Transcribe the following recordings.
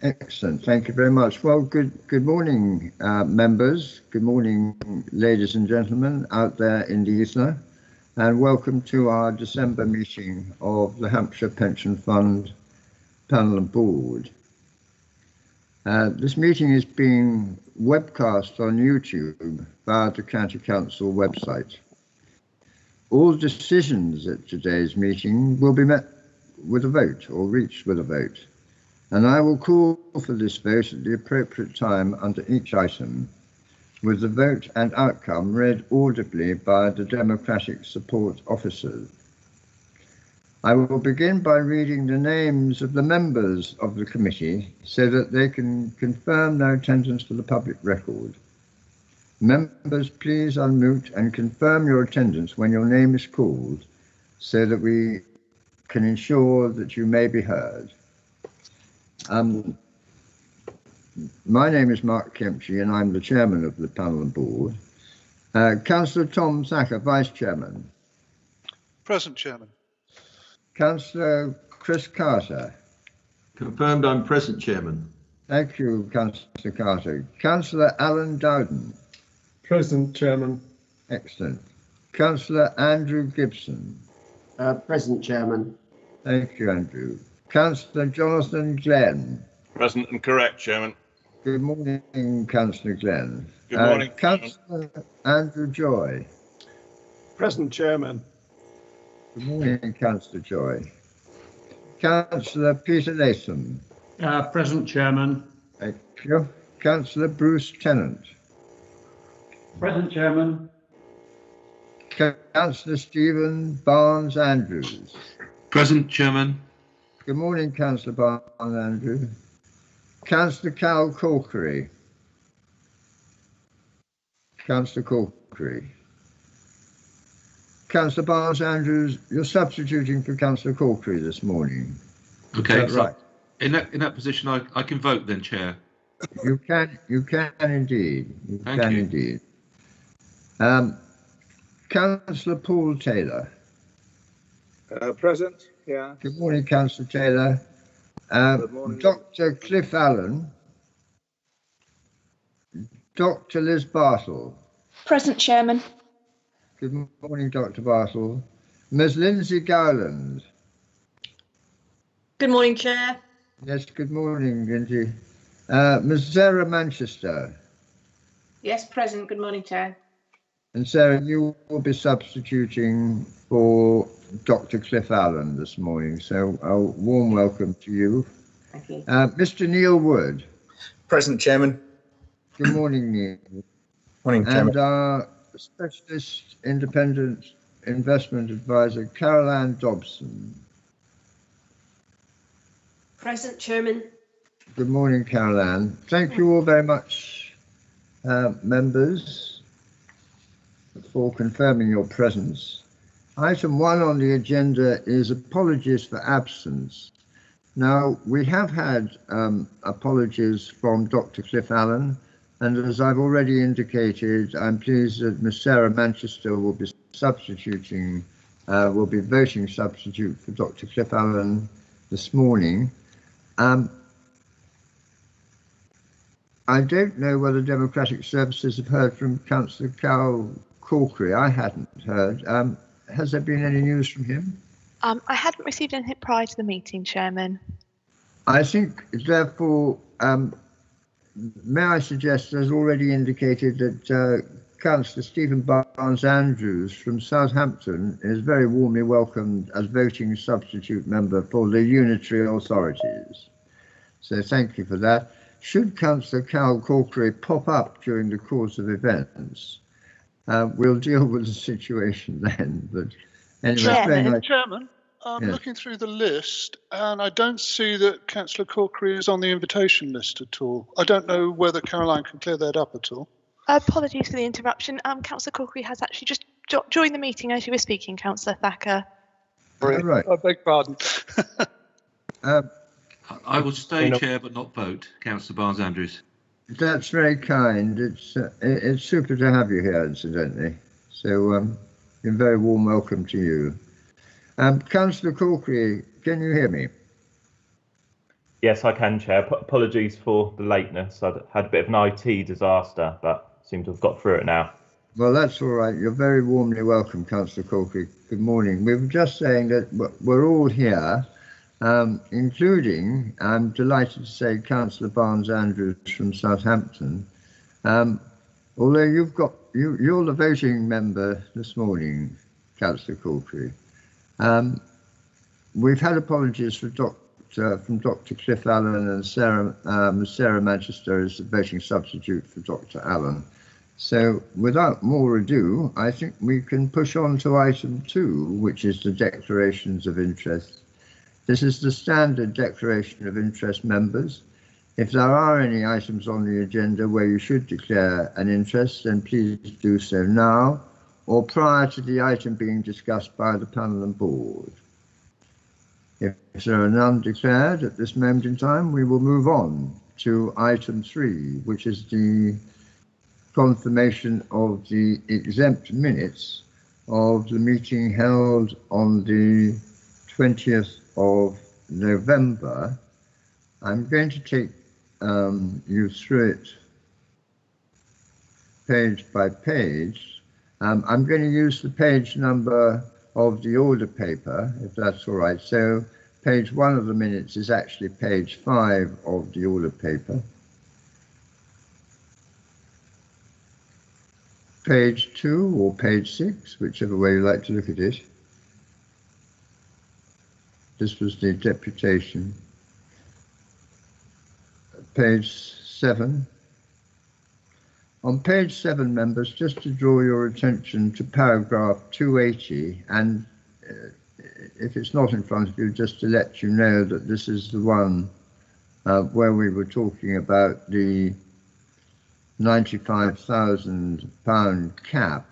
Excellent. Thank you very much. Well, good morning, members. Good morning, ladies and gentlemen out there in the ether, and welcome to our December meeting of the Hampshire Pension Fund Panel and Board. This meeting is being webcast on YouTube via the County Council website. All decisions at today's meeting will be met with a vote or reached with a vote. And I will call for this vote at the appropriate time under each item, with the vote and outcome read audibly by the Democratic Support Officers. I will begin by reading the names of the members of the committee so that they can confirm their attendance for the public record. Members, please unmute and confirm your attendance when your name is called so that we can ensure that you may be heard. My name is Mark Kempsey and I'm the chairman of the panel and board. Councillor Tom Thacker, vice chairman. Present, Chairman. Councillor Chris Carter. Confirmed, I'm present, Chairman. Thank you, Councillor Carter. Councillor Alan Dowden. Present, Chairman. Excellent. Councillor Andrew Gibson. Present, Chairman. Thank you, Andrew. Councillor Jonathan Glenn. Present and correct, Chairman. Good morning, Councillor Glenn. Good morning, Councillor Andrew Joy. Present, Chairman. Good morning, Councillor Joy. Councillor Peter Latham. Present, Chairman. Thank you. Councillor Bruce Tennant. Present, Chairman. Councillor Stephen Barnes Andrews. Present, Chairman. Good morning, Councillor Barnes Andrews. Councillor Cal Corkery. Councillor Corkery. Councillor Barnes Andrews, you're substituting for Councillor Corkery this morning. Okay, Is that right? In that position, I can vote then, Chair. You can indeed. Thank you. Indeed. Councillor Paul Taylor. Present, yeah. Good morning, Councillor Taylor. Good morning. Dr. Cliff Allen. Dr. Liz Bartle. Present, Chairman. Good morning, Dr. Bartle. Ms. Lindsay Gowland. Good morning, Chair. Yes, good morning, Lindsay. Ms. Sarah Manchester. Yes, present. Good morning, Chair. And Sarah, you will be substituting for Dr. Cliff Allen this morning, so a warm welcome to you. Thank you. Mr. Neil Wood. Present, Chairman. Good morning, Neil. Morning, Chairman. And our Specialist Independent Investment Advisor, Carol Ann Dobson. Present, Chairman. Good morning, Carol Ann. Thank you all very much, members, for confirming your presence. Item 1 on the agenda is apologies for absence. Now, we have had apologies from Dr. Cliff Allen, and as I've already indicated, I'm pleased that Ms. Sarah Manchester will be substituting, will be voting substitute for Dr. Cliff Allen this morning. I don't know whether Democratic Services have heard from Councillor Cal Corkery. I hadn't heard. Has there been any news from him? I hadn't received anything prior to the meeting, Chairman. I think, therefore, may I suggest, as already indicated, that Councillor Stephen Barnes Andrews from Southampton is very warmly welcomed as voting substitute member for the Unitary Authorities. So thank you for that. Should Councillor Cal Corkery pop up during the course of events, we'll deal with the situation then. But anyway, Chairman, I'm looking through the list and I don't see that Councillor Corkery is on the invitation list at all. I don't know whether Caroline can clear that up at all. Apologies for the interruption. Councillor Corkery has actually just joined the meeting as you were speaking, Councillor Thacker. Right. I beg pardon. I will stay chair but not vote, Councillor Barnes Andrews. That's very kind. It's super to have you here, incidentally. So a very warm welcome to you. Councillor Corkery, can you hear me? Yes, I can, Chair. Apologies for the lateness. I'd had a bit of an IT disaster, but seem to have got through it now. Well, that's all right. You're very warmly welcome, Councillor Corkery. Good morning. We were just saying that we're all here, including, I'm delighted to say, Councillor Barnes-Andrews from Southampton. Although you're the voting member this morning, Councillor Corkery. We've had apologies from Dr. Cliff Allen and Sarah Magister as the voting substitute for Dr. Allen. So without more ado, I think we can push on to item 2, which is the declarations of interest. This is the standard declaration of interest, members. If there are any items on the agenda where you should declare an interest, then please do so now or prior to the item being discussed by the panel and board. If there are none declared at this moment in time, we will move on to item 3, which is the confirmation of the exempt minutes of the meeting held on the 20th of November. I'm going to take you through it page by page. I'm going to use the page number of the order paper, if that's all right. So page 1 of the minutes is actually page 5 of the order paper. Page 2 or page 6, whichever way you like to look at it. This was the deputation. Page 7. On page 7, members, just to draw your attention to paragraph 280, and if it's not in front of you, just to let you know that this is the one where we were talking about the £95,000 cap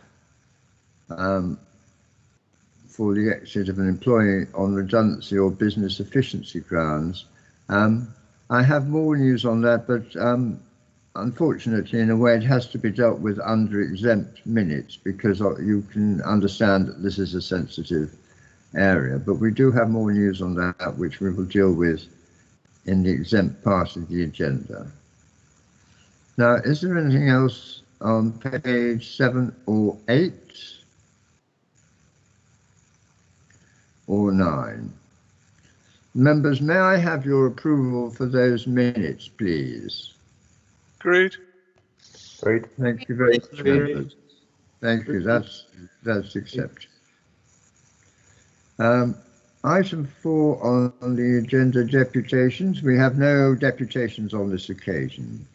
for the exit of an employee on redundancy or business efficiency grounds. I have more news on that, but unfortunately, in a way, it has to be dealt with under exempt minutes because you can understand that this is a sensitive area. But we do have more news on that, which we will deal with in the exempt part of the agenda. Now, is there anything else on page 7 or 8 or 9? Members, may I have your approval for those minutes, please? Agreed. Agreed. Thank you very much, members. Thank you. That's accepted. Item 4 on the agenda, deputations. We have no deputations on this occasion.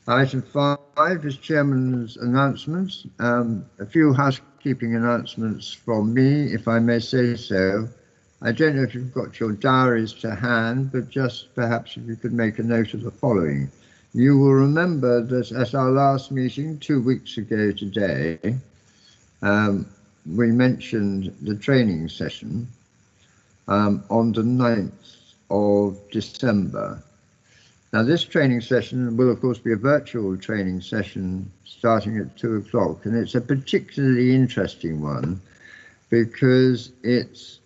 Item 5 is Chairman's announcements. A few housekeeping announcements from me, if I may say so. I don't know if you've got your diaries to hand, but just perhaps if you could make a note of the following. You will remember that at our last meeting 2 weeks ago today, we mentioned the training session on the 9th of December. Now, this training session will, of course, be a virtual training session starting at 2 o'clock, and it's a particularly interesting one because it's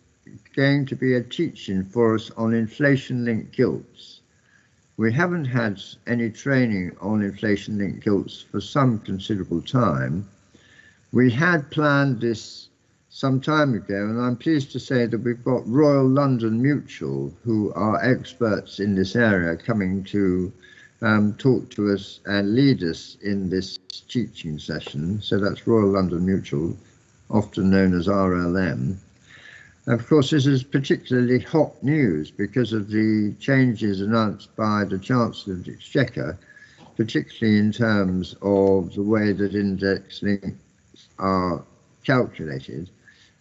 going to be a teaching for us on inflation-linked gilts. We haven't had any training on inflation-linked gilts for some considerable time. We had planned this some time ago, and I'm pleased to say that we've got Royal London Mutual, who are experts in this area, coming to talk to us and lead us in this teaching session. So that's Royal London Mutual, often known as RLM. Of course, this is particularly hot news because of the changes announced by the Chancellor of the Exchequer, particularly in terms of the way that index links are calculated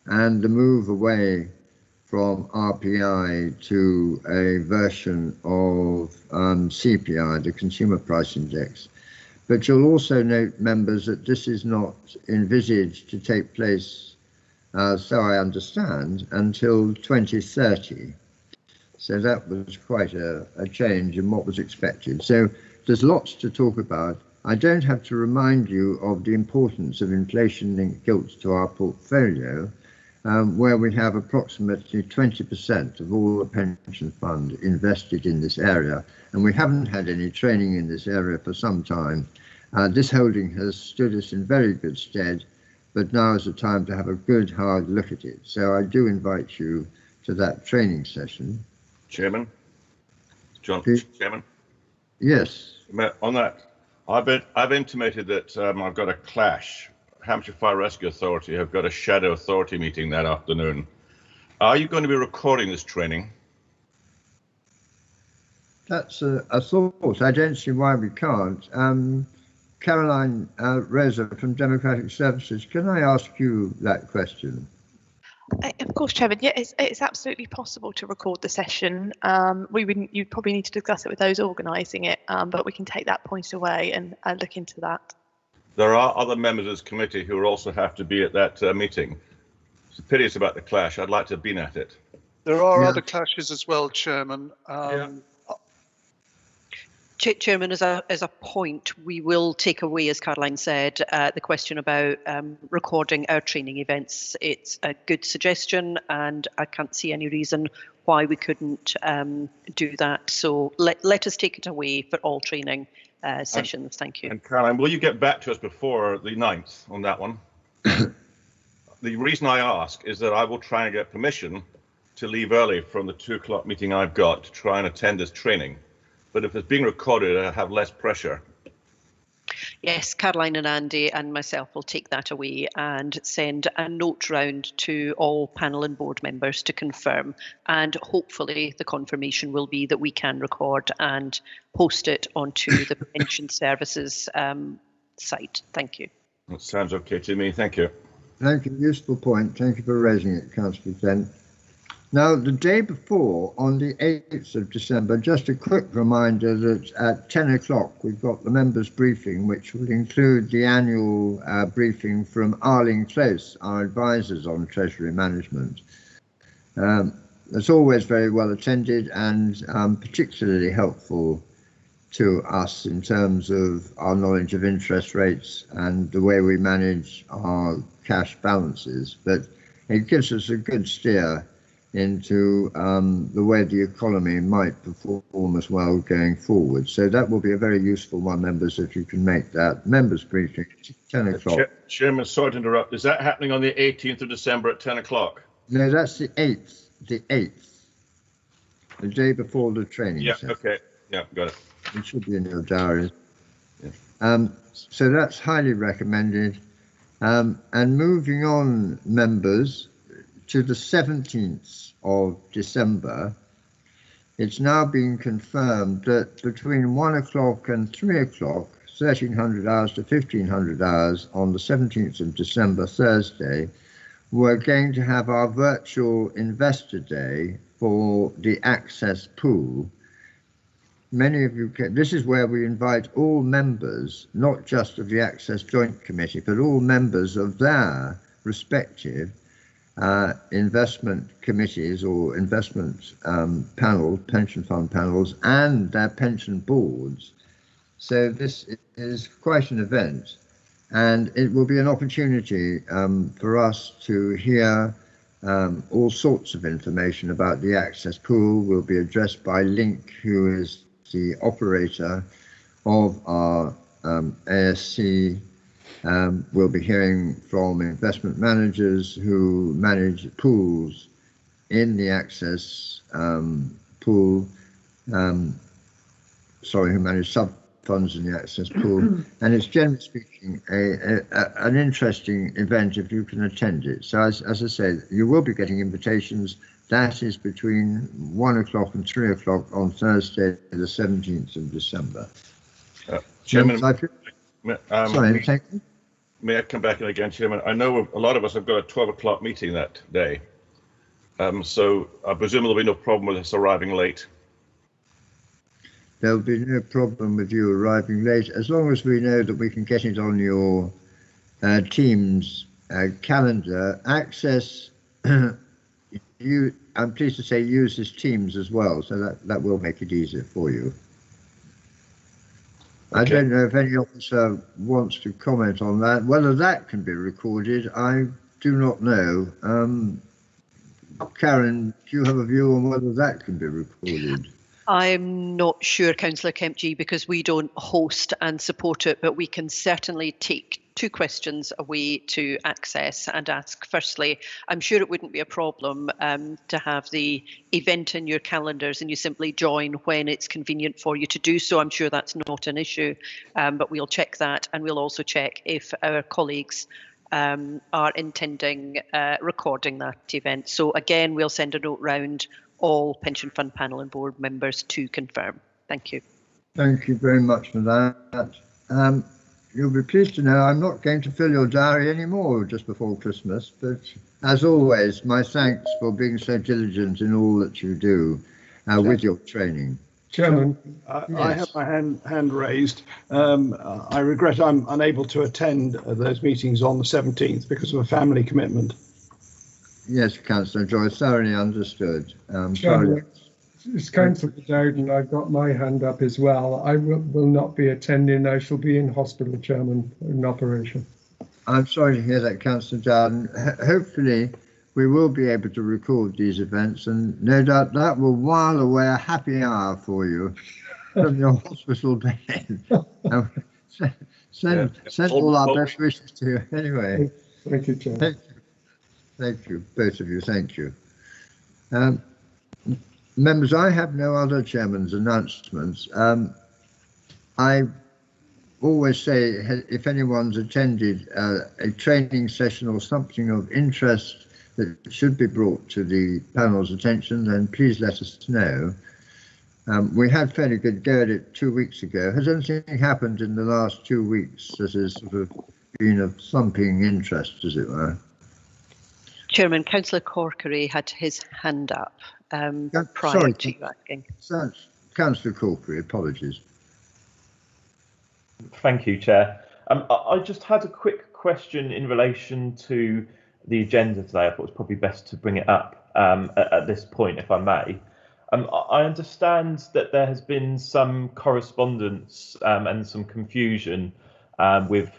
and the move away from RPI to a version of CPI, the Consumer Price Index. But you'll also note, members, that this is not envisaged to take place, so I understand, until 2030. So that was quite a change in what was expected. So there's lots to talk about. I don't have to remind you of the importance of inflation-linked gilts to our portfolio. where we have approximately 20% of all the pension fund invested in this area, and we haven't had any training in this area for some time. This holding has stood us in very good stead, but now is the time to have a good hard look at it. So I do invite you to that training session. Chairman? John, Chairman? Yes. On that, I've intimated that I've got a clash. Hampshire Fire Rescue Authority have got a shadow authority meeting that afternoon. Are you going to be recording this training? That's a thought. I don't see why we can't. Caroline Rosa from Democratic Services, can I ask you that question? Of course, Chairman. Yeah, it's absolutely possible to record the session. You'd probably need to discuss it with those organising it, but we can take that point away and look into that. There are other members of this committee who also have to be at that meeting. It's a pity it's about the clash. I'd like to have been at it. There are other clashes as well, Chairman. Chairman, as a point, we will take away, as Caroline said, the question about recording our training events. It's a good suggestion, and I can't see any reason why we couldn't do that. So let us take it away for all training sessions. Thank you. And Caroline, will you get back to us before the 9th on that one? The reason I ask is that I will try and get permission to leave early from the 2 o'clock meeting I've got to try and attend this training. But if it's being recorded, I have less pressure. Yes, Caroline and Andy and myself will take that away and send a note round to all panel and board members to confirm. And hopefully the confirmation will be that we can record and post it onto the Pension Services site. Thank you. That sounds okay to me. Thank you. Thank you. Useful point. Thank you for raising it, Councillor Dent. Now, the day before, on the 8th of December, just a quick reminder that at 10 o'clock, we've got the members' briefing, which will include the annual briefing from Arling Close, our advisors on Treasury Management. It's always very well attended and particularly helpful to us in terms of our knowledge of interest rates and the way we manage our cash balances. But it gives us a good steer into the way the economy might perform as well going forward. So that will be a very useful one, members, if you can make that. Members' briefing, 10 o'clock. Chairman, sorry to interrupt. Is that happening on the 18th of December at 10 o'clock? No, that's the 8th. The 8th. The day before the training session. Okay. Yeah, got it. It should be in your diaries. So that's highly recommended. And moving on, members, to the 17th of December, it's now been confirmed that between 1 o'clock and 3 o'clock, 1300 hours to 1500 hours on the 17th of December, Thursday, we're going to have our virtual investor day for the Access Pool. Many of you can, this is where we invite all members, not just of the Access Joint Committee, but all members of their respective investment committees or investment panels, pension fund panels, and their pension boards. So this is quite an event, and it will be an opportunity for us to hear all sorts of information about the Access Pool. Will be addressed by Link, who is the operator of our ASC. We'll be hearing from investment managers who manage pools in the Access Pool, who manage sub-funds in the Access Pool. And it's, generally speaking, an interesting event if you can attend it. So as I say, you will be getting invitations. That is between 1 o'clock and 3 o'clock on Thursday, the 17th of December. Chairman, sorry, thank you. May I come back in again, Chairman? I know a lot of us have got a 12 o'clock meeting that day. So I presume there'll be no problem with us arriving late. There'll be no problem with you arriving late, as long as we know that we can get it on your Teams calendar. Access, I'm pleased to say, uses Teams as well, so that will make it easier for you. Okay. I don't know if any officer wants to comment on that. Whether that can be recorded, I do not know. Karen, do you have a view on whether that can be recorded? I'm not sure, Councillor Kempji, because we don't host and support it, but we can certainly take 2 questions away to access and ask. Firstly, I'm sure it wouldn't be a problem to have the event in your calendars and you simply join when it's convenient for you to do so. I'm sure that's not an issue, but we'll check that, and we'll also check if our colleagues are intending recording that event. So again, we'll send a note round all Pension Fund panel and board members to confirm. Thank you. Thank you very much for that. You'll be pleased to know I'm not going to fill your diary anymore just before Christmas, but as always, my thanks for being so diligent in all that you do with your training. Chairman, Yes. I have my hand raised. I regret I'm unable to attend those meetings on the 17th because of a family commitment. Yes, Councillor Joyce, thoroughly understood. Chairman, it's Councillor Dowden. I've got my hand up as well. I will not be attending. I shall be in hospital, Chairman, in operation. I'm sorry to hear that, Councillor Dowden. Hopefully, we will be able to record these events, and no doubt that will while away a happy hour for you from your hospital bed. Send all our best wishes to you anyway. Thank you, Chair. Thank you, both of you. Thank you. Members, I have no other chairman's announcements. I always say if anyone's attended a training session or something of interest that should be brought to the panel's attention, then please let us know. We had fairly good go at it 2 weeks ago. Has anything happened in the last 2 weeks that has sort of been of thumping interest, as it were? Chairman, Councillor Corkery had his hand up prior to you asking. Councillor Corkery, apologies. Thank you, Chair. I just had a quick question in relation to the agenda today. I thought it was probably best to bring it up at this point, if I may. I understand that there has been some correspondence and some confusion with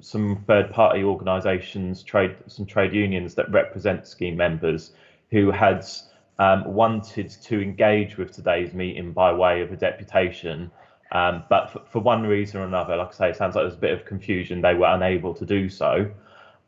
some third-party organisations, some trade unions that represent scheme members who had wanted to engage with today's meeting by way of a deputation, but for one reason or another, like I say, it sounds like there's a bit of confusion, they were unable to do so.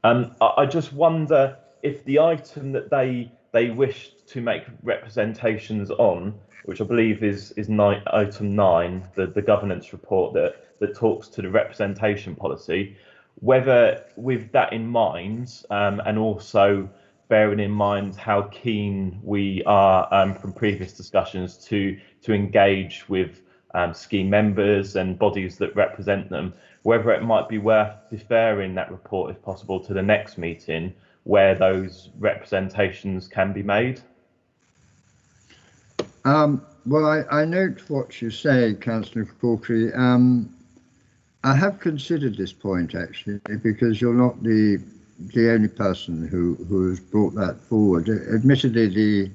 I just wonder if the item that they wished to make representations on, which I believe is item 9, the governance report that talks to the representation policy, whether with that in mind, and also bearing in mind how keen we are from previous discussions to engage with scheme members and bodies that represent them, whether it might be worth deferring that report, if possible, to the next meeting where those representations can be made. Well, I note what you say, Councillor Corkery. I have considered this point, actually, because you're not the only person who has brought that forward. Admittedly, the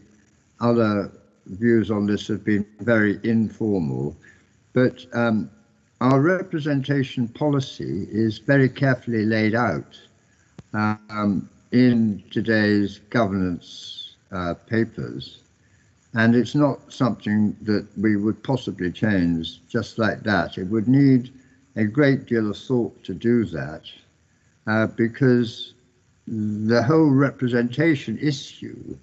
other views on this have been very informal, but our representation policy is very carefully laid out in today's governance papers, and it's not something that we would possibly change just like that. It would need a great deal of thought to do that, because the whole representation issue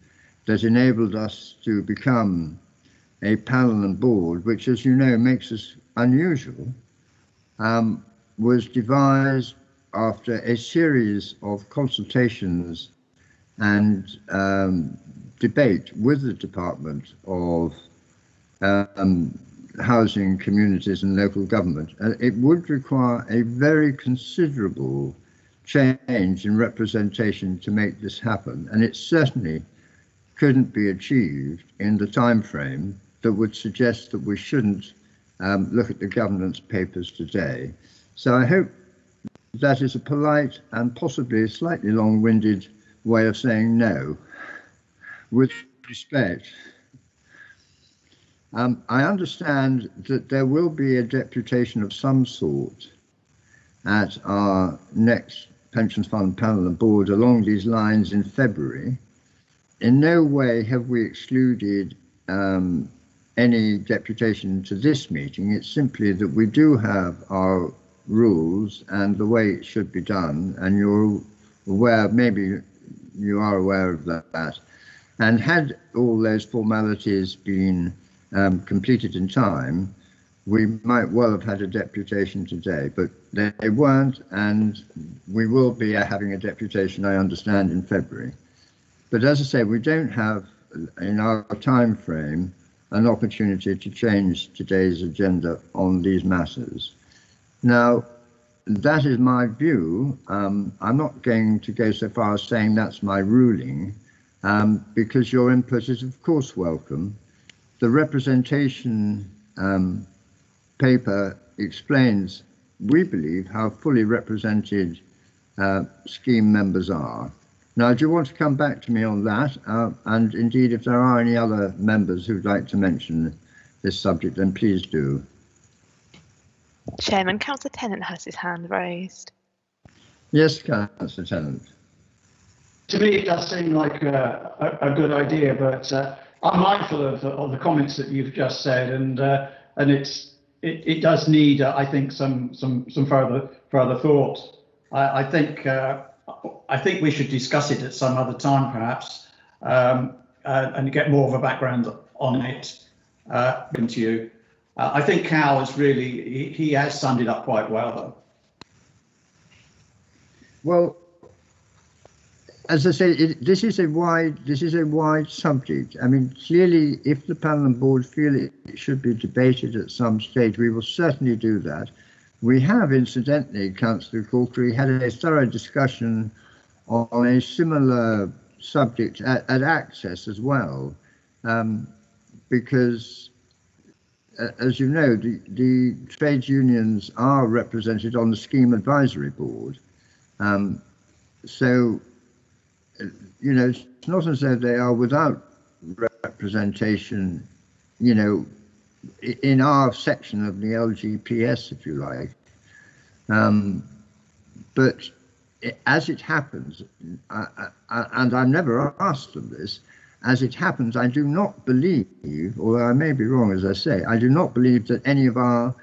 that enabled us to become a panel and board, which, as you know, makes us unusual, was devised after a series of consultations and debate with the Department of Housing, Communities and Local Government. It would require a very considerable change in representation to make this happen, and it certainly couldn't be achieved in the time frame that would suggest that we shouldn't look at the governance papers today. So I hope that is a polite and possibly slightly long-winded way of saying no, with respect. I understand that there will be a deputation of some sort at our next Pensions Fund panel and board along these lines in February. In no way have we excluded any deputation to this meeting. It's simply that we do have our rules and the way it should be done, and you're aware, maybe you are aware of that. And had all those formalities been completed in time, we might well have had a deputation today, but they weren't, and we will be having a deputation, I understand, in February. But as I say, we don't have in our time frame an opportunity to change today's agenda on these matters. Now, that is my view. I'm not going to go so far as saying that's my ruling, because your input is of course welcome. The representation paper explains, we believe, how fully represented scheme members are. Now, do you want to come back to me on that? And indeed, if there are any other members who'd like to mention this subject, then please do. Chairman, Councillor Tennant has his hand raised. Yes, Councillor Tennant. To me, it does seem like a good idea, but I'm mindful of the comments that you've just said, and it does need, I think, some further thought. I think we should discuss it at some other time, perhaps, and get more of a background on it. To you, I think Cal is really he has summed it up quite well, though. Well, as I say, this is a wide subject. I mean, clearly, if the panel and board feel it should be debated at some stage, we will certainly do that. We have, incidentally, Councillor Corkery, had a thorough discussion on a similar subject at Access as well, because, as you know, the trade unions are represented on the Scheme Advisory Board. So, you know, it's not as though they are without representation, you know, in our section of the LGPS, if you like. But as it happens, and I've never asked them this, as it happens, I do not believe, although I may be wrong, as I say, I do not believe that any of our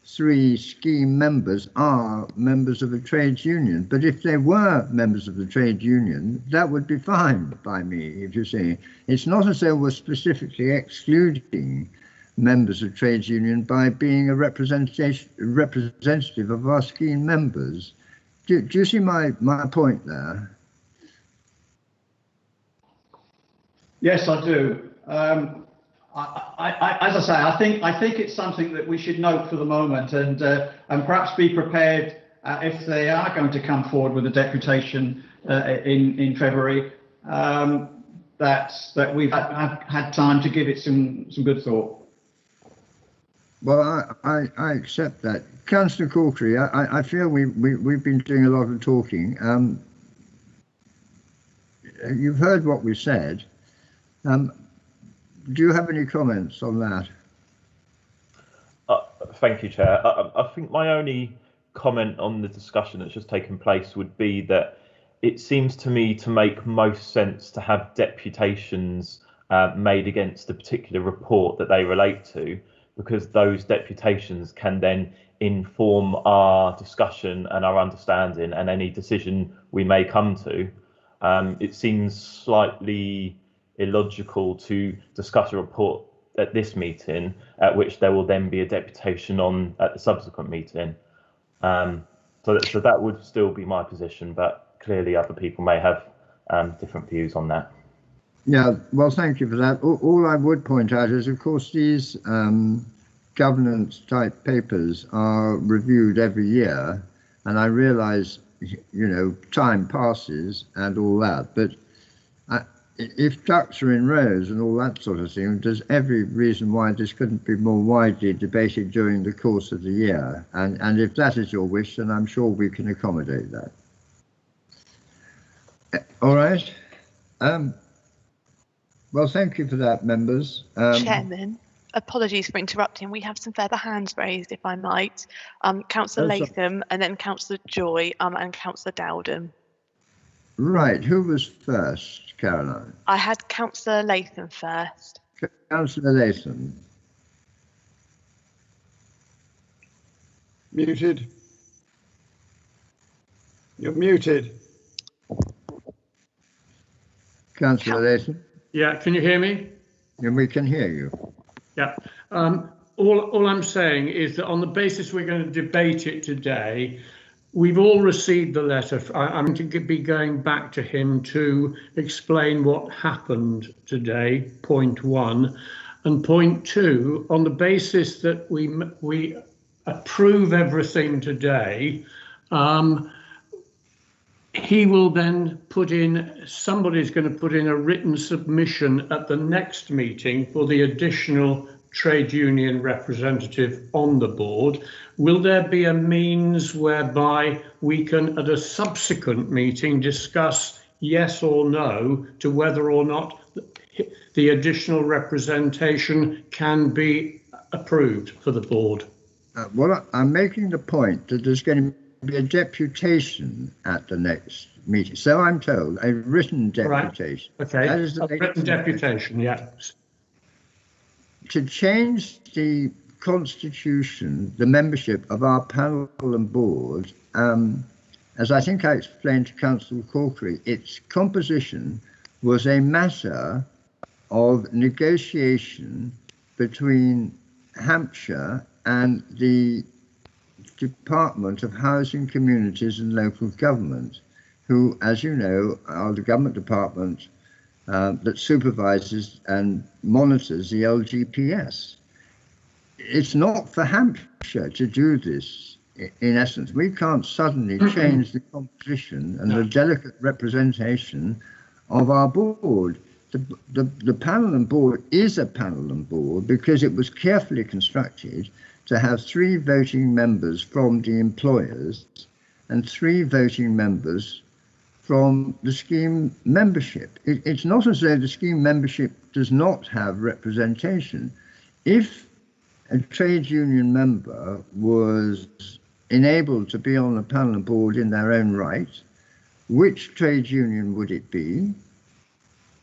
3 scheme members are members of a trade union. But if they were members of the trade union, that would be fine by me, if you see. It's not as though we're specifically excluding members of trade union by being a representative of our scheme members. Do you see my point there? Yes, I do. As I say, I think it's something that we should note for the moment, and perhaps be prepared if they are going to come forward with a deputation in February, that we've had time to give it some good thought. Well, I accept that. Councillor Corkery, I feel we've been doing a lot of talking. You've heard what we said. Do you have any comments on that? Thank you, Chair. I think my only comment on the discussion that's just taken place would be that it seems to me to make most sense to have deputations made against the particular report that they relate to, because those deputations can then inform our discussion and our understanding and any decision we may come to. It seems slightly illogical to discuss a report at this meeting, at which there will then be a deputation on at the subsequent meeting. So that would still be my position, but clearly other people may have different views on that. Yeah, well, thank you for that. All I would point out is, of course, these governance type papers are reviewed every year, and I realise, you know, time passes and all that, but if ducks are in rows and all that sort of thing, there's every reason why this couldn't be more widely debated during the course of the year. And if that is your wish, then I'm sure we can accommodate that. All right. Well, thank you for that, members. Chairman, apologies for interrupting. We have some further hands raised, if I might. Councillor Latham, and then Councillor Joy, and Councillor Dowden. Right, who was first, Caroline? I had Councillor Latham first. Councillor Latham. Muted. You're muted. Councillor Latham? Yeah, can you hear me? And we can hear you. Yeah. All I'm saying is that on the basis we're going to debate it today, we've all received the letter. I'm going to be going back to him to explain what happened today, point one. And point two, on the basis that we approve everything today, he will then somebody's going to put in a written submission at the next meeting for the additional trade union representative on the board. Will there be a means whereby we can, at a subsequent meeting, discuss yes or no to whether or not the additional representation can be approved for the board? Well, I'm making the point that there's going to be a deputation at the next meeting. So I'm told, a written deputation. Right. Okay, that is the written deputation, yeah. To change the constitution, the membership of our panel and board, as I think I explained to Councillor Corkery, its composition was a matter of negotiation between Hampshire and the Department of Housing, Communities and Local Government, who, as you know, are the government department that supervises and monitors the LGPS. It's not for Hampshire to do this, in essence. We can't suddenly change the composition and the delicate representation of our board. The panel and board is a panel and board because it was carefully constructed to have 3 voting members from the employers and 3 voting members from the scheme membership. It's not as though the scheme membership does not have representation. If a trade union member was enabled to be on the panel and board in their own right, which trade union would it be?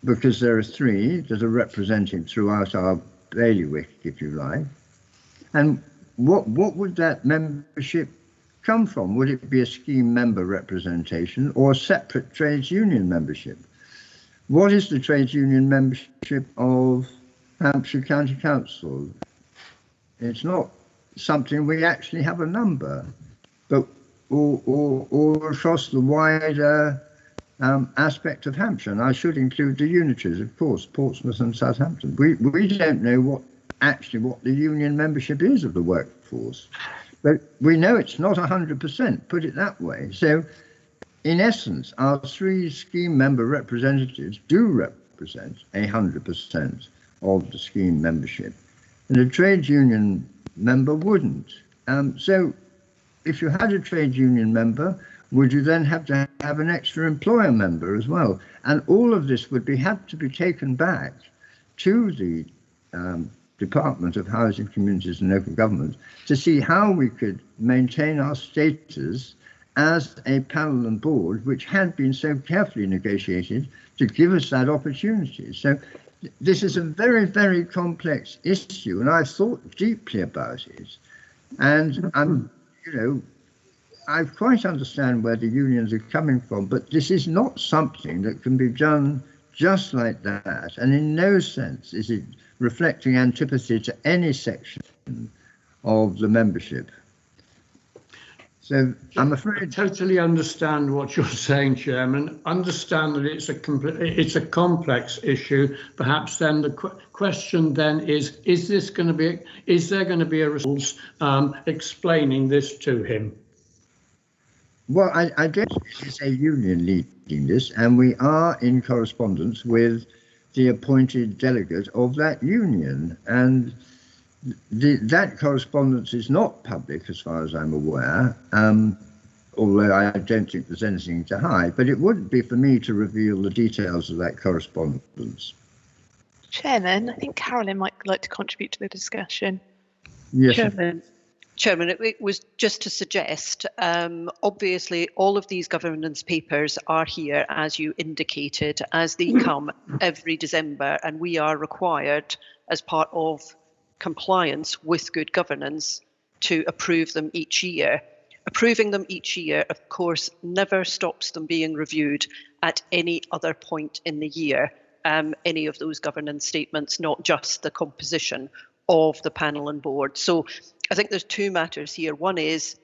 Because there are 3 that are represented throughout our bailiwick, if you like. And what would that membership come from? Would it be a scheme member representation or a separate trades union membership? What is the trades union membership of Hampshire County Council? It's not something we actually have a number, but or across the wider aspect of Hampshire, and I should include the unitaries, of course, Portsmouth and Southampton. We don't know what the union membership is of the workforce, but we know it's not 100%, put it that way. So in essence, our 3 scheme member representatives do represent 100% of the scheme membership, and a trade union member wouldn't. So if you had a trade union member, would you then have to have an extra employer member as well? And all of this would have to be taken back to the Department of Housing, Communities and Local Government to see how we could maintain our status as a panel and board, which had been so carefully negotiated to give us that opportunity. So this is a very, very complex issue, and I've thought deeply about it. And I quite understand where the unions are coming from, but this is not something that can be done just like that. And in no sense is it reflecting antipathy to any section of the membership. So I'm afraid... I totally understand what you're saying, Chairman. Understand that it's a complex issue. Perhaps then the question then is there going to be a response explaining this to him? Well, I guess it is a union leading this, and we are in correspondence with the appointed delegate of that union, and that correspondence is not public as far as I'm aware, although I don't think there's anything to hide, but it wouldn't be for me to reveal the details of that correspondence. Chairman, I think Carolyn might like to contribute to the discussion. Yes. Chairman, it was just to suggest, obviously all of these governance papers are here, as you indicated, as they come every December, and we are required as part of compliance with good governance to approve them each year. Approving them each year, of course, never stops them being reviewed at any other point in the year, any of those governance statements, not just the composition of the panel and board. So I think there's two matters here. One is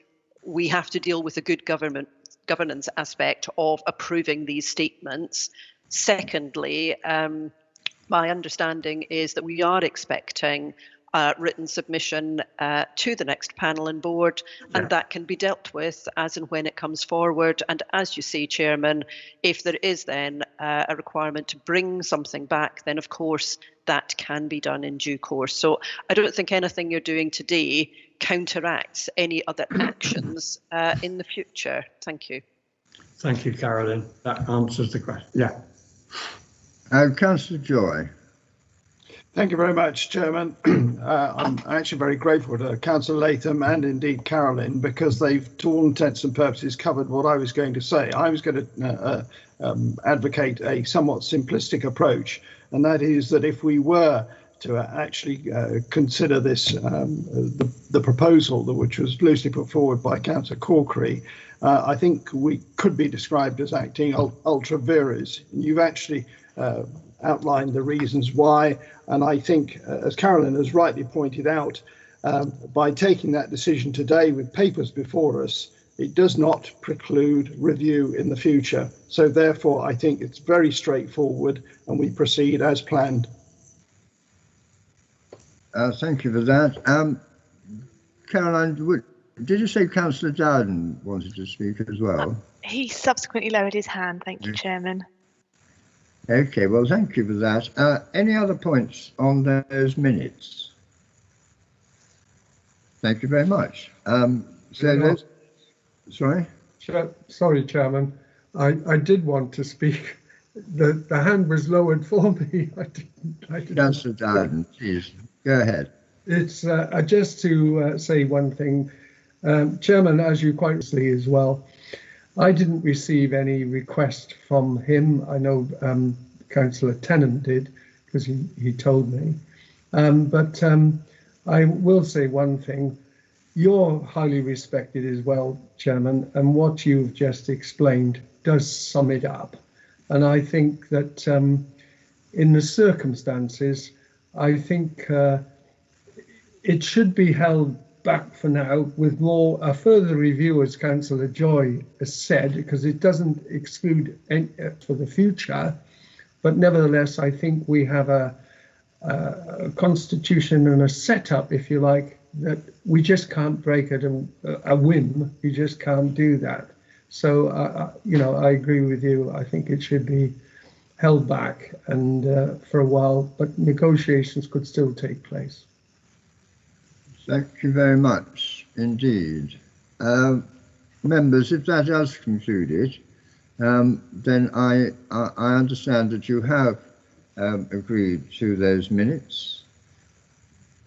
we have to deal with the good governance aspect of approving these statements. Secondly, my understanding is that we are expecting written submission to the next panel and board, and that can be dealt with as and when it comes forward. And as you say, Chairman, if there is then a requirement to bring something back, then of course that can be done in due course. So I don't think anything you're doing today counteracts any other actions in the future. Thank you. Thank you, Carolyn. That answers the question. Yeah. Councillor Joy. Thank you very much, Chairman. I'm actually very grateful to Councillor Latham and indeed Carolyn, because they've, to all intents and purposes, covered what I was going to say. I was going to advocate a somewhat simplistic approach, and that is that if we were to actually consider this, the proposal which was loosely put forward by Councillor Corkery, I think we could be described as acting ultra vires. You've actually outlined the reasons why, and I think, as Carolyn has rightly pointed out, by taking that decision today with papers before us, it does not preclude review in the future. So therefore, I think it's very straightforward and we proceed as planned. Thank you for that. Caroline, did you say Councillor Dowden wanted to speak as well? He subsequently lowered his hand. Thank you, Chairman. Okay, well, thank you for that. Any other points on those minutes? Thank you very much. Sorry? Sorry, Chairman. I did want to speak. The hand was lowered for me. I didn't. Councillor Dowden, please, go ahead. It's just to say one thing. Chairman, as you quite see as well, I didn't receive any request from him. I know Councillor Tennant did, because he told me. But I will say one thing. You're highly respected as well, Chairman, and what you've just explained does sum it up. And I think that in the circumstances, I think it should be held back for now with a further review, as Councillor Joy has said, because it doesn't exclude any for the future. But nevertheless, I think we have a constitution and a setup, if you like, that we just can't break at a whim. You just can't do that. So, I agree with you. I think it should be held back and for a while, but negotiations could still take place. Thank you very much indeed. Members, if that has concluded, then I understand that you have agreed to those minutes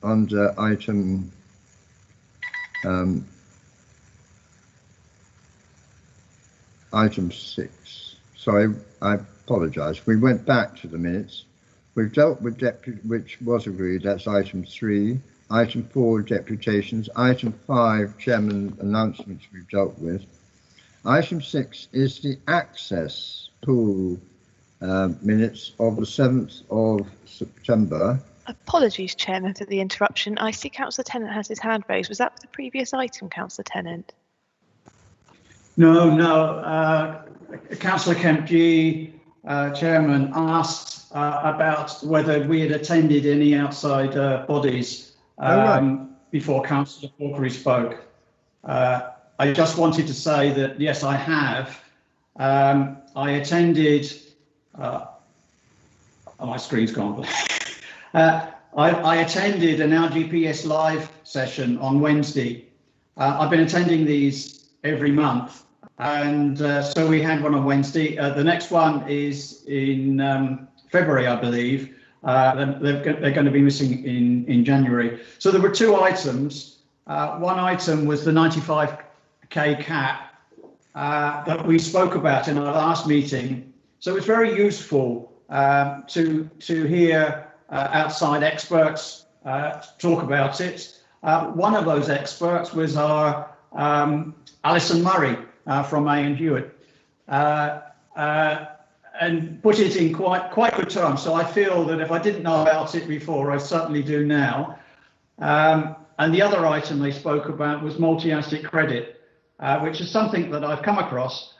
under item 6. Sorry, I apologise. We went back to the minutes. We've dealt with which was agreed. That's item 3. Item 4, deputations. Item 5, chairman announcements we've dealt with. Item 6 is the access pool minutes of the 7th of September. Apologies, Chairman, for the interruption. I see Councillor Tennant has his hand raised. Was that for the previous item, Councillor Tennant? No. Councillor Kemp G, Chairman, asked about whether we had attended any outside bodies before Councillor Corkery spoke. I just wanted to say that, yes, I have. I attended, my screen's gone. I attended an LGPS live session on Wednesday. I've been attending these every month. And so we had one on Wednesday. The next one is in February, I believe. They're going to be missing in January. So there were two items. One item was the 95k cap that we spoke about in our last meeting. So it's very useful to hear outside experts talk about it. One of those experts was our Alison Murray from A and Hewitt, and put it in quite good terms. So I feel that if I didn't know about it before, I certainly do now. And the other item they spoke about was multi-asset credit, which is something that I've come across,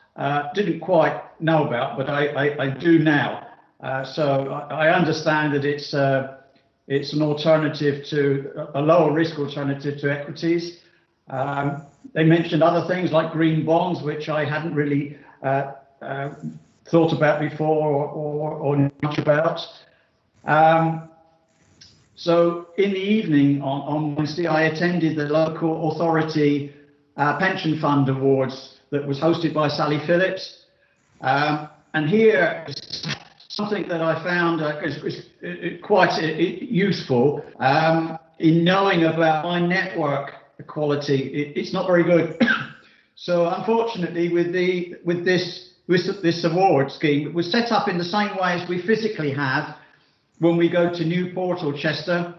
didn't quite know about, but I do now. So I understand that it's an alternative to a lower risk alternative to equities. They mentioned other things like green bonds, which I hadn't really thought about before or much about. So in the evening on Wednesday, I attended the local authority pension fund awards that was hosted by Sally Phillips. And here is something that I found is quite useful in knowing about my network quality. It's not very good. So unfortunately, with this award scheme, it was set up in the same way as we physically have when we go to Newport or Chester.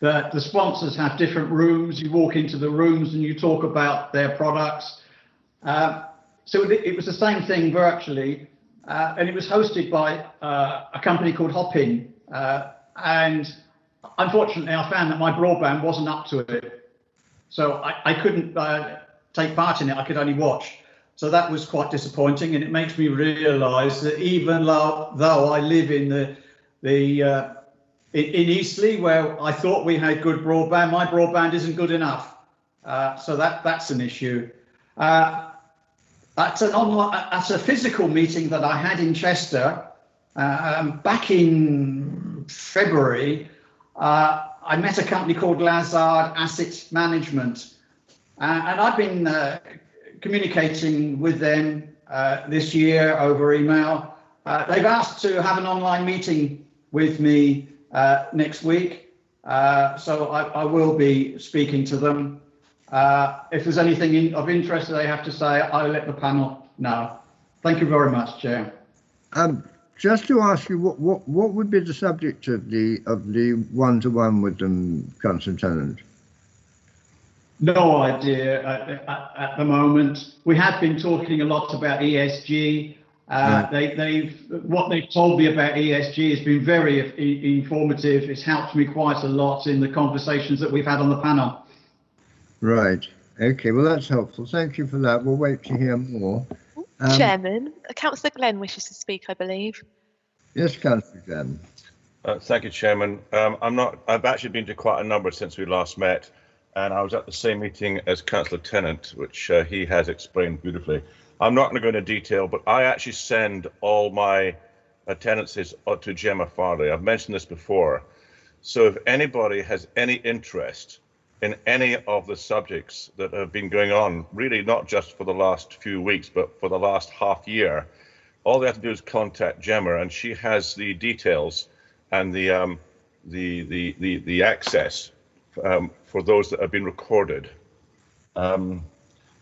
That the sponsors have different rooms. You walk into the rooms and you talk about their products. So it was the same thing virtually, and it was hosted by a company called Hopin. And unfortunately, I found that my broadband wasn't up to it, so I couldn't take part in it. I could only watch. So that was quite disappointing, and it makes me realise that even though I live in in Eastleigh, where I thought we had good broadband, my broadband isn't good enough. So that's an issue. At a physical meeting that I had in Chester back in February, I met a company called Lazard Asset Management, and I've been communicating with them this year over email. They've asked to have an online meeting with me next week, so I will be speaking to them. If there's anything of interest that they have to say, I'll let the panel know. Thank you very much, Chair. Just to ask you, what would be the subject of the one-to-one with them, Councillor Tennant? No idea at the moment. We have been talking a lot about ESG. What they've told me about ESG has been very informative. It's helped me quite a lot in the conversations that we've had on the panel. Right. Okay. Well, that's helpful. Thank you for that. We'll wait to hear more. Chairman, Councillor Glenn wishes to speak, I believe. Yes, Councillor Glenn. Thank you, Chairman. I've actually been to quite a number since we last met, and I was at the same meeting as Councillor Tennant, which he has explained beautifully. I'm not going to go into detail, but I actually send all my attendances to Gemma Farley. I've mentioned this before. So if anybody has any interest in any of the subjects that have been going on, really not just for the last few weeks, but for the last half year, all they have to do is contact Gemma, and she has the details and the access for those that have been recorded. Some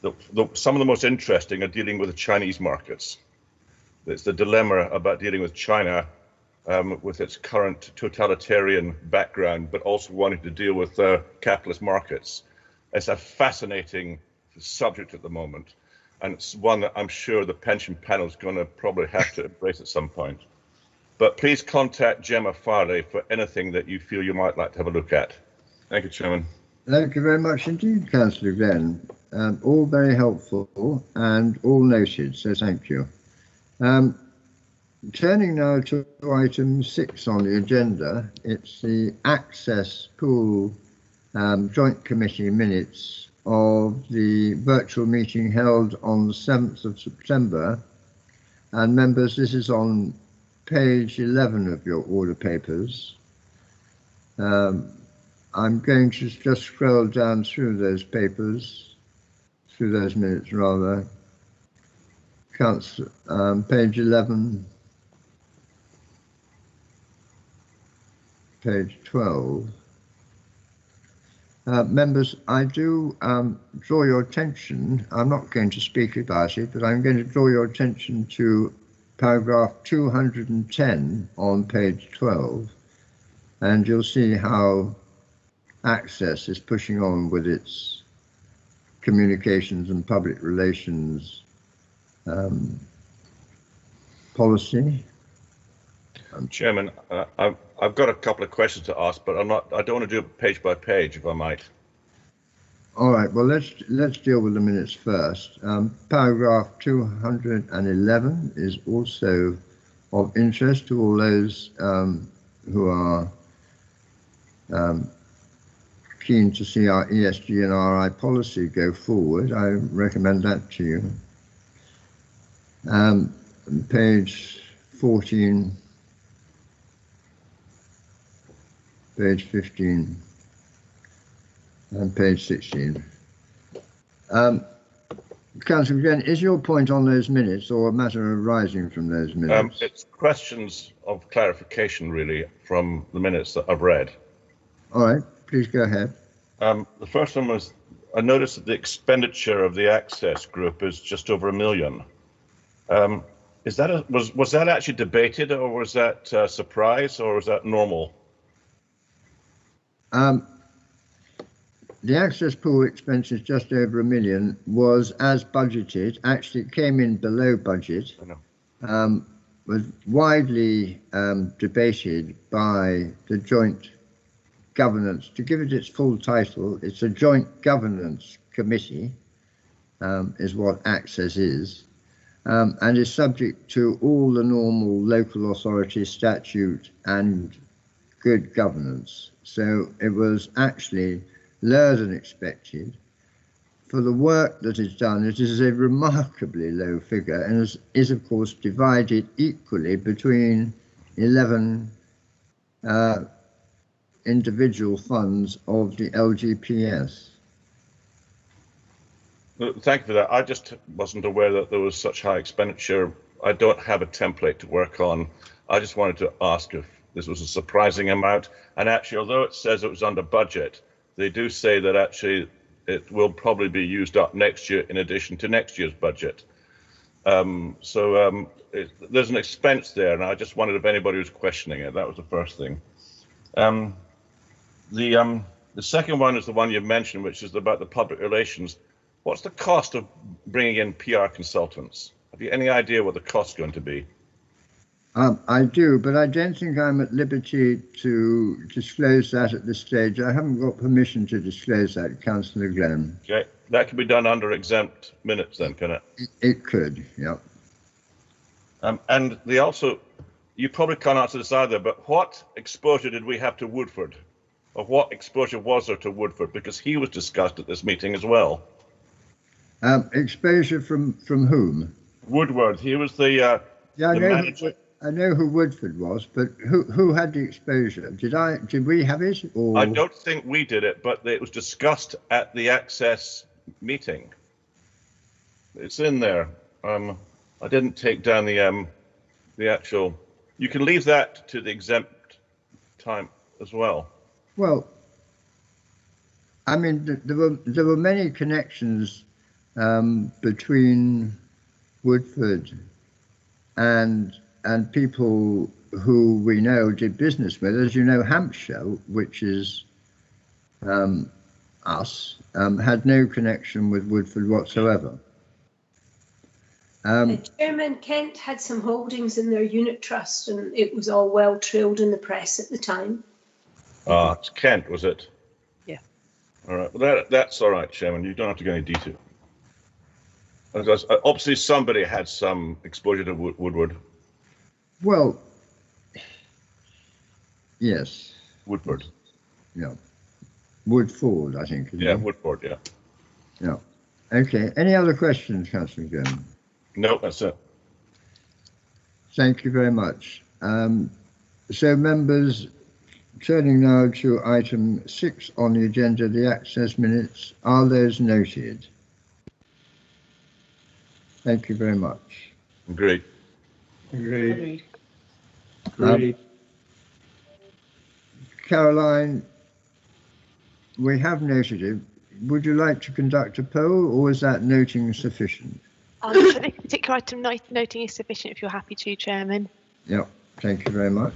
of the most interesting are dealing with the Chinese markets. It's the dilemma about dealing with China with its current totalitarian background, but also wanting to deal with capitalist markets. It's a fascinating subject at the moment, and it's one that I'm sure the pension panel is going to probably have to embrace at some point. But please contact Gemma Farley for anything that you feel you might like to have a look at. Thank you, Chairman. Thank you very much indeed, Councillor Glenn. All very helpful and all noted, so thank you. Turning now to item 6 on the agenda, it's the Access Pool Joint Committee minutes of the virtual meeting held on the 7th of September. And members, this is on page 11 of your order papers. I'm going to just scroll down through those papers, through those minutes rather. Page 11. page 12. Members, I do draw your attention, I'm not going to speak about it, but I'm going to draw your attention to paragraph 210 on page 12, and you'll see how Access is pushing on with its communications and public relations policy. Chairman, I've got a couple of questions to ask, but I don't want to do it page by page, if I might. All right. Well, let's deal with the minutes first. Paragraph 211 is also of interest to all those who are keen to see our ESG and RI policy go forward. I recommend that to you. Page 14. Page 15 and page 16. Councillor Glenn, is your point on those minutes or a matter arising from those minutes? It's questions of clarification, really, from the minutes that I've read. All right, please go ahead. The first one was, I noticed that the expenditure of the Access Group is just over £1 million. Was that actually debated, or was that a surprise, or was that normal? The access pool expenses just over £1 million was as budgeted. Actually, it came in below budget. Was widely debated by the joint governance. To give it its full title, it's a joint governance committee, is what Access is, and is subject to all the normal local authority statute and good governance. So it was actually lower than expected. For the work that is done, it is a remarkably low figure and is of course divided equally between 11 individual funds of the LGPS. Thank you for that. I just wasn't aware that there was such high expenditure. I don't have a template to work on. I just wanted to ask if this was a surprising amount. And actually, although it says it was under budget, they do say that actually it will probably be used up next year in addition to next year's budget. There's an expense there, and I just wondered if anybody was questioning it. That was the first thing. The second one is the one you've mentioned, which is about the public relations. What's the cost of bringing in PR consultants? Have you any idea what the cost is going to be? I do, but I don't think I'm at liberty to disclose that at this stage. I haven't got permission to disclose that, Councillor Glenn. Okay, that can be done under exempt minutes then, can it? It could, yeah. And you probably can't answer this either, but what exposure did we have to Woodford? Or what exposure was there to Woodford? Because he was discussed at this meeting as well. Exposure from whom? Woodward. He was the manager. I know who Woodford was, but who had the exposure? Did we have it? Or I don't think we did it, but it was discussed at the Access meeting. It's in there. I didn't take down the actual. You can leave that to the exempt time as well. Well, I mean, there were many connections between Woodford and people who we know did business with. As you know, Hampshire, which is us, had no connection with Woodford whatsoever. Chairman, Kent had some holdings in their unit trust, and it was all well trailed in the press at the time. It's Kent, was it? Yeah. All right. Well, that's all right, Chairman. You don't have to go into detail. Obviously, somebody had some exposure to Woodward. Well, yes. Woodford. Yeah. Woodford, I think. Yeah, Woodford, yeah. Yeah. Okay. Any other questions, Councillor Jones? No, that's it. Thank you very much. So, members, turning now to item 6 on the agenda, the access minutes. Are those noted? Thank you very much. Agreed. Caroline, we have noted it. Would you like to conduct a poll, or is that noting sufficient? For this particular item, noting is sufficient if you're happy to, Chairman. Yeah, thank you very much.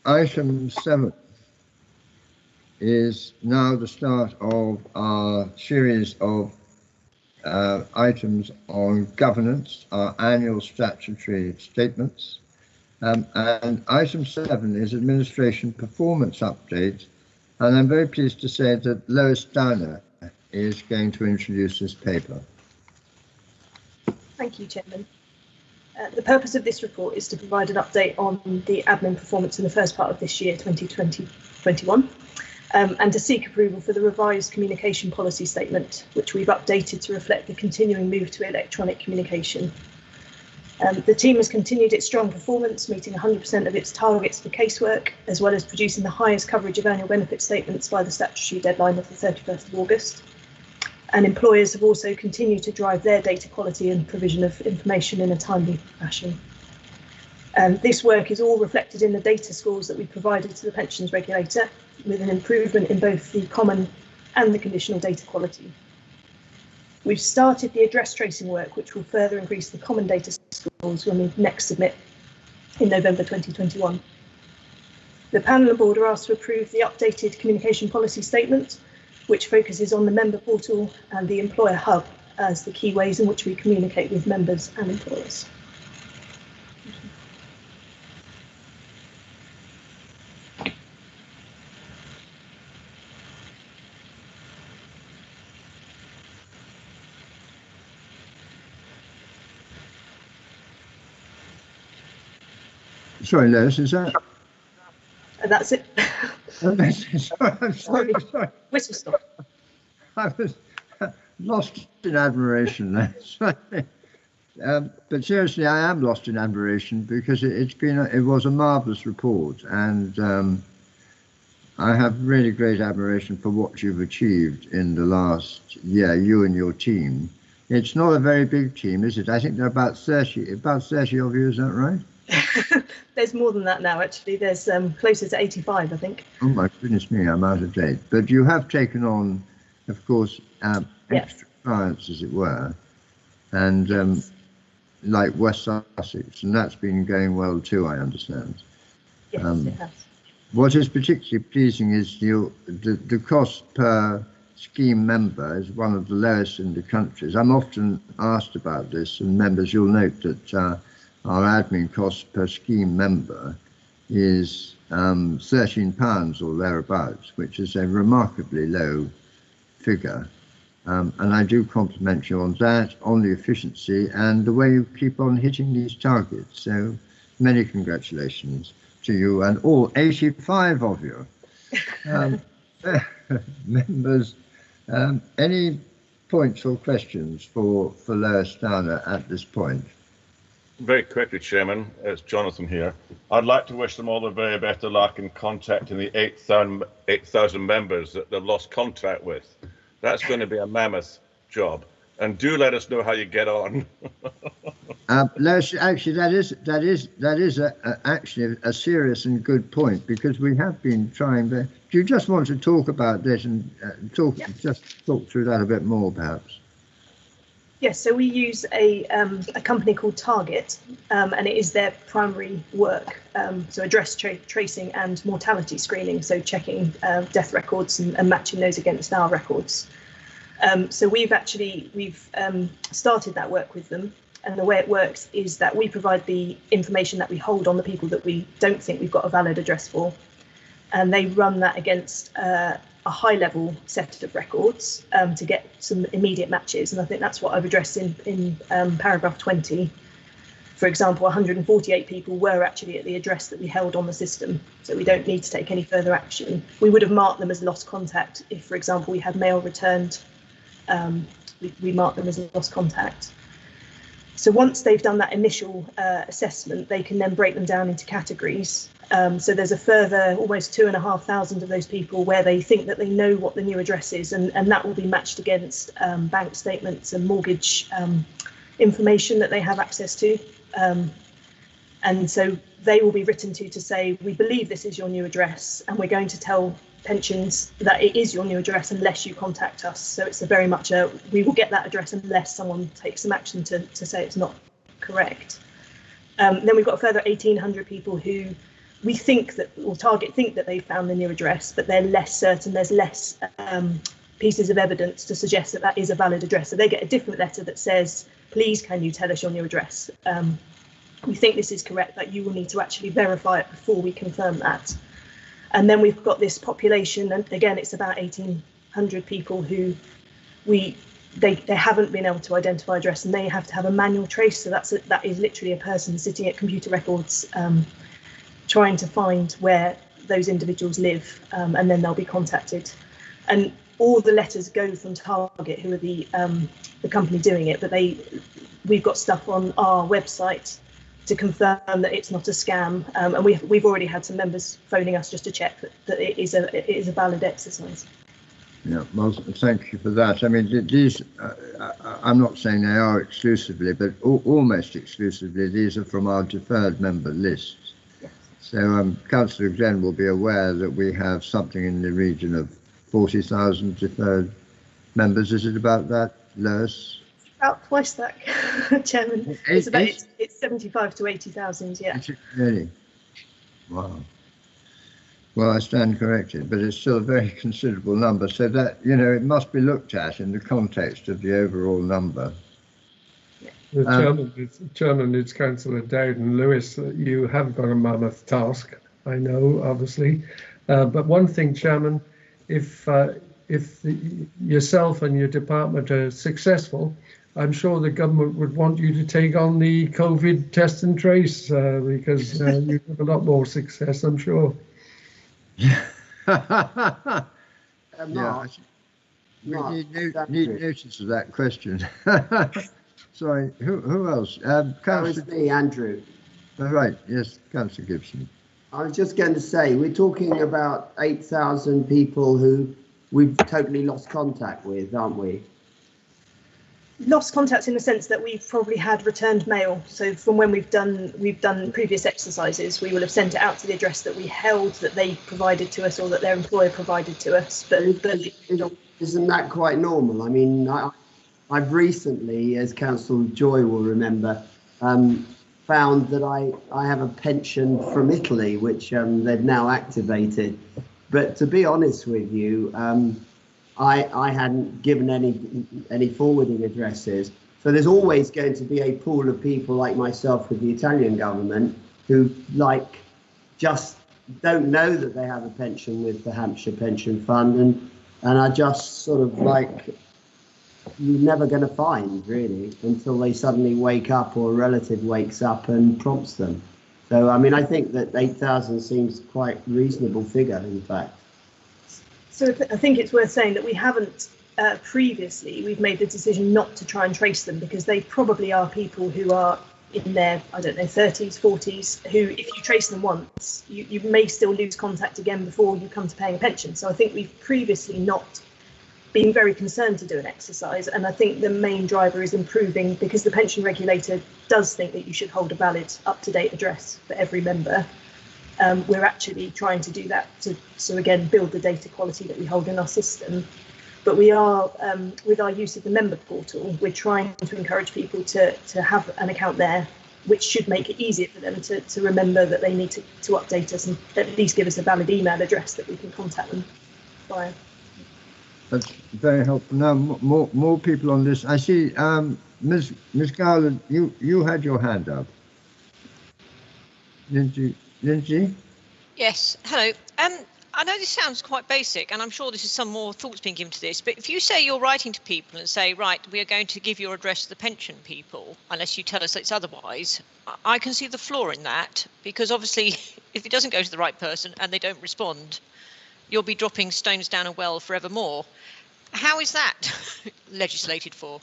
Item 7 is now the start of our series of items on governance, our annual statutory statements. And item 7 is administration performance update. And I'm very pleased to say that Lois Downer is going to introduce this paper. Thank you, Chairman. The purpose of this report is to provide an update on the admin performance in the first part of this year, 2020-21, and to seek approval for the revised communication policy statement, which we've updated to reflect the continuing move to electronic communication. The team has continued its strong performance, meeting 100% of its targets for casework, as well as producing the highest coverage of annual benefit statements by the statutory deadline of the 31st of August. And employers have also continued to drive their data quality and provision of information in a timely fashion. This work is all reflected in the data scores that we provided to the pensions regulator, with an improvement in both the common and the conditional data quality. We've started the address tracing work, which will further increase the common data scores when we next submit in November 2021. The panel and board are asked to approve the updated communication policy statement, which focuses on the member portal and the employer hub as the key ways in which we communicate with members and employers. Sorry, Lois, is that? And that's it. I'm sorry. Whistle stop. I was lost in admiration there. But seriously, I am lost in admiration because it was a marvellous report, and I have really great admiration for what you've achieved in the last year, you and your team. It's not a very big team, is it? I think there are about 30 of you, is that right? There's more than that now, actually. There's closer to 85, I think. Oh my goodness me, I'm out of date. But you have taken on, of course, extra clients, as it were, and like West Sussex, and that's been going well too, I understand. Yes, it has. What is particularly pleasing is the cost per scheme member is one of the lowest in the countries. I'm often asked about this, and members, you'll note that our admin cost per scheme member is £13 or thereabouts, which is a remarkably low figure. And I do compliment you on that, on the efficiency and the way you keep on hitting these targets. So many congratulations to you and all 85 of you. Members, any points or questions for Lois Downer at this point? Very quickly, Chairman, it's Jonathan here. I'd like to wish them all the very best of luck in contacting the 8,000 members that they've lost contact with. That's going to be a mammoth job. And do let us know how you get on. Lois, actually, that is actually a serious and good point, because we have been trying. Do you just want to talk about this and just talk through that a bit more, perhaps? Yes, so we use a company called Target, and it is their primary work. So address tracing and mortality screening, so checking death records and matching those against our records. So we've started that work with them, and the way it works is that we provide the information that we hold on the people that we don't think we've got a valid address for, and they run that against a high-level set of records to get some immediate matches, and I think that's what I've addressed in paragraph 20. For example, 148 people were actually at the address that we held on the system, so we don't need to take any further action. We would have marked them as lost contact if, for example, we had mail returned. We mark them as lost contact. So once they've done that initial assessment, they can then break them down into categories. So there's a further almost 2,500 of those people where they think that they know what the new address is, and that will be matched against bank statements and mortgage information that they have access to. And so they will be written to say, we believe this is your new address, and we're going to tell pensions that it is your new address unless you contact us. So it's a very much a, we will get that address unless someone takes some action to say it's not correct. Then we've got a further 1,800 people who we think that, or Target think that they found the new address, but they're less certain. There's less pieces of evidence to suggest that that is a valid address. So they get a different letter that says, please, can you tell us your new address? We think this is correct, that you will need to actually verify it before we confirm that. And then we've got this population, and again, it's about 1,800 people who they haven't been able to identify address, and they have to have a manual trace. So that is literally a person sitting at computer records trying to find where those individuals live, and then they'll be contacted. And all the letters go from Target, who are the company doing it, but we've got stuff on our website to confirm that it's not a scam, and we've already had some members phoning us just to check that it is a valid exercise. Yeah, well, thank you for that. I mean, these, I'm not saying they are exclusively, but almost exclusively, these are from our deferred member lists. Yes. So Councillor Glenn will be aware that we have something in the region of 40,000 deferred members. Is it about that, Lois? About twice that, Chairman. It's 75 to 80,000, yeah. Really? Wow. Well, I stand corrected, but it's still a very considerable number. So that, you know, it must be looked at in the context of the overall number. Chairman, it's Councillor Dowden. Lewis, you have got a mammoth task, I know, obviously. But one thing, Chairman, if yourself and your department are successful, I'm sure the government would want you to take on the COVID test and trace because you've got a lot more success, I'm sure. Yeah. Need notice of that question. Sorry, who else? That was me, Andrew. Oh, right, yes, Councillor Gibson. I was just going to say, we're talking about 8,000 people who we've totally lost contact with, aren't we? Lost contact in the sense that we've probably had returned mail. So from when we've done previous exercises, we will have sent it out to the address that we held that they provided to us or that their employer provided to us. But isn't that quite normal? I mean, I've recently, as Councillor Joy will remember, found that I have a pension from Italy, which they've now activated. But to be honest with you, I hadn't given any forwarding addresses. So there's always going to be a pool of people like myself with the Italian government who just don't know that they have a pension with the Hampshire Pension Fund and are just sort of you're never going to find really until they suddenly wake up or a relative wakes up and prompts them. So, I mean, I think that 8,000 seems quite a reasonable figure, in fact. So I think it's worth saying that we haven't previously, we've made the decision not to try and trace them because they probably are people who are in their, I don't know, 30s, 40s, who if you trace them once, you may still lose contact again before you come to paying a pension. So I think we've previously not been very concerned to do an exercise. And I think the main driver is improving because the pension regulator does think that you should hold a valid up-to-date address for every member. We're actually trying to do that to again build the data quality that we hold in our system. But we are, with our use of the member portal, we're trying to encourage people to have an account there, which should make it easier for them to remember that they need to update us and at least give us a valid email address that we can contact them via. That's very helpful. Now, more people on this. I see, Ms. Garland, you had your hand up. Lindsay? Yes, hello. I know this sounds quite basic, and I'm sure this is some more thoughts being given to this, but if you say you're writing to people and say, right, we are going to give your address to the pension people, unless you tell us it's otherwise, I can see the flaw in that, because obviously, if it doesn't go to the right person and they don't respond, you'll be dropping stones down a well forevermore. How is that legislated for?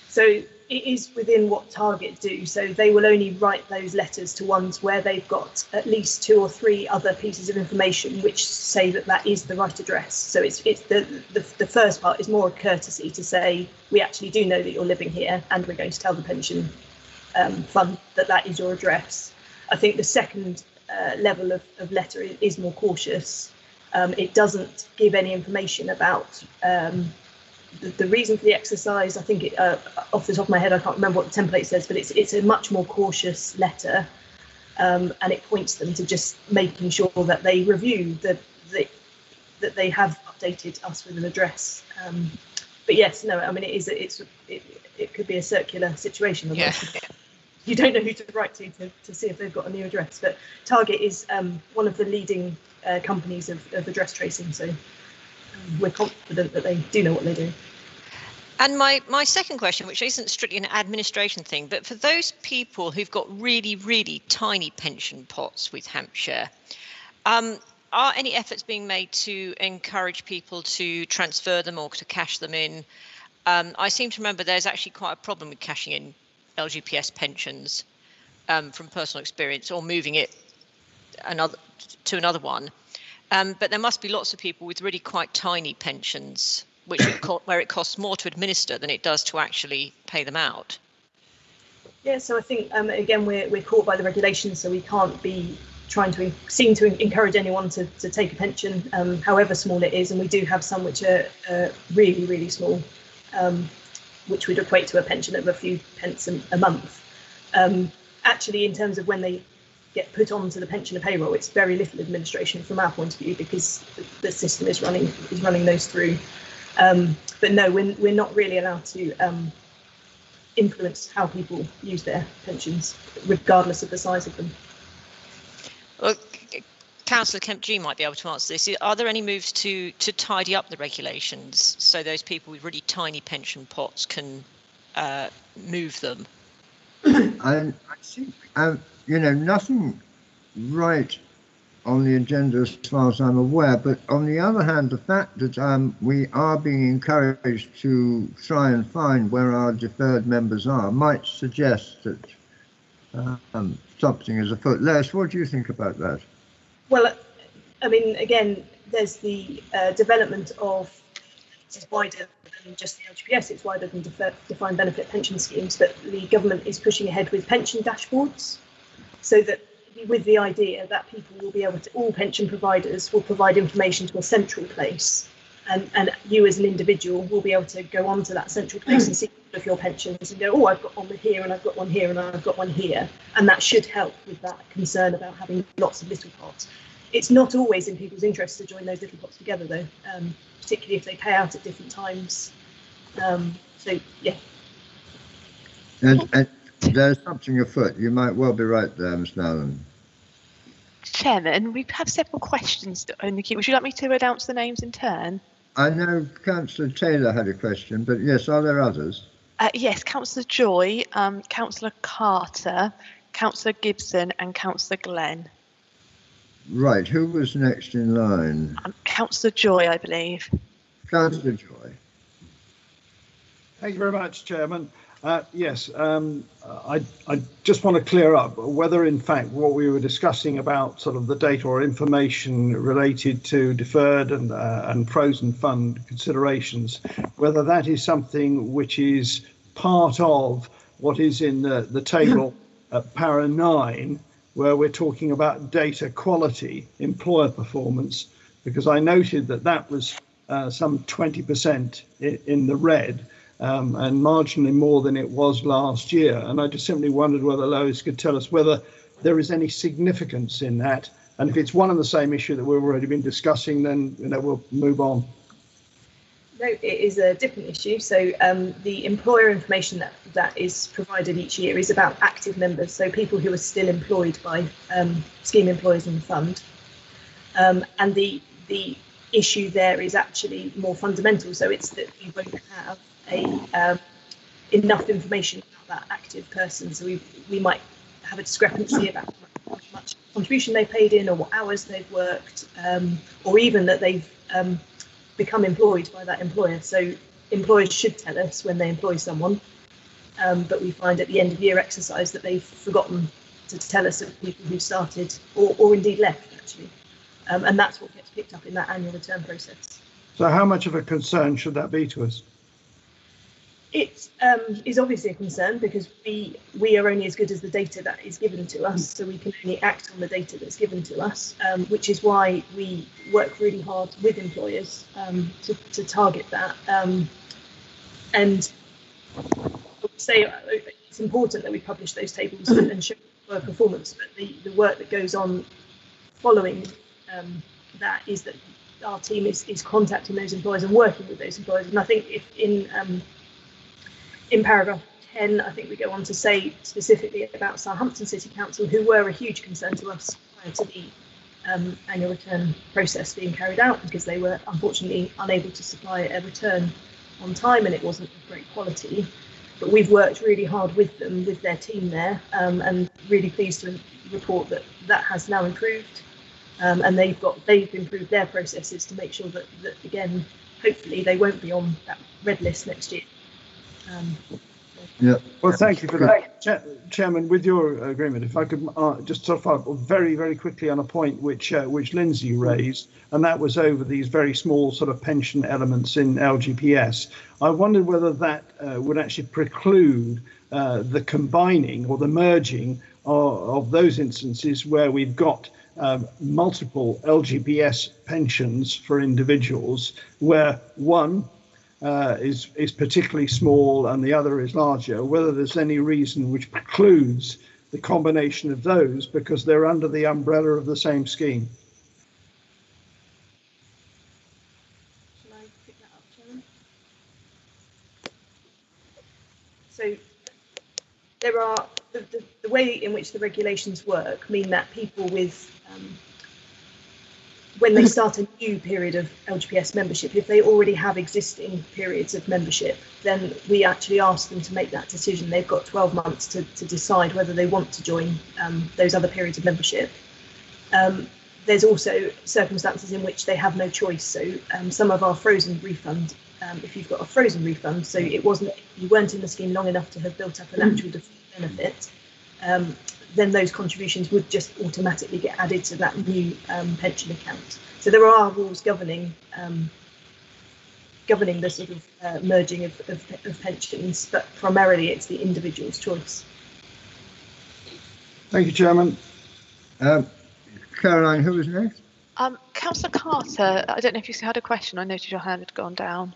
So it is within what Target do. So they will only write those letters to ones where they've got at least 2 or 3 other pieces of information which say that that is the right address. So it's the first part is more a courtesy to say we actually do know that you're living here and we're going to tell the pension fund that that is your address. I think the second level of letter is more cautious. It doesn't give any information about the reason for the exercise. I think it, off the top of my head, I can't remember what the template says, but it's a much more cautious letter, and it points them to just making sure that they review that they have updated us with an address. But yes, no, I mean it could be a circular situation. Yeah. You don't know who to write to see if they've got a new address. But Target is one of the leading companies of address tracing, so we're confident that they do know what they do. And my second question, which isn't strictly an administration thing, but for those people who've got really, really tiny pension pots with Hampshire, are any efforts being made to encourage people to transfer them or to cash them in? I seem to remember there's actually quite a problem with cashing in LGPS pensions from personal experience, or moving it to another one. But there must be lots of people with really quite tiny pensions, where it costs more to administer than it does to actually pay them out. Yeah, so I think again we're caught by the regulations, so we can't be trying to seem to encourage anyone to take a pension, however small it is, and we do have some which are really, really small, which would equate to a pension of a few pence a month. Actually, in terms of when they get put onto the pensioner payroll, it's very little administration from our point of view, because the system is running those through. But no, we're not really allowed to influence how people use their pensions, regardless of the size of them. Well, Councillor Kemp-G might be able to answer this. Are there any moves to tidy up the regulations so those people with really tiny pension pots can move them? I think, nothing right on the agenda as far as I'm aware, but on the other hand, the fact that we are being encouraged to try and find where our deferred members are might suggest that something is afoot. Les, what do you think about that? Well, I mean, again, there's the development of, this is wider than just the LGPS, it's wider than defined benefit pension schemes, but the government is pushing ahead with pension dashboards, so that with the idea that people will be able to, all pension providers will provide information to a central place, and you as an individual will be able to go onto that central place and see all of your pensions and go, oh, I've got one here and I've got one here and I've got one here. And that should help with that concern about having lots of little pots. It's not always in people's interest to join those little pots together, though, particularly if they pay out at different times. So, yeah. And there's something afoot. You might well be right there, Ms. Allen. Chairman, we have several questions on the queue. Would you like me to announce the names in turn? I know Councillor Taylor had a question, but yes, are there others? Yes, Councillor Joy, Councillor Carter, Councillor Gibson and Councillor Glenn. Right, who was next in line? Councillor Joy, I believe. Councillor Joy. Thank you very much, Chairman. Yes, I just want to clear up whether, in fact, what we were discussing about sort of the data or information related to deferred and frozen fund considerations, whether that is something which is part of what is in the table at para 9, where we're talking about data quality, employer performance, because I noted that was some 20% in the red. And marginally more than it was last year. And I just simply wondered whether Lois could tell us whether there is any significance in that. And if it's one and the same issue that we've already been discussing, then we'll move on. No, it is a different issue. So the employer information that is provided each year is about active members, so people who are still employed by scheme employers in the fund. And the issue there is actually more fundamental. So it's that you won't have enough information about that active person, so we might have a discrepancy about how much contribution they paid in, or what hours they've worked, or even that they've become employed by that employer. So employers should tell us when they employ someone, but we find at the end of year exercise that they've forgotten to tell us of people who started or indeed left, actually, and that's what gets picked up in that annual return process. So how much of a concern should that be to us? It is obviously a concern because we are only as good as the data that is given to us, so we can only act on the data that's given to us, which is why we work really hard with employers to target that. And I would say it's important that we publish those tables and show employer performance, but the work that goes on following that is that our team is contacting those employers and working with those employers. And I think if in paragraph 10, I think we go on to say specifically about Southampton City Council, who were a huge concern to us prior to the annual return process being carried out, because they were unfortunately unable to supply a return on time and it wasn't of great quality. But we've worked really hard with them, with their team there, and really pleased to report that that has now improved. And they've improved their processes to make sure that again, hopefully they won't be on that red list next year. Yeah. Well, thank you for that, Chairman. With your agreement, if I could just sort of follow up very, very quickly on a point which Lindsay raised, and that was over these very small sort of pension elements in LGPS. I wondered whether that would actually preclude the combining or the merging of those instances where we've got multiple LGPS pensions for individuals, where one is particularly small and the other is larger, whether there's any reason which precludes the combination of those because they're under the umbrella of the same scheme. Shall I pick that up, Chairman? So there are the way in which the regulations work mean that people with when they start a new period of LGPS membership, if they already have existing periods of membership, then we actually ask them to make that decision. They've got 12 months to decide whether they want to join those other periods of membership. There's also circumstances in which they have no choice. So some of our frozen refund, if you've got a frozen refund, so you weren't in the scheme long enough to have built up an actual benefit, then those contributions would just automatically get added to that new pension account. So there are rules governing the sort of merging of pensions, but primarily it's the individual's choice. Thank you, Chairman. Caroline, who was next? Councillor Carter, I don't know if you had a question. I noticed your hand had gone down.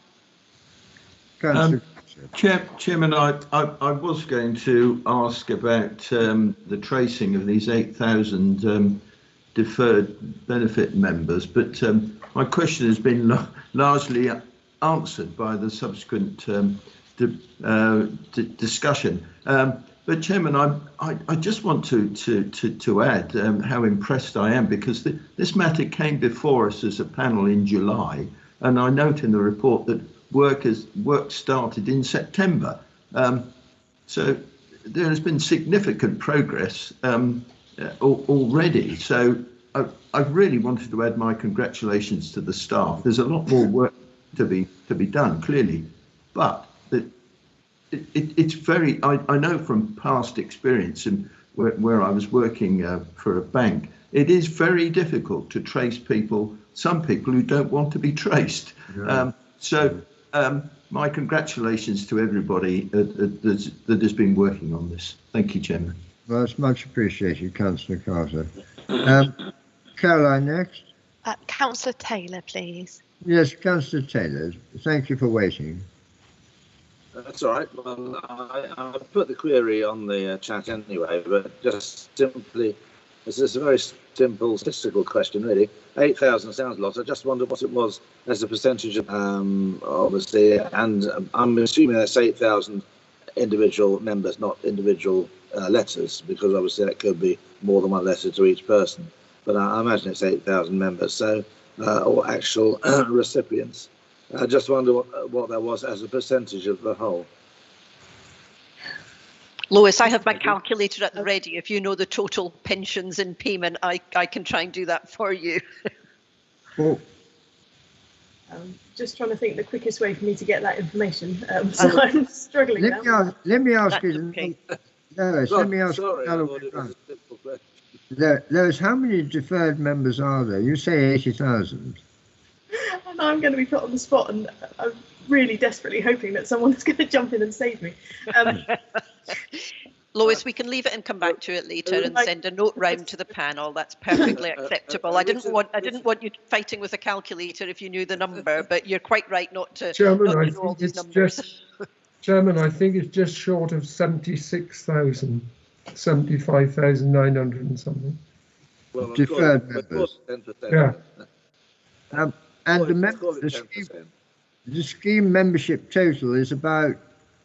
Chairman, I was going to ask about the tracing of these 8,000 deferred benefit members, but my question has been largely answered by the subsequent discussion. But Chairman, I just want to add how impressed I am, because this matter came before us as a panel in July, and I note in the report that work started in September. So there has been significant progress already. So I really wanted to add my congratulations to the staff. There's a lot more work to be done, clearly, but it's very. I know from past experience and where I was working for a bank, it is very difficult to trace people. Some people who don't want to be traced. Yeah. My congratulations to everybody that has been working on this. Thank you, Chairman. Well, it's much appreciated, Councillor Carter. Caroline, next. Councillor Taylor, please. Yes, Councillor Taylor. Thank you for waiting. That's all right. Well, I put the query on the chat anyway, but just simply, this is a very simple statistical question, really. 8,000 sounds a lot. I just wondered what it was as a percentage of, obviously, and I'm assuming that's 8,000 individual members, not individual letters, because obviously that could be more than one letter to each person. But I imagine it's 8,000 members, so or actual recipients. I just wonder what that was as a percentage of the whole. Lois, I have my calculator at the ready. If you know the total pensions in payment, I can try and do that for you. Just trying to think the quickest way for me to get that information. So I'm struggling now. Let me ask you. Okay. Lois, let me ask you. Lois, how many deferred members are there? You say 80,000. And I'm going to be put on the spot, and really desperately hoping that someone's going to jump in and save me. Lois, we can leave it and come back to it later and send a note round to the panel. That's perfectly acceptable. I didn't want you fighting with a calculator if you knew the number, but you're quite right not to, Chairman, not I to know all think these it's numbers. just, Chairman, I think it's just short of 76,000, 75,900 and something. Well, Deferred members. 10%. Yeah. And Call it the 10%. scheme membership total is about,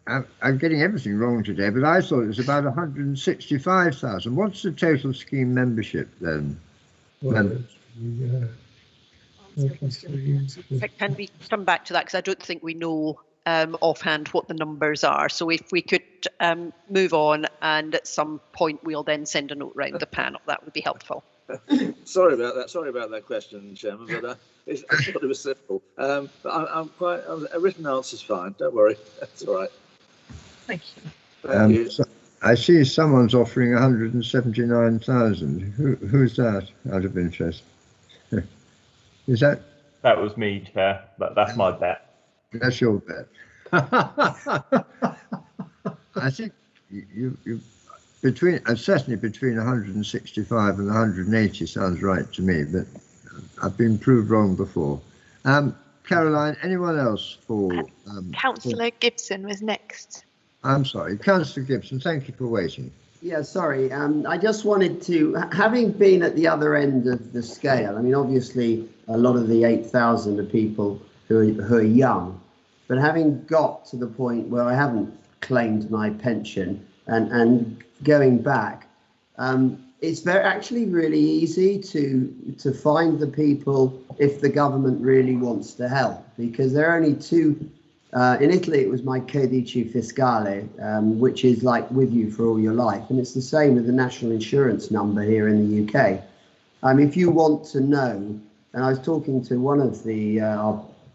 I'm getting everything wrong today, but I thought it was about 165,000. What's the total scheme membership then? Well, Can we come back to that, because I don't think we know offhand what the numbers are. So if we could move on, and at some point we'll then send a note round the panel, that would be helpful. Sorry about that question, Chairman, but I thought it was simple. But I'm quite, a written answer's fine, don't worry, that's all right. Thank you. Thank you. So I see someone's offering 179,000. Who's that, out of interest? Is that? That was me, Chair. That's my bet. That's your bet. I think you between, certainly between 165 and 180 sounds right to me, but I've been proved wrong before. Caroline, anyone else for? Councillor Gibson was next. I'm sorry, Councillor Gibson, thank you for waiting. Yeah, sorry. I just wanted to, having been at the other end of the scale, I mean, obviously, a lot of the 8,000 are people who are young, but having got to the point where I haven't claimed my pension and going back, it's actually really easy to find the people if the government really wants to help, because there are only two. In Italy, it was my codice fiscale, which is like with you for all your life. And it's the same with the national insurance number here in the UK. If you want to know, and I was talking to one of the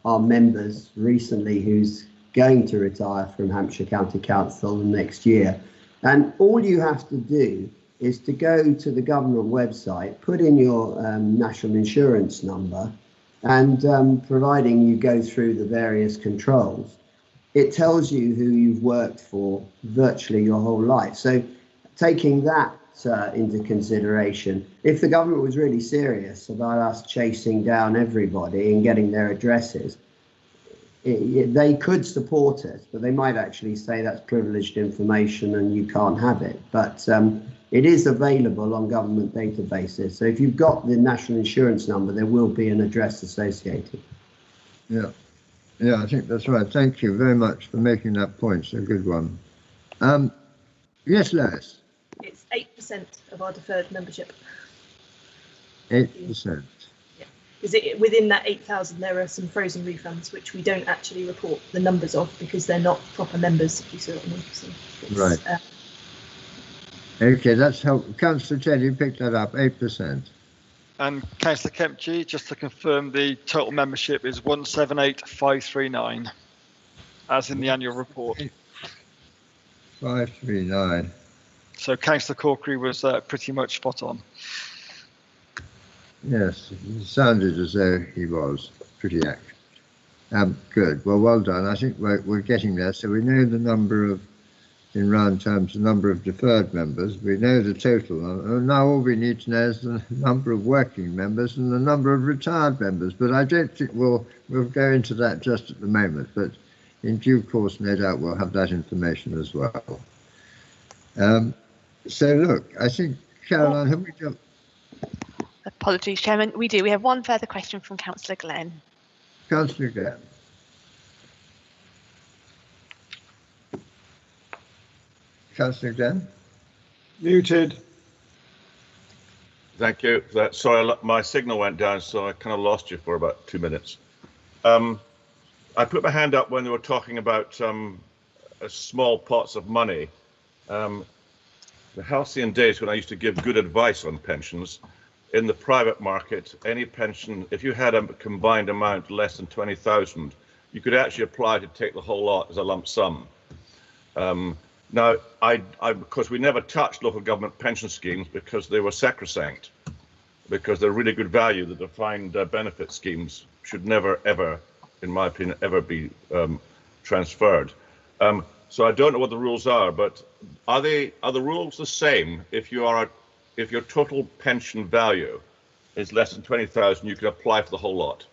our members recently who's going to retire from Hampshire County Council next year. And all you have to do is to go to the government website, put in your national insurance number, and providing you go through the various controls, it tells you who you've worked for virtually your whole life. So taking that into consideration, if the government was really serious about us chasing down everybody and getting their addresses, they could support it, but they might actually say that's privileged information and you can't have it. But it is available on government databases. So if you've got the national insurance number, there will be an address associated. Yeah, I think that's right. Thank you very much for making that point. It's a good one. Yes, Les? It's 8% of our deferred membership. 8%. Yeah. Is it within that 8,000? There are some frozen refunds which we don't actually report the numbers of because they're not proper members. If you see what I mean. So right. Okay, that's helpful. Councillor Ted, you picked that up, 8%. And Councillor Kempchey, just to confirm, the total membership is 178,539, as in the annual report. 539. So Councillor Corkery was pretty much spot on. Yes, it sounded as though he was pretty accurate. Good. Well done. I think we're getting there. So we know the number of, in round terms, the number of deferred members. We know the total. Now all we need to know is the number of working members and the number of retired members. But I don't think we'll go into that just at the moment. But in due course, no doubt we'll have that information as well. So look, I think, Caroline, have we got... Apologies, Chairman. We do. We have one further question from Councillor Glenn. Councillor Glenn. Councillor Glenn? Muted. Thank you for that. Sorry, my signal went down, so I kind of lost you for about 2 minutes. I put my hand up when they were talking about small pots of money. The halcyon days when I used to give good advice on pensions, in the private market, any pension, if you had a combined amount less than 20,000, you could actually apply to take the whole lot as a lump sum. Now, of course, we never touched local government pension schemes because they were sacrosanct, because they're really good value. The defined benefit schemes should never, ever in my opinion, ever be transferred. So I don't know what the rules are, but are the rules the same if your total pension value is less than 20,000, you can apply for the whole lot?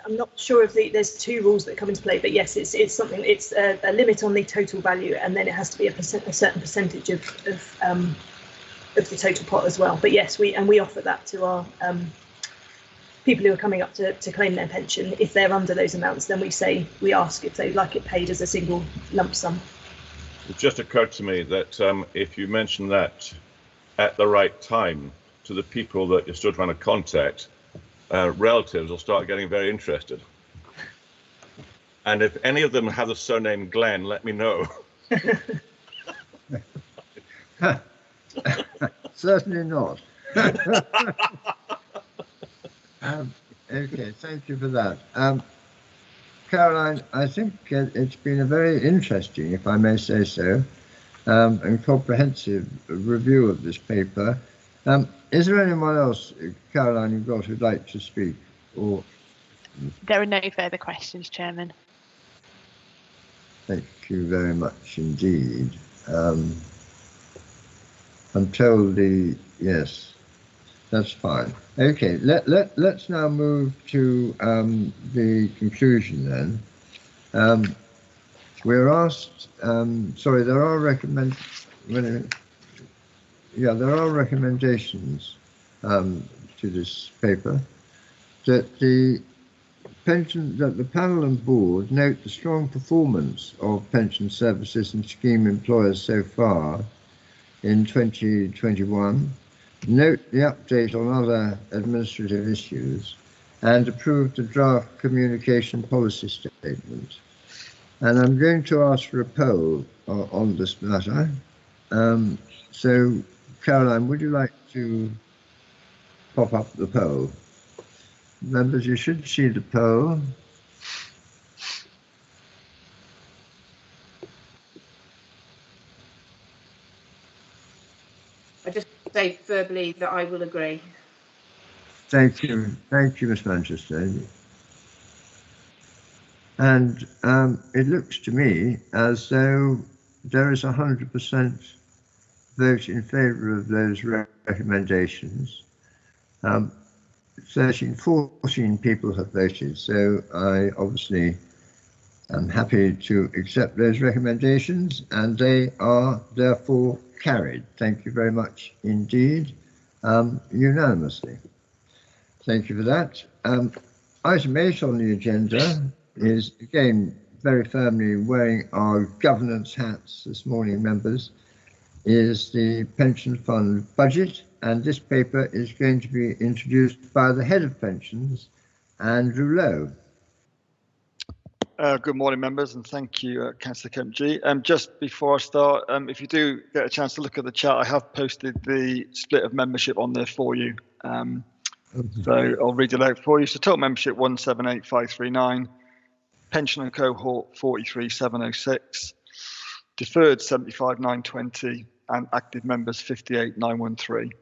I'm not sure if there's two rules that come into play, but yes, it's something. It's a limit on the total value, and then it has to be a certain percentage of the total pot as well. But yes, we offer that to our people who are coming up to claim their pension. If they're under those amounts, then we ask if they'd like it paid as a single lump sum. It just occurred to me that if you mention that at the right time to the people that you're still trying to contact, relatives will start getting very interested. And if any of them have the surname Glenn, let me know. Certainly not. Okay, thank you for that. Caroline, I think it's been a very interesting, if I may say so, and comprehensive review of this paper. Is there anyone else, Caroline, you've got who'd like to speak? Or there are no further questions, Chairman. Thank you very much indeed. I'm told yes, that's fine. Okay, let's now move to the conclusion then. We're asked, sorry, there are recommendations to this paper that the panel and board note the strong performance of pension services and scheme employers so far in 2021, note the update on other administrative issues, and approve the draft communication policy statement. And I'm going to ask for a poll on this matter. So, Caroline, would you like to pop up the poll? Members, you should see the poll. I just say verbally that I will agree. Thank you, Ms. Manchester. And it looks to me as though there is 100% vote in favour of those recommendations. 14 people have voted, so I obviously am happy to accept those recommendations, and they are therefore carried. Thank you very much indeed, unanimously. Thank you for that. Item 8 on the agenda is, again, very firmly wearing our governance hats this morning, members, is the pension fund budget, and this paper is going to be introduced by the head of pensions, Andrew Lowe. Good morning, members, and thank you, Councillor Kempji. Just before I start, if you do get a chance to look at the chat, I have posted the split of membership on there for you. So I'll read it out for you. So total membership 178,539, pension and cohort 43,706, deferred 75,920, and active members 58,913.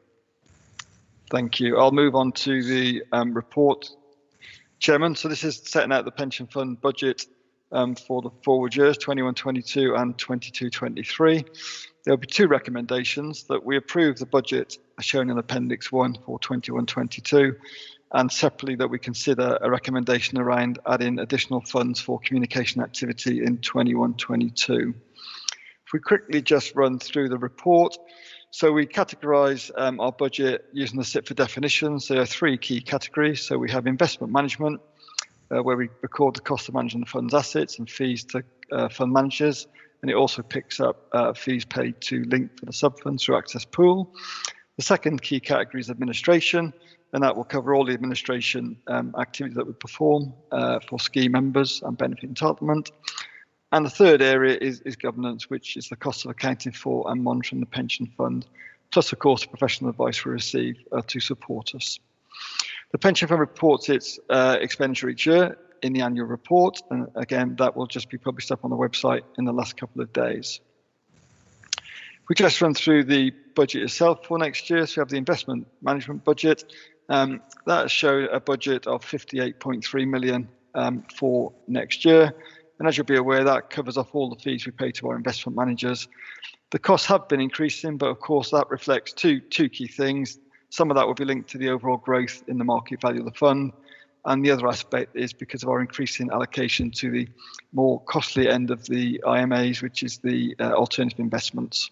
Thank you. I'll move on to the report, Chairman. So this is setting out the pension fund budget for the forward years 21-22 and 22-23. There will be two recommendations: that we approve the budget as shown in Appendix 1 for 21-22, and separately that we consider a recommendation around adding additional funds for communication activity in 21-22. If we quickly just run through the report. So we categorise our budget using the SIPFA definitions. There are three key categories. So we have investment management, where we record the cost of managing the fund's assets and fees to fund managers. And it also picks up fees paid to Link for the sub-funds through Access Pool. The second key category is administration, and that will cover all the administration activities that we perform for scheme members and benefit entitlement. And the third area is governance, which is the cost of accounting for and monitoring the pension fund, plus, of course, the professional advice we receive to support us. The pension fund reports its expenditure each year in the annual report, and again, that will just be published up on the website in the last couple of days. If we just run through the budget itself for next year, so we have the investment management budget. That shows a budget of 58.3 million for next year. And as you'll be aware, that covers off all the fees we pay to our investment managers. The costs have been increasing, but of course that reflects two key things. Some of that will be linked to the overall growth in the market value of the fund. And the other aspect is because of our increasing allocation to the more costly end of the IMAs, which is the alternative investments.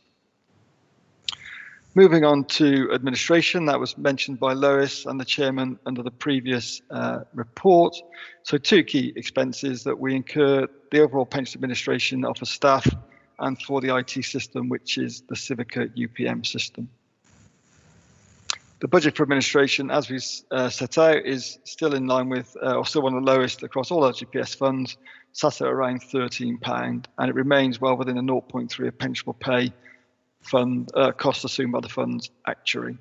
Moving on to administration, that was mentioned by Lois and the chairman under the previous report. So two key expenses that we incur: the overall pension administration of the staff and for the IT system, which is the Civica UPM system. The budget for administration, as we set out, is still in line with, or still one of the lowest across all our GPS funds, sat at around £13, and it remains well within a 0.3 of pensionable pay fund cost assumed by the fund's actuary.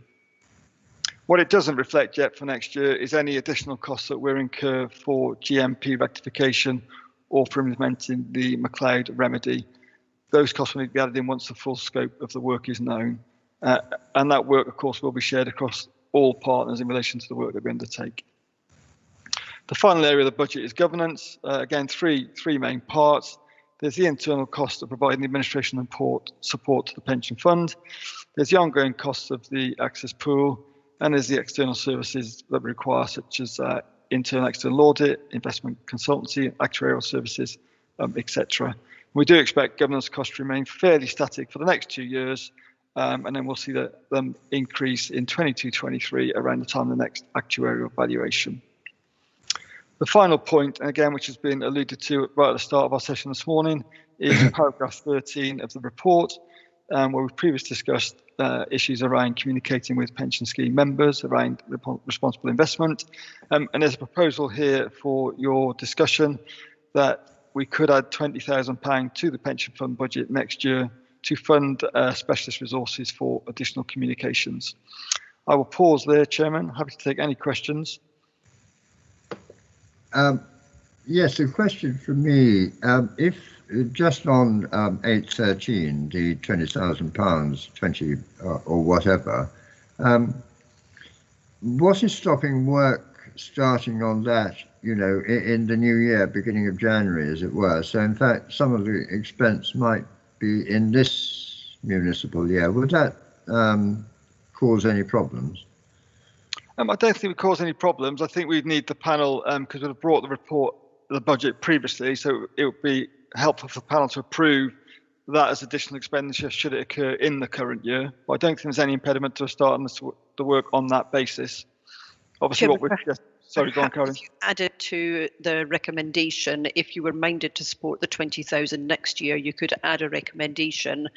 What it doesn't reflect yet for next year is any additional costs that we're incur for GMP rectification or for implementing the McLeod remedy. Those costs will need to be added in once the full scope of the work is known. And that work, of course, will be shared across all partners in relation to the work that we undertake. The final area of the budget is governance. Again, three main parts. There's the internal cost of providing the administration and support to the pension fund. There's the ongoing costs of the access pool, and there's the external services that we require, such as internal external audit, investment consultancy, actuarial services, etc. We do expect governance costs to remain fairly static for the next 2 years, and then we'll see them increase in 22-23 around the time of the next actuarial valuation. The final point, again, which has been alluded to right at the start of our session this morning, is paragraph 13 of the report, where we've previously discussed issues around communicating with pension scheme members around responsible investment. And there's a proposal here for your discussion that we could add £20,000 to the pension fund budget next year to fund specialist resources for additional communications. I will pause there, Chairman. Happy to take any questions. Yes, a question from me. If just on 813, the £20,000, 20 or whatever, what is stopping work starting on that, you know, in the new year, beginning of January, as it were? So in fact, some of the expense might be in this municipal year. Would that cause any problems? I don't think it would cause any problems. I think we'd need the panel, because we've brought the budget previously, so it would be helpful for the panel to approve that as additional expenditure should it occur in the current year. But I don't think there's any impediment to us starting the work on that basis. Obviously, what we're sorry, go on, Caroline. Added to the recommendation, if you were minded to support the 20,000 next year, you could add a recommendation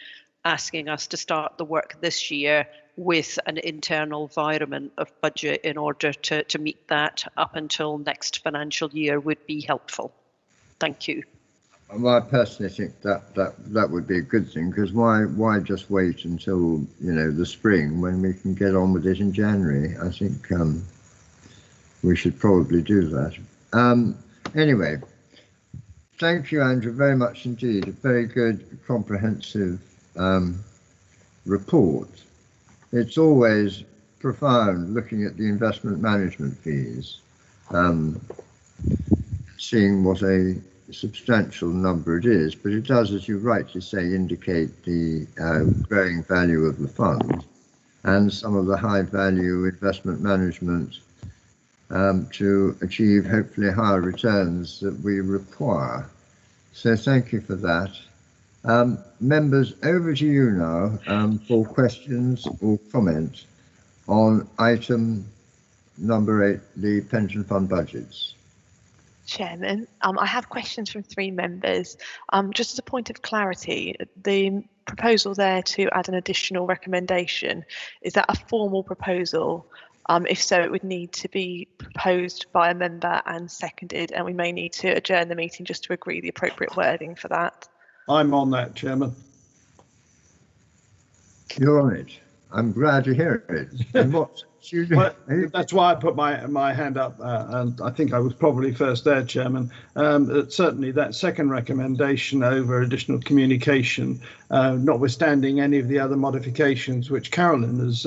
asking us to start the work this year with an internal environment of budget in order to meet that up until next financial year would be helpful. Thank you. Well, I personally think that would be a good thing, because why just wait until, you know, the spring when we can get on with it in January? I think we should probably do that. Anyway, thank you, Andrew, very much indeed. A very good, comprehensive report. It's always profound looking at the investment management fees, seeing what a substantial number it is, but it does, as you rightly say, indicate the growing value of the fund and some of the high value investment management to achieve hopefully higher returns that we require. So thank you for that. Members, over to you now for questions or comments on item number 8, the pension fund budgets. Chairman, I have questions from 3 members. Just as a point of clarity, the proposal there to add an additional recommendation, is that a formal proposal? If so, it would need to be proposed by a member and seconded, and we may need to adjourn the meeting just to agree the appropriate wording for that. I'm on that, Chairman. You're on it. I'm glad to hear it. And what? Well, that's why I put my hand up, and I think I was probably first there, Chairman. Certainly that second recommendation over additional communication, notwithstanding any of the other modifications which Carolyn has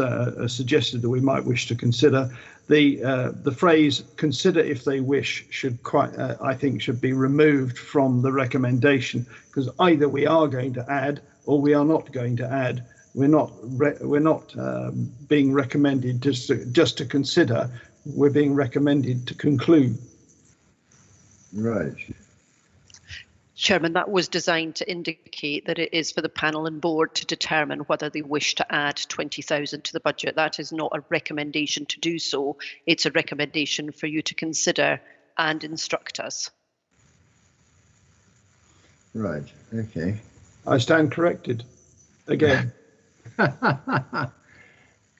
suggested that we might wish to consider, the phrase "consider if they wish" should I think should be removed from the recommendation, because either we are going to add or we are not going to add. We're not being recommended just to consider. We're being recommended to conclude. Right. Chairman, that was designed to indicate that it is for the panel and board to determine whether they wish to add 20,000 to the budget. That is not a recommendation to do so. It's a recommendation for you to consider and instruct us. Right. Okay. I stand corrected. Again.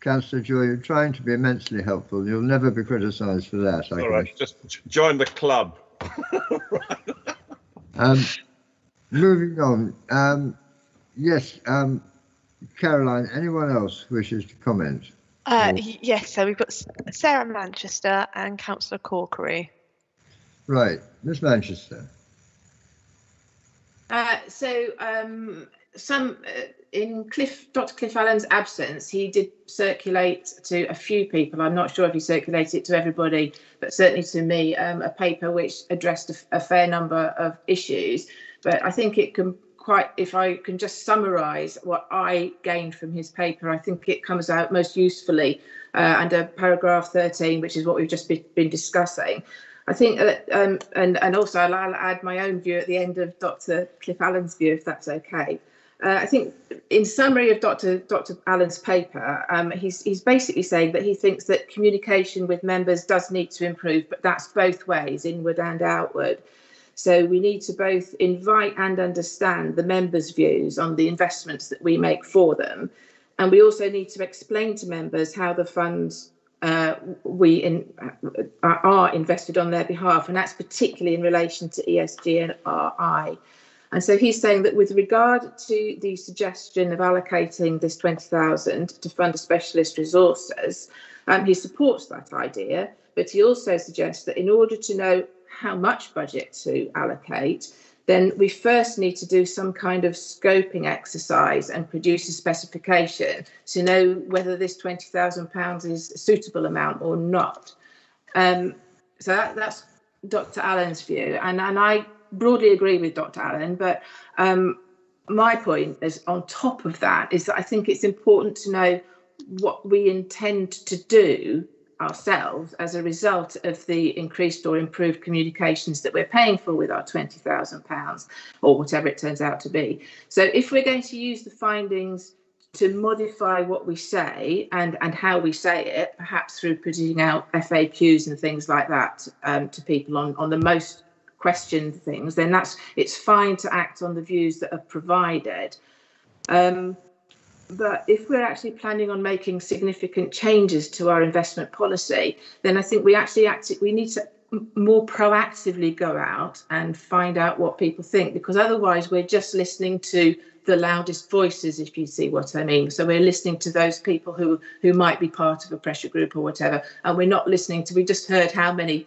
Councillor Joy, you're trying to be immensely helpful. You'll never be criticised for that. All right, just join the club. Moving on. Yes, Caroline, anyone else wishes to comment? Yes, so we've got Sarah Manchester and Councillor Corkery. Right, Miss Manchester. In Dr. Cliff Allen's absence, he did circulate to a few people. I'm not sure if he circulated it to everybody, but certainly to me, a paper which addressed a fair number of issues. But I think it can if I can just summarise what I gained from his paper, I think it comes out most usefully under paragraph 13, which is what we've just been discussing. I think that, and also I'll add my own view at the end of Dr. Cliff Allen's view, if that's okay. I think in summary of Dr. Allen's paper, he's basically saying that he thinks that communication with members does need to improve, but that's both ways, inward and outward. So we need to both invite and understand the members' views on the investments that we make for them. And we also need to explain to members how the funds are invested on their behalf, and that's particularly in relation to ESG and RI. And so he's saying that with regard to the suggestion of allocating this 20,000 to fund specialist resources, he supports that idea, but he also suggests that in order to know how much budget to allocate, then we first need to do some kind of scoping exercise and produce a specification to know whether this £20,000 is a suitable amount or not. So that's Dr. Allen's view, and I broadly agree with Dr. Allen, but my point is on top of that is that I think it's important to know what we intend to do ourselves as a result of the increased or improved communications that we're paying for with our £20,000 or whatever it turns out to be. So if we're going to use the findings to modify what we say and how we say it, perhaps through putting out FAQs and things like that to people on the most questioned things, then it's fine to act on the views that are provided. But if we're actually planning on making significant changes to our investment policy, then I think we need to more proactively go out and find out what people think, because otherwise we're just listening to the loudest voices, if you see what I mean. So we're listening to those people who might be part of a pressure group or whatever, and we're not listening to, we just heard how many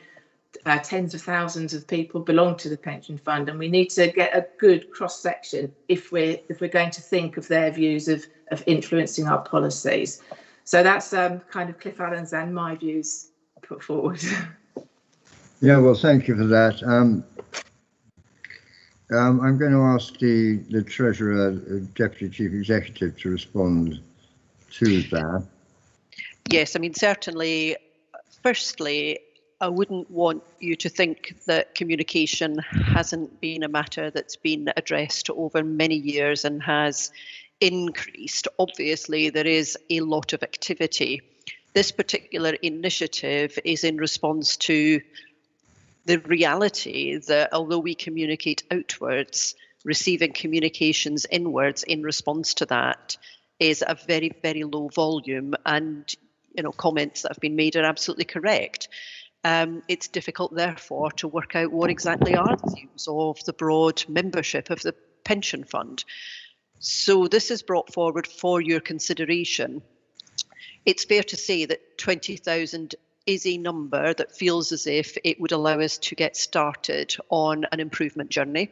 tens of thousands of people belong to the pension fund, and we need to get a good cross section if we're going to think of their views of influencing our policies. So that's kind of Cliff Allen's and my views put forward. Yeah, well, thank you for that. I'm going to ask the Treasurer, Deputy Chief Executive, to respond to that. Yes, I mean, certainly, firstly, I wouldn't want you to think that communication hasn't been a matter that's been addressed over many years and has increased. Obviously, there is a lot of activity. This particular initiative is in response to the reality that although we communicate outwards, receiving communications inwards in response to that is a very, very low volume, and comments that have been made are absolutely correct. It's difficult, therefore, to work out what exactly are the views of the broad membership of the pension fund. So this is brought forward for your consideration. it's fair to say that 20,000 is a number that feels as if it would allow us to get started on an improvement journey.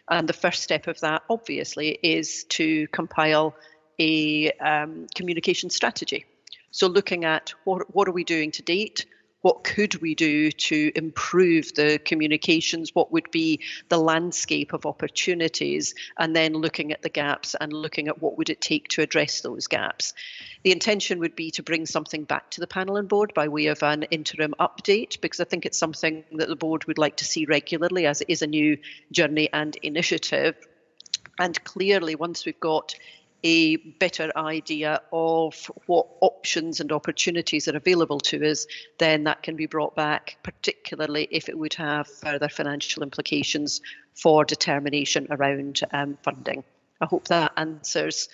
And the first step of that, obviously, is to compile a communication strategy. So looking at what are we doing to date? What could we do to improve the communications? What would be the landscape of opportunities? And then looking at the gaps and looking at what would it take to address those gaps. The intention would be to bring something back to the panel and board by way of an interim update, because I think it's something that the board would like to see regularly, as it is a new journey and initiative. And clearly, once we've got a better idea of what options and opportunities are available to us, then that can be brought back, particularly if it would have further financial implications for determination around funding. I hope that answers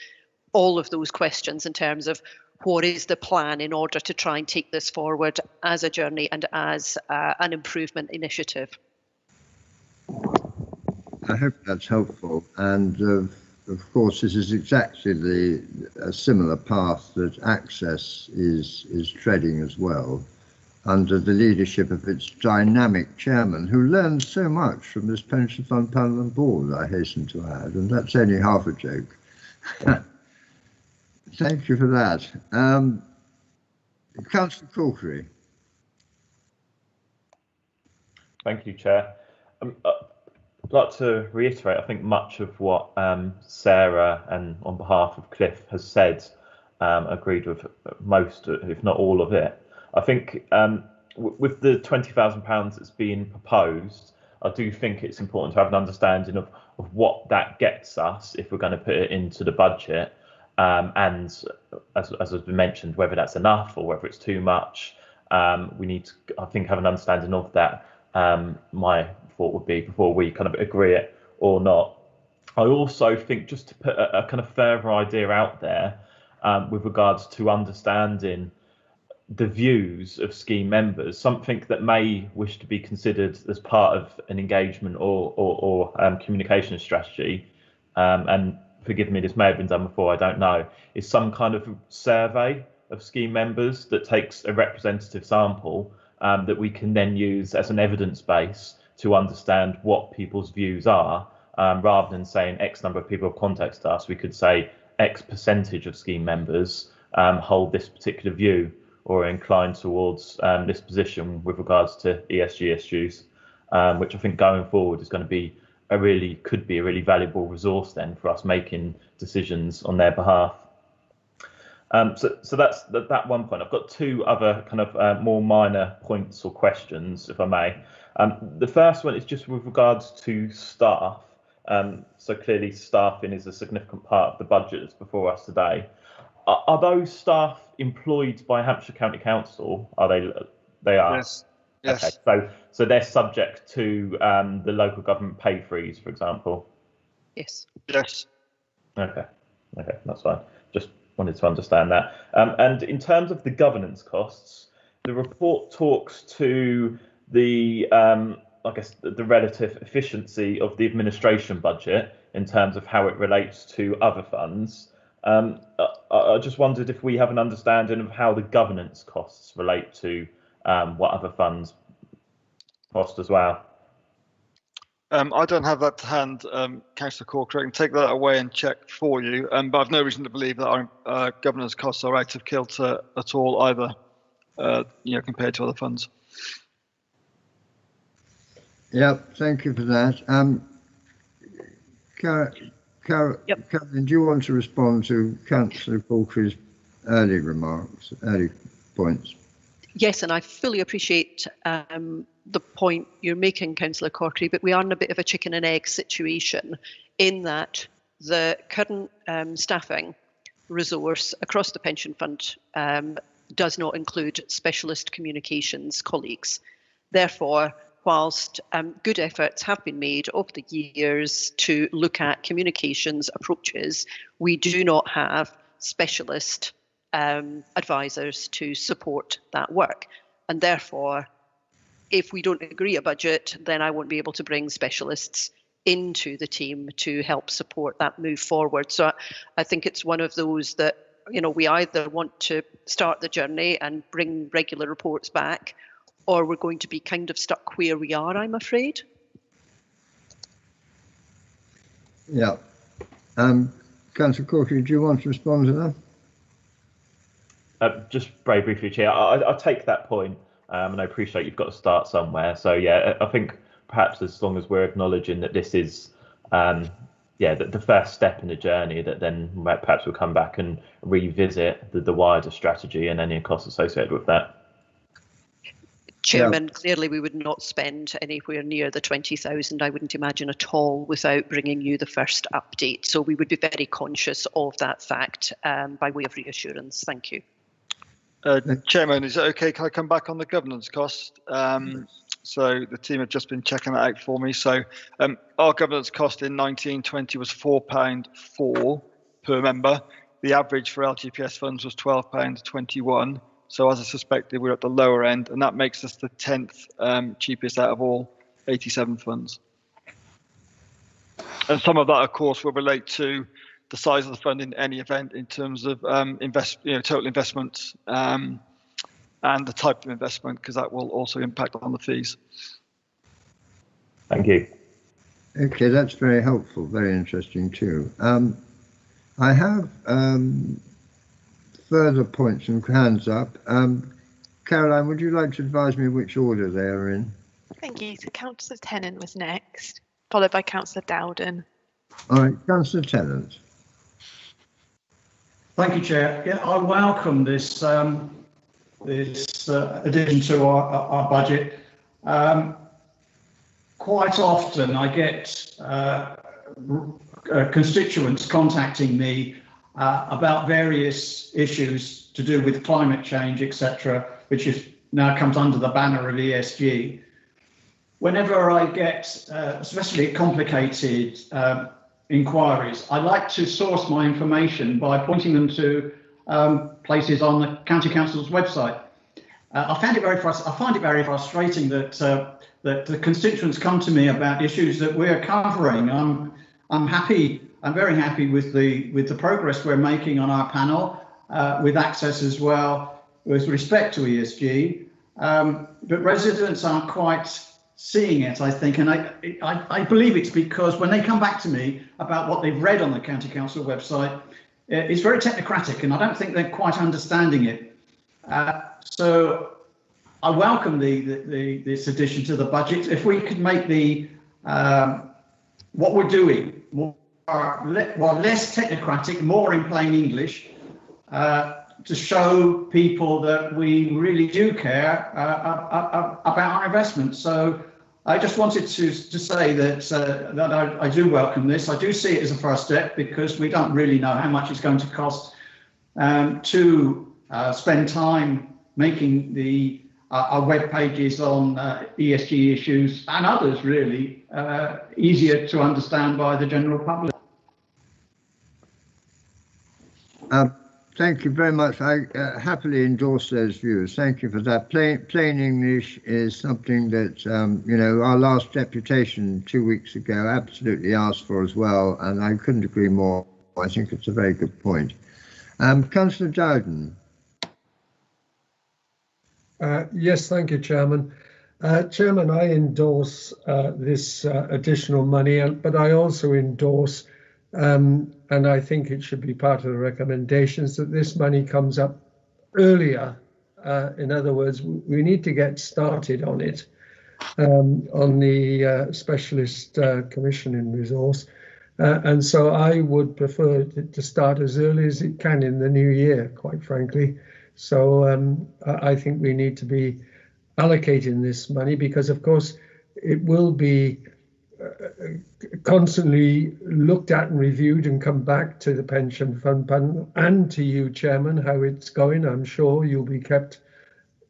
all of those questions in terms of what is the plan in order to try and take this forward as a journey and as an improvement initiative. I hope that's helpful. And of course, this is exactly a similar path that Access is treading as well, under the leadership of its dynamic chairman, who learned so much from this pension fund panel and board, I hasten to add, and that's only half a joke. Thank you for that. Councillor Corkery. Thank you, Chair. I'd like to reiterate, I think much of what Sarah and on behalf of Cliff has said, agreed with most, if not all of it. I think with the £20,000 that's being proposed, I do think it's important to have an understanding of what that gets us if we're going to put it into the budget. And as has been mentioned, whether that's enough or whether it's too much, we need to, I think, have an understanding of that. My thought would be before we kind of agree it or not. I also think, just to put a kind of further idea out there with regards to understanding the views of scheme members, something that may wish to be considered as part of an engagement or communication strategy, and forgive me, this may have been done before, I don't know, is some kind of survey of scheme members that takes a representative sample that we can then use as an evidence base to understand what people's views are. Rather than saying X number of people have contacted us, we could say X percentage of scheme members hold this particular view or are inclined towards this position with regards to ESG issues, which I think going forward is going to be could be a really valuable resource then for us making decisions on their behalf. So that's that one point. I've got two other kind of more minor points or questions, if I may. The first one is just with regards to staff. So clearly staffing is a significant part of the budget that's before us today. Are those staff employed by Hampshire County Council? Are they? They are. Yes. Yes. Okay. So they're subject to the local government pay freeze, for example. Yes. Yes. Okay. Okay, that's fine. Just wanted to understand that. And in terms of the governance costs, the report talks to the I guess the relative efficiency of the administration budget in terms of how it relates to other funds. I just wondered if we have an understanding of how the governance costs relate to what other funds cost as well. I don't have that to hand, Councillor Corker. I can take that away and check for you, but I've no reason to believe that our governance costs are out of kilter at all either, compared to other funds. Yeah, thank you for that. Caroline, do you want to respond to Councillor Corkery's early remarks, early points? Yes, and I fully appreciate the point you're making, Councillor Corkery, but we are in a bit of a chicken and egg situation in that the current staffing resource across the pension fund does not include specialist communications colleagues. Therefore, whilst good efforts have been made over the years to look at communications approaches, we do not have specialist advisors to support that work. And therefore, if we don't agree a budget, then I won't be able to bring specialists into the team to help support that move forward. So I think it's one of those that you know, we either want to start the journey and bring regular reports back, or we're going to be kind of stuck where we are, I'm afraid. Yeah. Councillor Corkery, do you want to respond to that? Just very briefly, Chair, I take that point, and I appreciate you've got to start somewhere. So yeah, I think perhaps as long as we're acknowledging that this is, the first step in the journey, that then perhaps we'll come back and revisit the wider strategy and any costs associated with that. Chairman, clearly we would not spend anywhere near the 20,000, I wouldn't imagine at all, without bringing you the first update. So we would be very conscious of that fact by way of reassurance. Thank you. Chairman, is it okay? Can I come back on the governance cost? So the team have just been checking that out for me. So our governance cost in 1920 was £4.04 per member. The average for LGPS funds was £12.21. So as I suspected, we're at the lower end, and that makes us the 10th cheapest out of all 87 funds. And some of that, of course, will relate to the size of the fund in any event in terms of total investments and the type of investment, because that will also impact on the fees. Thank you. Okay, that's very helpful, very interesting too. I have further points and hands up. Caroline, would you like to advise me which order they are in? Thank you. So Councillor Tennant was next, followed by Councillor Dowden. All right, Councillor Tennant. Thank you, Chair. Yeah, I welcome this addition to our budget. Quite often I get constituents contacting me about various issues to do with climate change, etc., which now comes under the banner of ESG. Whenever I get especially complicated inquiries, I like to source my information by pointing them to places on the County Council's website. I find it very frustrating that the constituents come to me about issues that we're covering. I'm very happy with the progress we're making on our panel, with access as well, with respect to ESG. But residents aren't quite seeing it, I think, and I believe it's because when they come back to me about what they've read on the County Council website, it's very technocratic, and I don't think they're quite understanding it. So I welcome this addition to the budget. If we could make what we're doing less technocratic, more in plain English, to show people that we really do care about our investment. So I just wanted to say that I do welcome this. I do see it as a first step, because we don't really know how much it's going to cost to spend time making our web pages on ESG issues and others really easier to understand by the general public. Thank you very much. I happily endorse those views. Thank you for that. Plain English is something that, our last deputation 2 weeks ago absolutely asked for as well, and I couldn't agree more. I think it's a very good point. Councillor Dowden. Yes, thank you, Chairman. Chairman, I endorse this additional money, but I also endorse, and I think it should be part of the recommendations, that this money comes up earlier. In other words, we need to get started on it, on the specialist commissioning resource. And so I would prefer it to start as early as it can in the new year, quite frankly. So I think we need to be allocating this money, because of course it will be constantly looked at and reviewed and come back to the pension fund panel and to you, Chairman, how it's going. I'm sure you'll be kept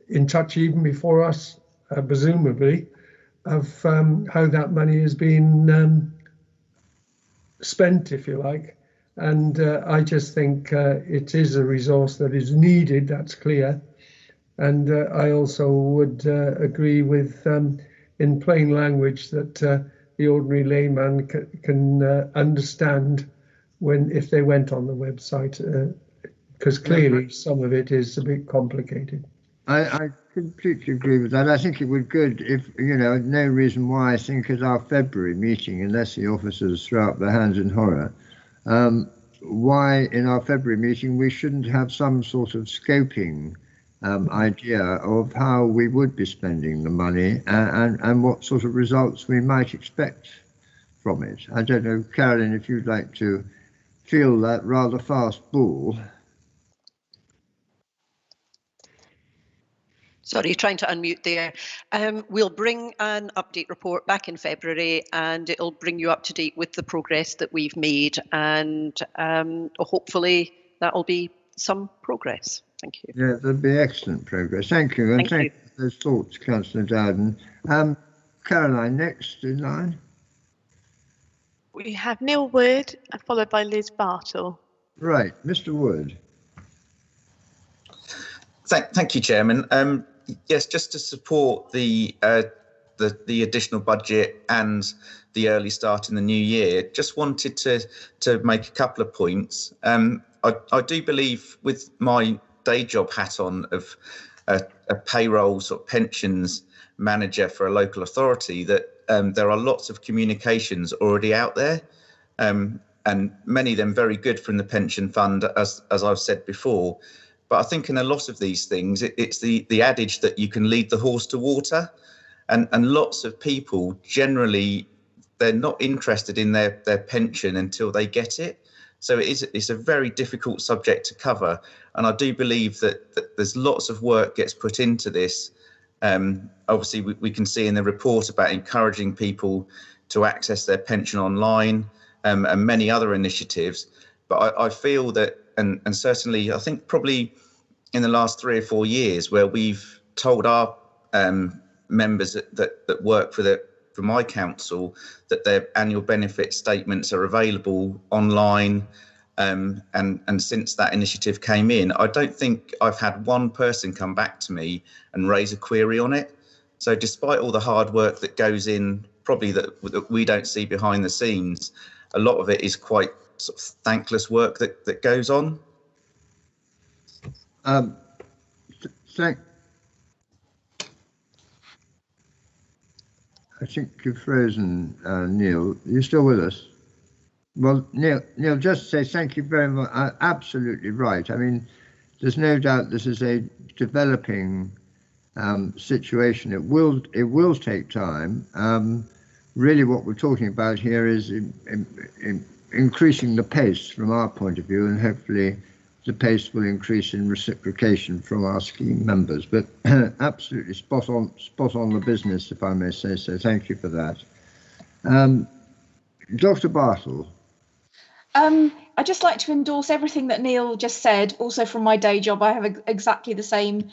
in touch even before us, presumably, of how that money has been spent, if you like. And I just think it is a resource that is needed, that's clear. And I also would agree with, in plain language, that the ordinary layman can understand if they went on the website, because clearly some of it is a bit complicated. I completely agree with that. I think it would be good if, no reason why I think at our February meeting, unless the officers throw up their hands in horror, why in our February meeting we shouldn't have some sort of scoping idea of how we would be spending the money and what sort of results we might expect from it. I don't know, Carolyn, if you'd like to fill that rather fast ball. Sorry, trying to unmute there. We'll bring an update report back in February, and it'll bring you up to date with the progress that we've made, and hopefully that'll be some progress. Thank you. Yeah, that'd be excellent progress. Thank you, and thank you for those thoughts, Councillor Dowden. Caroline, next in line. We have Neil Wood, followed by Liz Bartle. Right, Mr. Wood. Thank you, Chairman. Yes, just to support the additional budget and the early start in the new year, just wanted to make a couple of points. I do believe, with my day job hat on of a payroll sort of pensions manager for a local authority, that there are lots of communications already out there, and many of them very good from the pension fund, as I've said before. But I think in a lot of these things, it's the adage that you can lead the horse to water, and lots of people generally, they're not interested in their pension until they get it. So it's a very difficult subject to cover, and I do believe that there's lots of work gets put into this. Obviously, we can see in the report about encouraging people to access their pension online, and many other initiatives. But I feel that, and certainly I think probably in the last 3 or 4 years, where we've told our members that work for my council that their annual benefit statements are available online, and since that initiative came in, I don't think I've had one person come back to me and raise a query on it. So despite all the hard work that goes in, probably that we don't see behind the scenes, a lot of it is quite sort of thankless work that goes on. I think you've frozen, Neil. You're still with us? Well, Neil, just to say thank you very much. Absolutely right. I mean, there's no doubt this is a developing situation. It will take time. Really, what we're talking about here is increasing the pace from our point of view, and hopefully the pace will increase in reciprocation from our scheme members. But absolutely spot on the business, if I may say so. Thank you for that. Dr. Bartle. I'd just like to endorse everything that Neil just said. Also, from my day job, I have exactly the same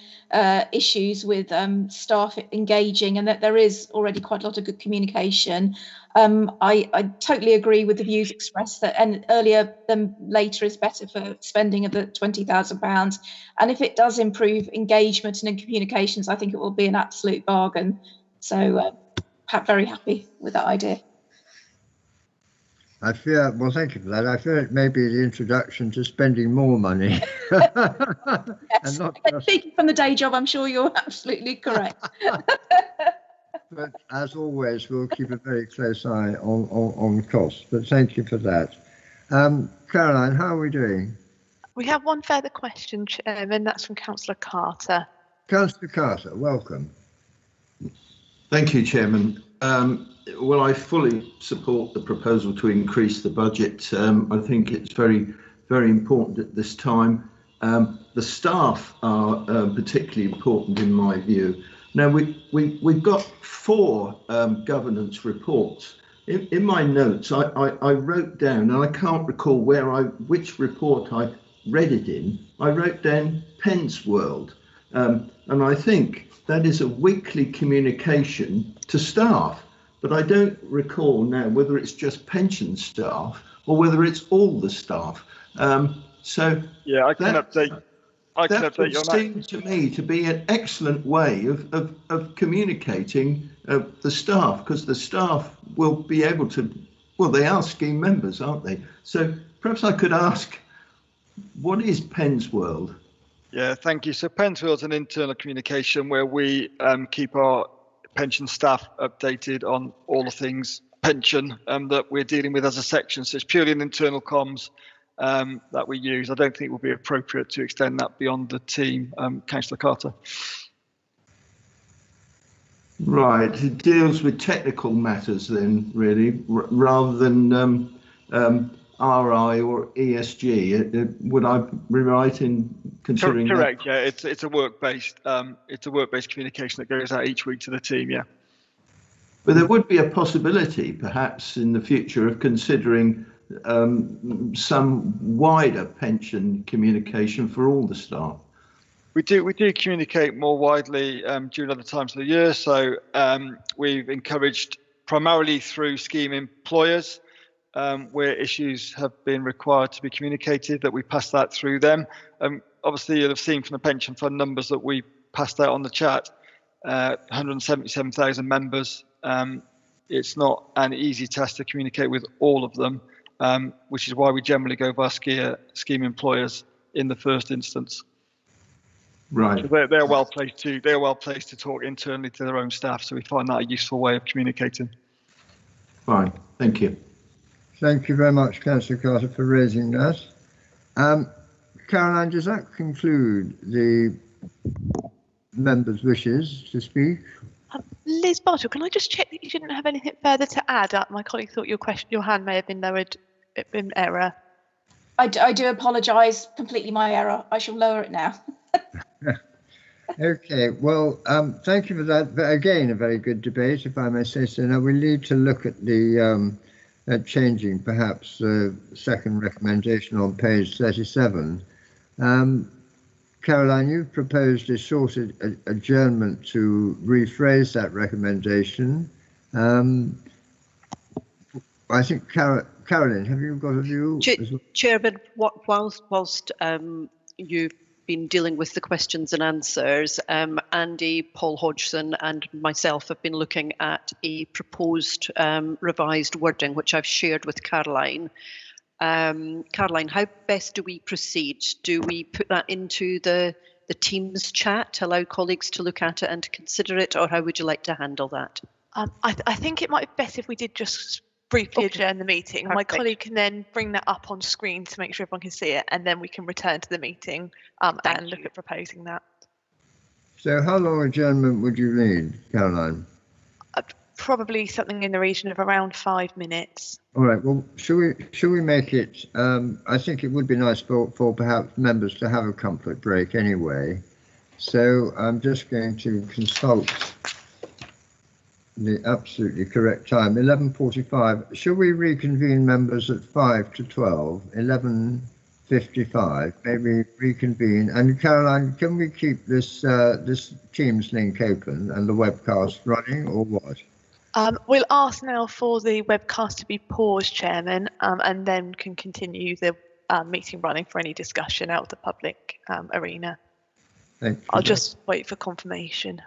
issues with staff engaging, and that there is already quite a lot of good communication. I totally agree with the views expressed that earlier than later is better for spending of the £20,000. And if it does improve engagement and in communications, I think it will be an absolute bargain. So very happy with that idea. I fear, well, thank you for that. I fear it may be the introduction to spending more money. Yes. And not just... Speaking from the day job, I'm sure you're absolutely correct. But as always, we'll keep a very close eye on costs. But thank you for that. Caroline, how are we doing? We have one further question, Chairman. That's from Councillor Carter. Councillor Carter, welcome. Thank you, Chairman. Well, I fully support the proposal to increase the budget. I think it's very, very important at this time. The staff are particularly important in my view. Now, we've got 4 governance reports. In my notes, I wrote down, and I can't recall which report I read it in. I wrote down Pence World, and I think that is a weekly communication to staff. But I don't recall now whether it's just pension staff or whether it's all the staff. So yeah, I can update. That would seem to me to be an excellent way of communicating the staff, because the staff will be able to, well, they are scheme members, aren't they? So perhaps I could ask what is Penn's World? Yeah, thank you. So Penn's World is an internal communication where we keep our pension staff updated on all the things pension that we're dealing with as a section. So it's purely an internal comms that we use. I don't think it would be appropriate to extend that beyond the team. Councillor Carter. Right, it deals with technical matters then, really, rather than RI or ESG. Would I be right in considering Correct, that? yeah. It's a work-based communication that goes out each week to the team, yeah. But there would be a possibility, perhaps, in the future of considering some wider pension communication for all the staff. We do communicate more widely during other times of the year. So we've encouraged primarily through scheme employers where issues have been required to be communicated, that we pass that through them. Obviously, you'll have seen from the pension fund numbers that we passed out on the chat, 177,000 members. It's not an easy task to communicate with all of them, which is why we generally go via scheme employers in the first instance. Right. So they're well placed to talk internally to their own staff. So we find that a useful way of communicating. Fine. Thank you. Thank you very much, Councillor Carter, for raising that. Caroline, does that conclude the members' wishes to speak? Liz Bartle, can I just check that you didn't have anything further to add? My colleague thought your hand may have been lowered in error. I do apologise, completely my error. I shall lower it now. Okay, well, thank you for that. But again, a very good debate, if I may say so. Now we need to look at the changing perhaps the second recommendation on page 37. Caroline, you've proposed a short adjournment to rephrase that recommendation. I think, Caroline, have you got a view? Chairman, whilst you've been dealing with the questions and answers, Andy, Paul Hodgson and myself have been looking at a proposed revised wording, which I've shared with Caroline. Caroline, how best do we proceed? Do we put that into the Teams chat, allow colleagues to look at it and to consider it, or how would you like to handle that? I think it might be best if we did just briefly adjourn the meeting. Perfect. My colleague can then bring that up on screen to make sure everyone can see it, and then we can return to the meeting and look at proposing that. So how long adjournment would you need, Caroline? Probably something in the region of around 5 minutes. All right, well, should we make it, I think it would be nice for perhaps members to have a comfort break anyway. So I'm just going to consult the absolutely correct time, 11:45. Should we reconvene members at 5 to 12, 11:55, maybe reconvene? And Caroline, can we keep this this Teams link open and the webcast running, or what? We'll ask now for the webcast to be paused, Chairman, and then can continue the meeting running for any discussion out of the public arena. Thank you. I'll just wait for confirmation.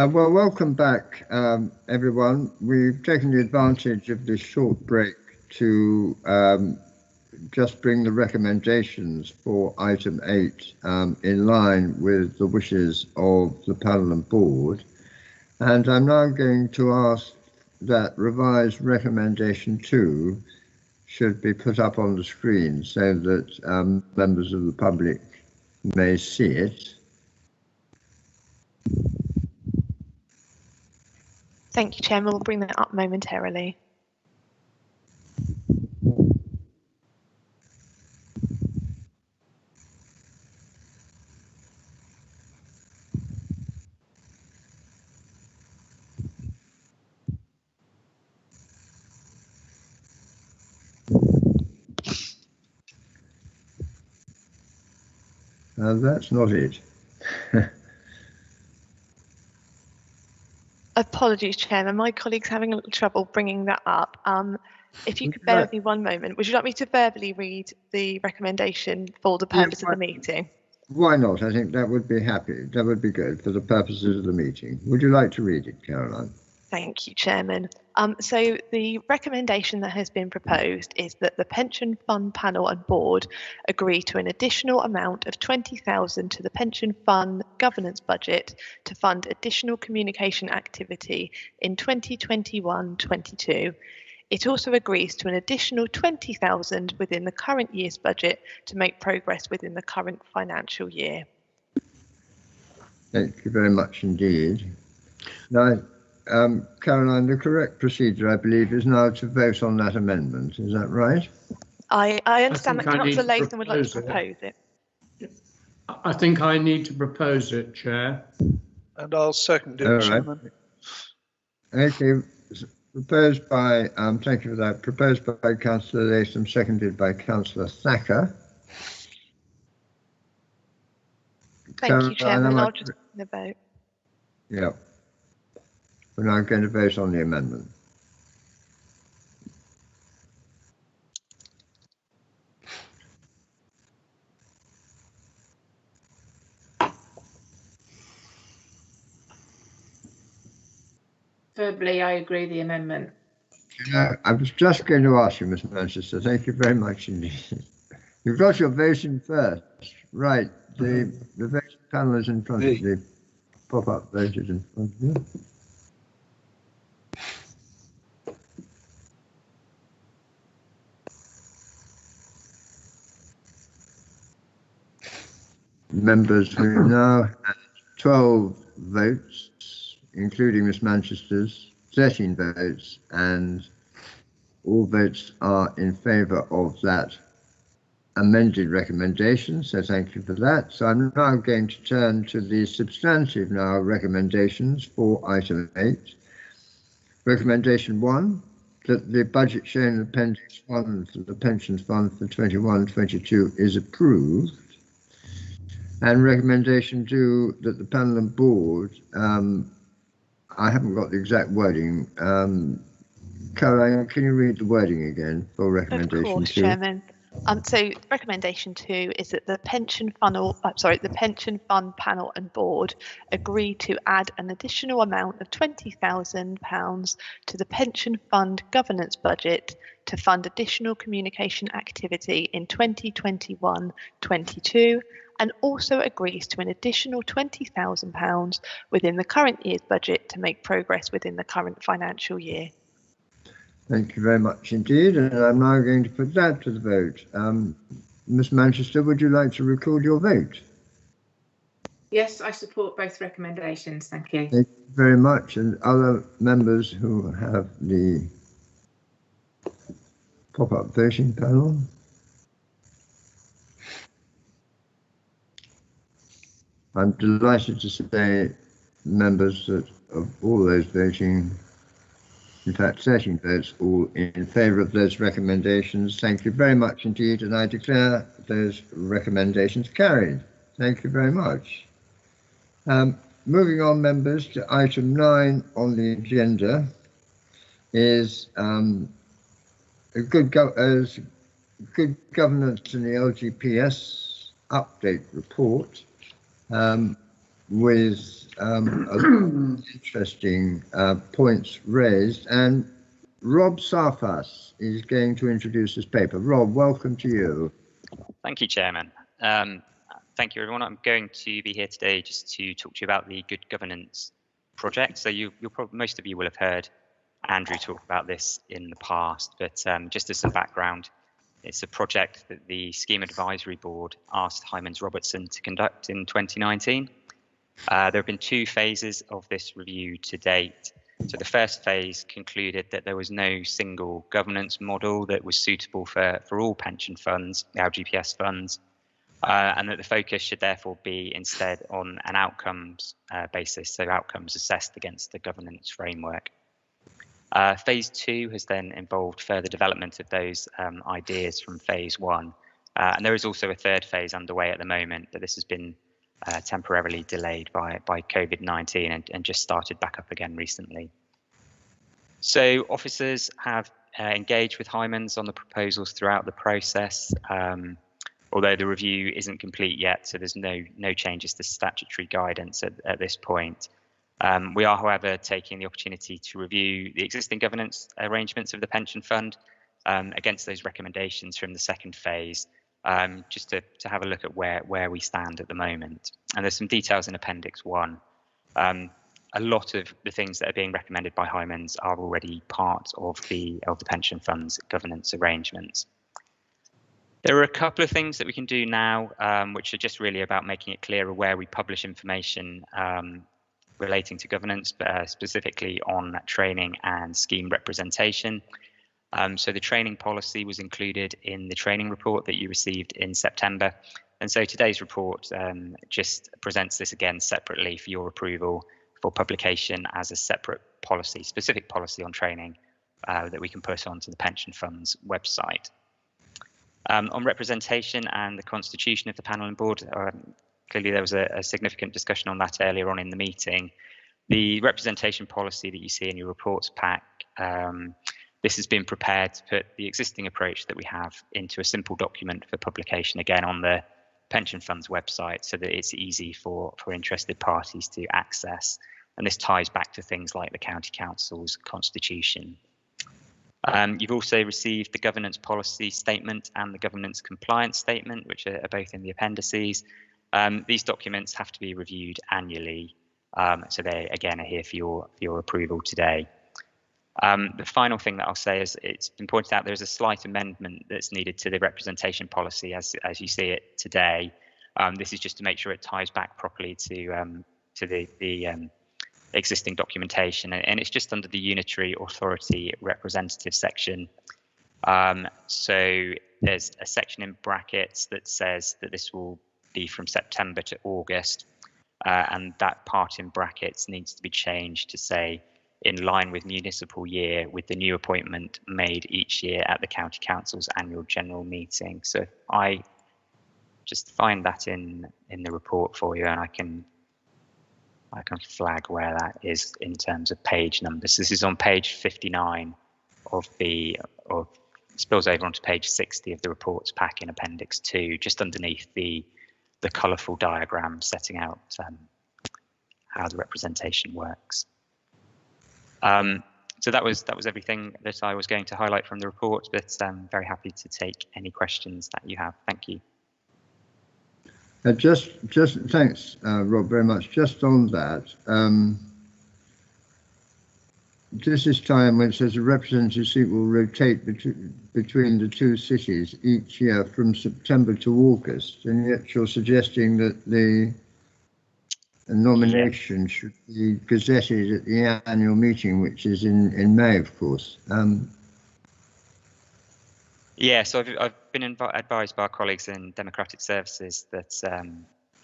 Well, welcome back, everyone. We've taken the advantage of this short break to just bring the recommendations for item 8 in line with the wishes of the panel and board. And I'm now going to ask that revised recommendation 2 should be put up on the screen so that members of the public may see it. Thank you, Chairman. We'll bring that up momentarily. That's not it. Apologies, Chairman. My colleague's having a little trouble bringing that up. If you could bear with me one moment, would you like me to verbally read the recommendation for the purpose of the meeting? Why not? I think that would be happy. That would be good for the purposes of the meeting. Would you like to read it, Caroline? Thank you, Chairman. So the recommendation that has been proposed is that the Pension Fund Panel and Board agree to an additional amount of £20,000 to the Pension Fund governance budget to fund additional communication activity in 2021-22. It also agrees to an additional £20,000 within the current year's budget to make progress within the current financial year. Thank you very much indeed. Now, Caroline, the correct procedure, I believe, is now to vote on that amendment. Is that right? I understand that Councillor Latham would like to propose it. I think I need to propose it, Chair. And I'll second it, Chairman. Okay, proposed by, thank you for that, proposed by Councillor Latham, seconded by Councillor Thacker. Thank you, Chairman. I'll just the vote. Yeah. We're now going to vote on the amendment. Verbally, I agree the amendment. I was just going to ask you, Ms. Manchester. Thank you very much indeed. You've got your voting first. Right. The voting panel is in front of you. Pop-up vote is in front of you. Members who now have 12 votes, including Miss Manchester's, 13 votes, and all votes are in favour of that amended recommendation, so thank you for that. So I'm now going to turn to the substantive now recommendations for item 8. Recommendation 1, that the budget shown in the Appendix 1 for the Pensions Fund for 21-22 is approved. And recommendation 2, that the panel and board, I haven't got the exact wording. Caroline, can you read the wording again for recommendation 2? Of course, Chairman. So recommendation 2 is that the Pension Fund Panel and Board agree to add an additional amount of £20,000 to the Pension Fund governance budget to fund additional communication activity in 2021-22, and also agrees to an additional £20,000 within the current year's budget to make progress within the current financial year. Thank you very much indeed, and I'm now going to put that to the vote. Ms. Manchester, would you like to record your vote? Yes, I support both recommendations. Thank you. Thank you very much. And other members who have the pop-up voting panel? I'm delighted to say, members, that of all those voting, in fact 13 votes, all in favour of those recommendations. Thank you very much indeed, and I declare those recommendations carried. Thank you very much. Moving on, members, to item 9 on the agenda is a good governance in the LGPS update report with Interesting points raised, and Rob Sarfas is going to introduce his paper. Rob, welcome to you. Thank you, Chairman. Thank you, everyone. I'm going to be here today just to talk to you about the Good Governance project. So you'll probably, most of you will have heard Andrew talk about this in the past, but just as some background, it's a project that the Scheme Advisory Board asked Hymans Robertson to conduct in 2019. There have been 2 phases of this review to date. So the first phase concluded that there was no single governance model that was suitable for all pension funds, the LGPS funds, and that the focus should therefore be instead on an outcomes basis, so outcomes assessed against the governance framework. Phase 2 has then involved further development of those ideas from phase 1. And there is also a third phase underway at the moment, but this has been temporarily delayed by COVID-19 and just started back up again recently. So officers have engaged with Hymans on the proposals throughout the process, although the review isn't complete yet, so there's no changes to statutory guidance at this point. We are, however, taking the opportunity to review the existing governance arrangements of the pension fund against those recommendations from the second phase, just to have a look at where we stand at the moment. And there's some details in Appendix 1. A lot of the things that are being recommended by Hymans are already part of the pension fund's governance arrangements. There are a couple of things that we can do now, which are just really about making it clearer where we publish information relating to governance, specifically on training and scheme representation. So the training policy was included in the training report that you received in September. And so today's report just presents this again separately for your approval for publication as a separate policy, specific policy on training that we can put onto the pension fund's website. On representation and the constitution of the panel and board, clearly there was a significant discussion on that earlier on in the meeting. The representation policy that you see in your reports pack, this has been prepared to put the existing approach that we have into a simple document for publication, again on the pension fund's website, so that it's easy for interested parties to access. And this ties back to things like the County Council's constitution. You've also received the governance policy statement and the governance compliance statement, which are both in the appendices. These documents have to be reviewed annually, so they again are here for your approval today. The final thing that I'll say is it's been pointed out there's a slight amendment that's needed to the representation policy as you see it today. This is just to make sure it ties back properly to the existing documentation, and it's just under the unitary authority representative section. So there's a section in brackets that says that this will be from September to August, and that part in brackets needs to be changed to say in line with municipal year, with the new appointment made each year at the County Council's annual general meeting. So I just find that in the report for you, and I can flag where that is in terms of page numbers. This is on page 59 spills over onto page 60 of the reports pack in Appendix 2, just underneath the colourful diagram setting out how the representation works. So that was everything that I was going to highlight from the report, but I'm very happy to take any questions that you have. Thank you. Just thanks, Rob, very much. Just on that, this is time when it says a representative seat will rotate between the 2 cities each year from September to August, and yet you're suggesting that the nomination should be gazetted at the annual meeting, which is in May, of course. Yeah, so I've been advised by our colleagues in Democratic Services that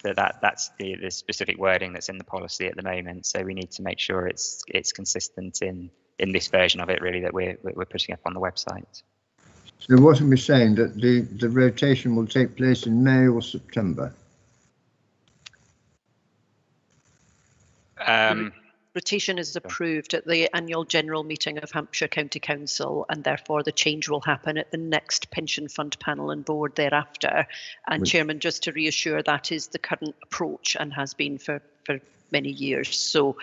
that's the specific wording that's in the policy at the moment. So we need to make sure it's consistent in this version of it, really, that we're putting up on the website. So what are we saying, that the rotation will take place in May or September? Rotation is approved at the annual general meeting of Hampshire County Council, and therefore the change will happen at the next pension fund panel and board thereafter. And Chairman, just to reassure, that is the current approach and has been for many years. So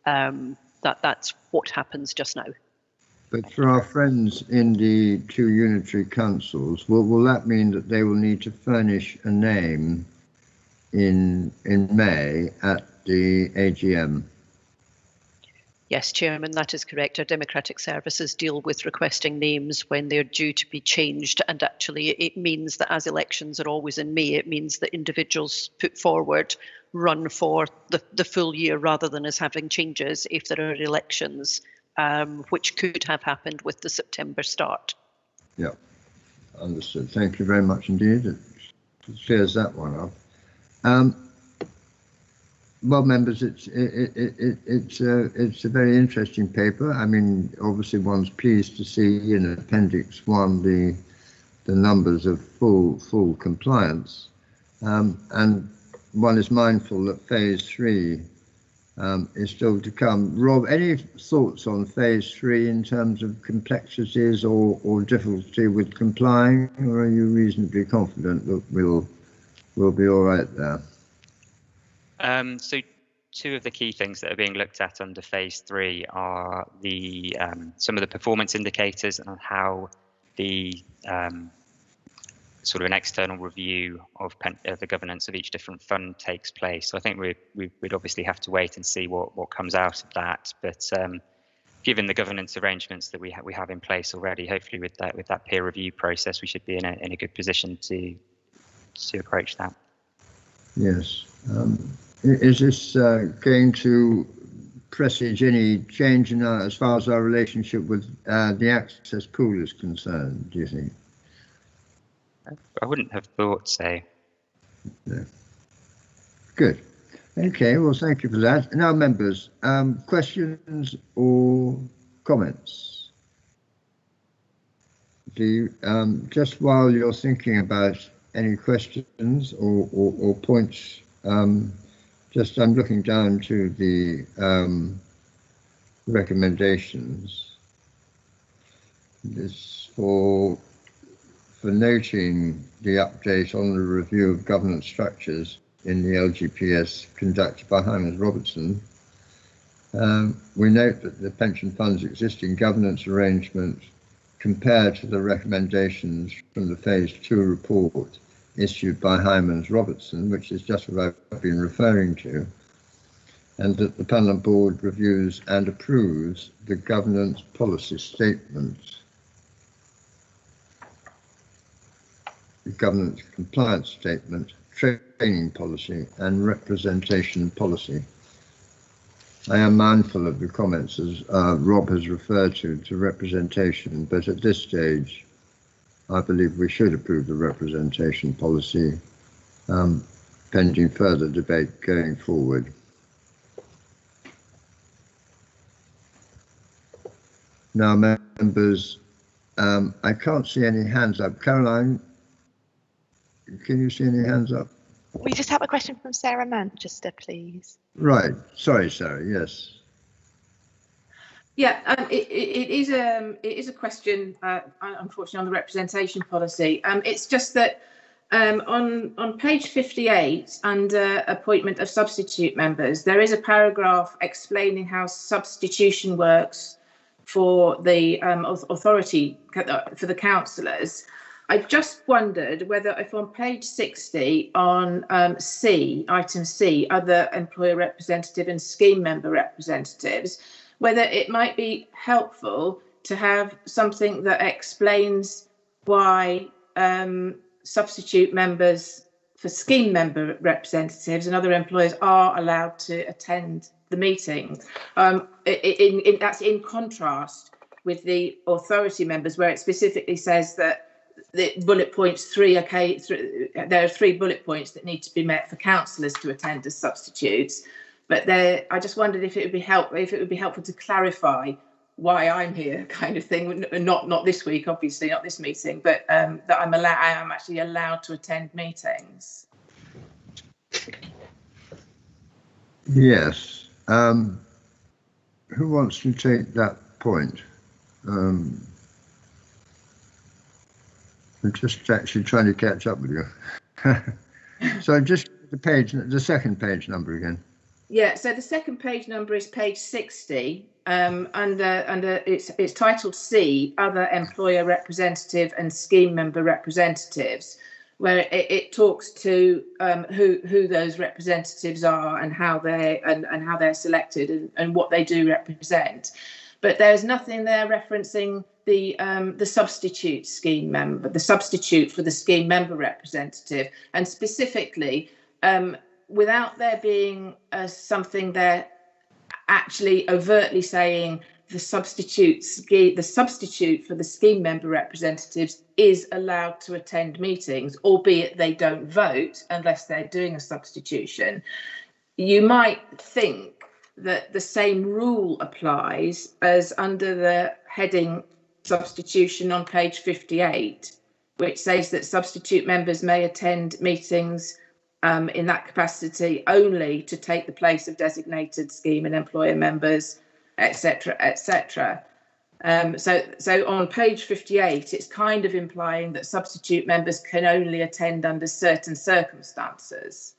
that's what happens just now. But for our friends in the two unitary councils, will that mean that they will need to furnish a name in May at the AGM? Yes, Chairman, that is correct. Our democratic services deal with requesting names when they're due to be changed, and actually it means that as elections are always in May, it means that individuals put forward run for the full year rather than as having changes if there are elections, which could have happened with the September start. Yeah, understood. Thank you very much indeed. It clears that one up. Well, members, it's a very interesting paper. I mean, obviously, one's pleased to see in Appendix 1 the numbers of full compliance, and one is mindful that Phase 3 is still to come. Rob, any thoughts on Phase 3 in terms of complexities or difficulty with complying, or are you reasonably confident that we'll be all right there? So two of the key things that are being looked at under Phase 3 are the some of the performance indicators and how the sort of an external review of the governance of each different fund takes place. So I think we'd obviously have to wait and see what comes out of that. But given the governance arrangements that we have in place already, hopefully with that peer review process, we should be in a good position to approach that. Yes. Is this going to presage any change in as far as our relationship with the access pool is concerned, do you think? I wouldn't have thought so. No. Good. Okay, well, thank you for that. Now, members, questions or comments? Just while you're thinking about any questions or points, I'm looking down to the recommendations. This for noting the update on the review of governance structures in the LGPS conducted by Hymans Robertson. We note that the pension fund's existing governance arrangement compared to the recommendations from the Phase 2 report issued by Hymans Robertson, which is just what I've been referring to, and that the panel board reviews and approves the governance policy statement, the governance compliance statement, training policy and representation policy. I am mindful of the comments as Rob has referred to representation, but at this stage I believe we should approve the representation policy pending further debate going forward. Now, members, I can't see any hands up. Caroline, can you see any hands up? We just have a question from Sarah Manchester, please. Right. Sorry, Sarah. Yes. Yeah, it is a question, unfortunately, on the representation policy. It's just that on page 58, under appointment of substitute members, there is a paragraph explaining how substitution works for the authority, for the councillors. I just wondered whether if on page 60 on C, item C, other employer representative and scheme member representatives, whether it might be helpful to have something that explains why substitute members for scheme member representatives and other employers are allowed to attend the meeting. That's in contrast with the authority members, where it specifically says that the bullet points 3, there are 3 bullet points that need to be met for councillors to attend as substitutes. But I just wondered if it would be helpful to clarify why I'm here, kind of thing. Not this week, obviously, not this meeting, but that I am actually allowed to attend meetings. Yes. Who wants to take that point? I'm just actually trying to catch up with you. So just the second page number again. Yeah, so the second page number is page 60. Under it's titled C, Other Employer Representative and Scheme Member Representatives, where it talks to who those representatives are and how they're selected and what they do represent. But there's nothing there referencing the substitute scheme member, the substitute for the scheme member representative, and specifically, without there being something there actually overtly saying the substitute for the scheme member representatives is allowed to attend meetings, albeit they don't vote unless they're doing a substitution. You might think that the same rule applies as under the heading substitution on page 58, which says that substitute members may attend meetings in that capacity only to take the place of designated scheme and employer members, etc., etc. So on page 58, it's kind of implying that substitute members can only attend under certain circumstances.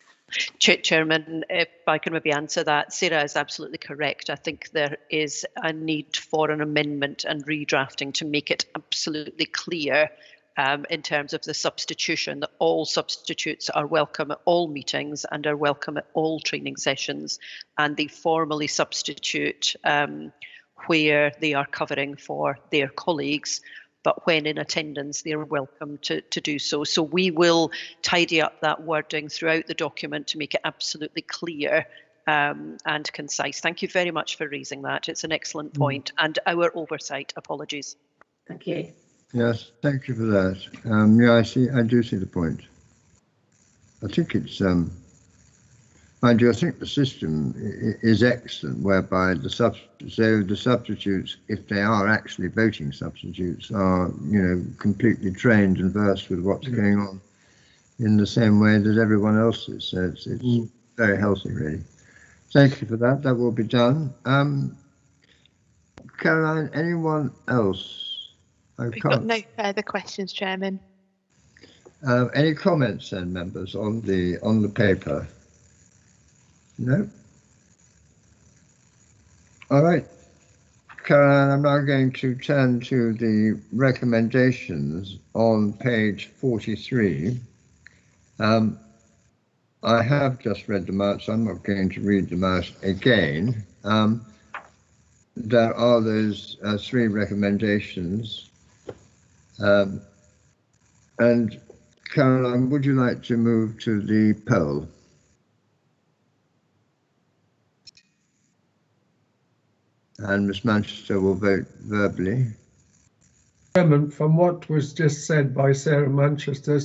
Chairman, if I can maybe answer that, Sarah is absolutely correct. I think there is a need for an amendment and redrafting to make it absolutely clear in terms of the substitution, that all substitutes are welcome at all meetings and are welcome at all training sessions, and they formally substitute where they are covering for their colleagues, but when in attendance, they're welcome to do so. So we will tidy up that wording throughout the document to make it absolutely clear and concise. Thank you very much for raising that. It's an excellent point, and our oversight. Apologies. Thank you. Yes, thank you for that. Yeah, I do see the point. I think it's, mind you, I think the system is excellent, whereby the substitutes, if they are actually voting substitutes, are, completely trained and versed with what's going on in the same way that everyone else is. So it's very healthy, really. Thank you for that. That will be done. Caroline, anyone else? We've got no further questions, Chairman. Any comments then, members, on the paper? No? All right. Caroline, I'm now going to turn to the recommendations on page 43. I have just read them out, so I'm not going to read them out again. There are those three recommendations. And Caroline, would you like to move to the poll? And Ms. Manchester will vote verbally. Chairman, from what was just said by Sarah Manchester,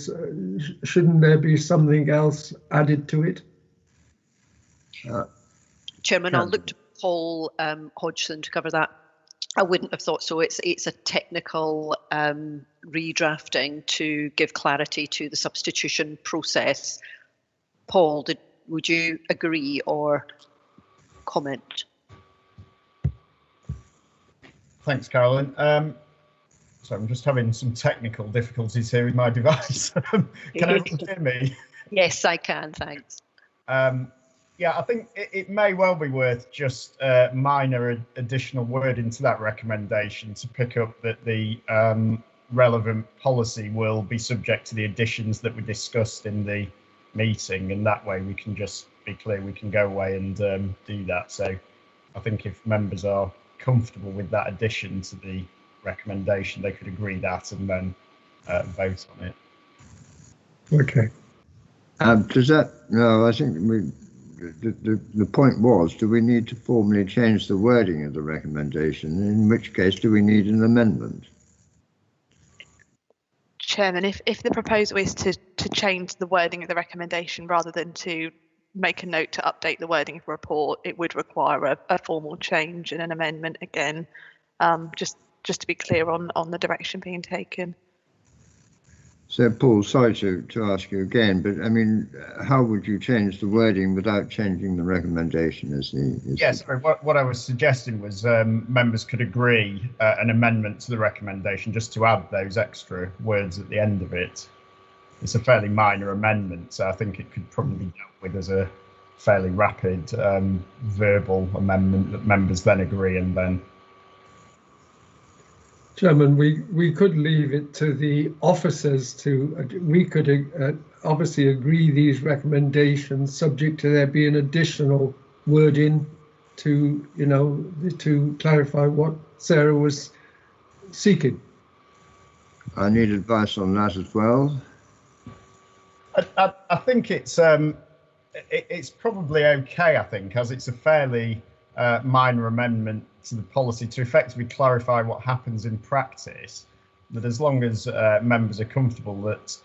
shouldn't there be something else added to it? Chairman, I'll look to Paul Hodgson to cover that. I wouldn't have thought so. It's a technical redrafting to give clarity to the substitution process. Paul, would you agree or comment? Thanks, Carolyn. So I'm just having some technical difficulties here with my device. Can everyone hear me? Yes, I can, thanks. Yeah, I think it may well be worth just minor additional wording to that recommendation to pick up that the relevant policy will be subject to the additions that we discussed in the meeting, and that way we can just be clear, we can go away and do that. So I think if members are comfortable with that addition to the recommendation, they could agree that and then vote on it. Okay. Does that, no, I think the point was, do we need to formally change the wording of the recommendation? In which case, do we need an amendment? Chairman, if the proposal is to change the wording of the recommendation rather than to make a note to update the wording of the report, it would require a formal change and an amendment again, just to be clear on the direction being taken. So, Paul, sorry to ask you again, but I mean, how would you change the wording without changing the recommendation? Yes, what I was suggesting was members could agree an amendment to the recommendation just to add those extra words at the end of it. It's a fairly minor amendment, so I think it could probably be dealt with as a fairly rapid verbal amendment that members then agree and then. Chairman, we could leave it to the officers we could obviously agree these recommendations subject to there being additional wording to, to clarify what Sarah was seeking. I need advice on that as well. I think it's probably okay, I think, as it's a fairly minor amendment to the policy to effectively clarify what happens in practice, that as long as members are comfortable that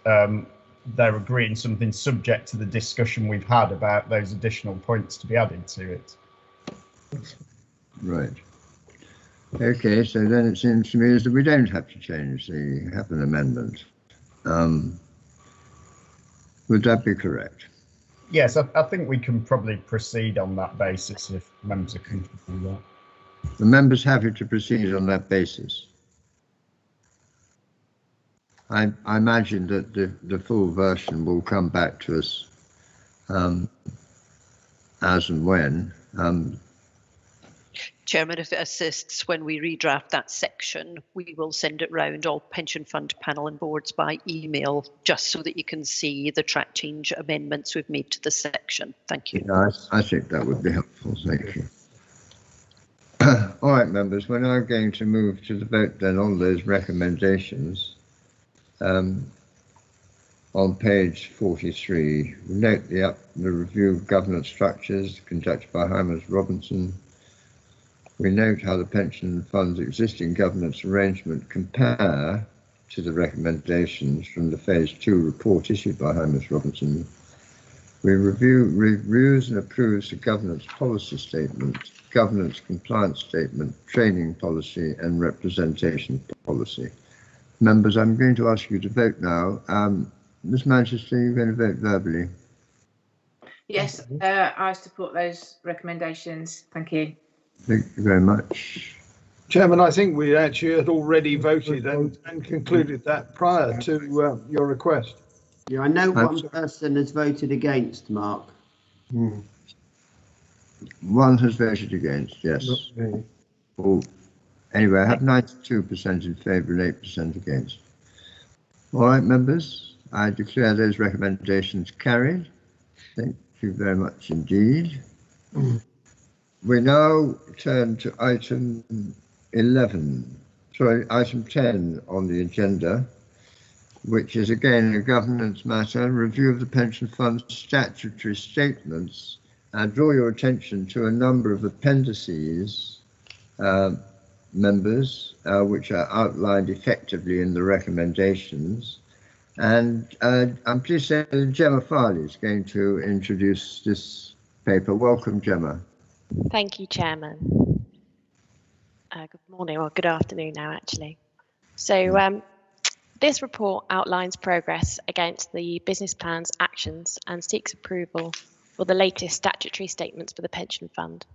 they're agreeing something subject to the discussion we've had about those additional points to be added to it. Right. Okay, so then it seems to me as that we don't have to change the Happen amendment. Would that be correct? Yes, I think we can probably proceed on that basis if members are comfortable with that. The members happy to proceed on that basis. I imagine that the full version will come back to us as and when. Chairman, if it assists when we redraft that section, we will send it round all pension fund panel and boards by email, just so that you can see the track change amendments we've made to the section. Thank you. Yeah, I think that would be helpful. Thank you. All right, members, we're now going to move to the vote then on those recommendations. On page 43, we note the review of governance structures conducted by Hymans Robinson. We note how the pension fund's existing governance arrangement compare to the recommendations from the Phase 2 report issued by Hymans Robinson. We reviews and approves the governance policy statement, governance compliance statement, training policy and representation policy. Members, I'm going to ask you to vote now. Ms. Manchester, you're going to vote verbally. Yes, I support those recommendations. Thank you. Thank you very much. Chairman, I think we actually had already voted and concluded that prior to your request. Yeah, I know one person has voted against, Mark. One has voted against, yes. Oh, anyway, I have 92% in favour and 8% against. All right, members, I declare those recommendations carried. Thank you very much indeed. We now turn to item 10 on the agenda, which is again a governance matter, review of the pension fund's statutory statements. I draw your attention to a number of appendices, members, which are outlined effectively in the recommendations. And I'm pleased to say that Gemma Farley is going to introduce this paper. Welcome, Gemma. Thank you, Chairman. Good morning, or good afternoon now, actually. So this report outlines progress against the business plan's actions and seeks approval for the latest statutory statements for the pension fund.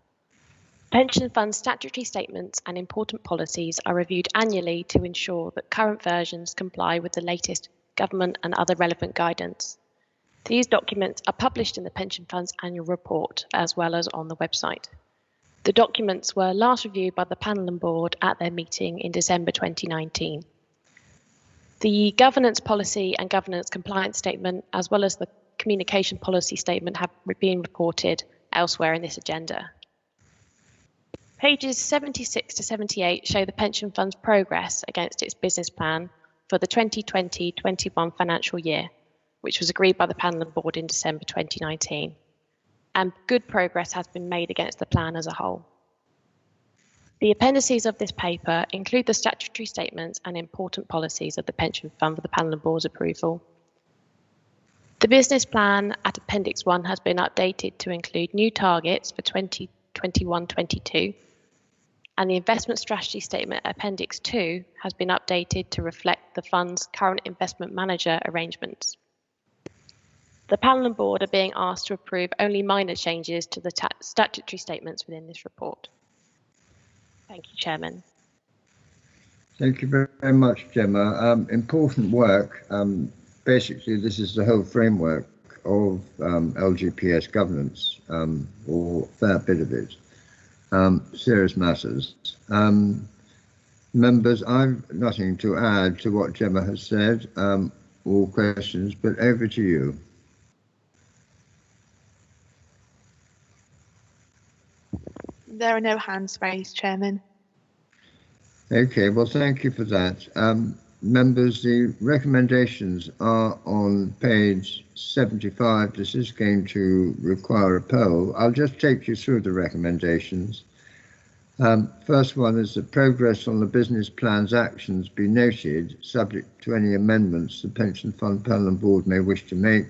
Pension fund statutory statements and important policies are reviewed annually to ensure that current versions comply with the latest government and other relevant guidance. These documents are published in the pension fund's annual report as well as on the website. The documents were last reviewed by the panel and board at their meeting in December 2019. The governance policy and governance compliance statement, as well as the communication policy statement, have been reported elsewhere in this agenda. Pages 76 to 78 show the pension fund's progress against its business plan for the 2020-21 financial year, which was agreed by the panel and board in December 2019. And good progress has been made against the plan as a whole. The appendices of this paper include the statutory statements and important policies of the pension fund for the panel and board's approval. The business plan at Appendix 1 has been updated to include new targets for 2021-22, and the investment strategy statement at Appendix 2 has been updated to reflect the fund's current investment manager arrangements. The panel and board are being asked to approve only minor changes to the statutory statements within this report. Thank you, Chairman. Thank you very much, Gemma. Important work. Basically, this is the whole framework of LGPS governance, or a fair bit of it. Serious matters. Members, I've nothing to add to what Gemma has said, all questions, but over to you. There are no hands raised, Chairman. Okay, well, thank you for that. Members, the recommendations are on page 75. This is going to require a poll. I'll just take you through the recommendations. First one is that progress on the business plan's actions be noted, subject to any amendments the Pension Fund Panel and Board may wish to make.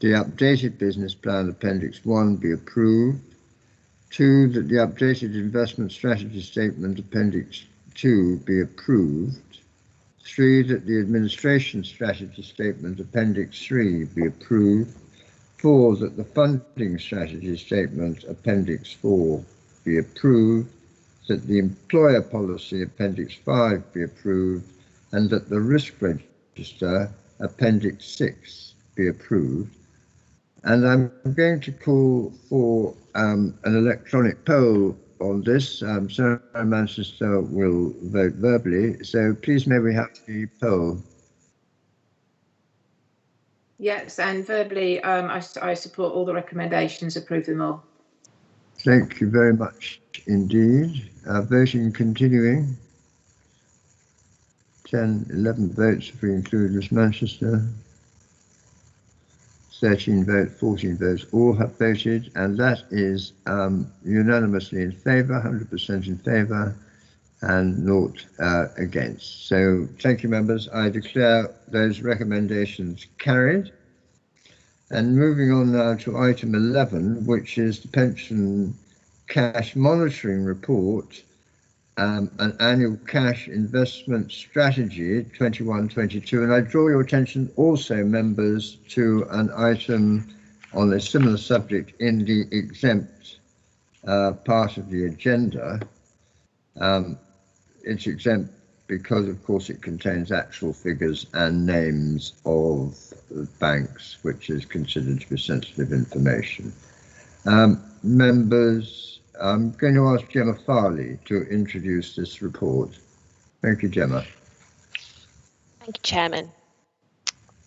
The updated business plan Appendix 1 be approved. 2, that the updated investment strategy statement Appendix 2 be approved. 3, that the administration strategy statement Appendix 3 be approved. 4, that the funding strategy statement Appendix 4 be approved, that the employer policy Appendix 5 be approved, and that the risk register Appendix 6 be approved. And I'm going to call for an electronic poll on this. Sarah Manchester will vote verbally, so please may we have the poll. Yes, and verbally, I support all the recommendations, approve them all. Thank you very much indeed. Voting continuing. 10, 11 votes if we include Miss Manchester. 13 votes, 14 votes, all have voted, and that is unanimously in favour, 100% in favour, and naught against. So thank you, members. I declare those recommendations carried. And moving on now to item 11, which is the pension cash monitoring report, an annual cash investment strategy 21-22. And I draw your attention also, members, to an item on a similar subject in the exempt part of the agenda. It's exempt because, of course, it contains actual figures and names of banks, which is considered to be sensitive information. Members, I'm going to ask Gemma Farley to introduce this report. Thank you, Gemma. Thank you, Chairman.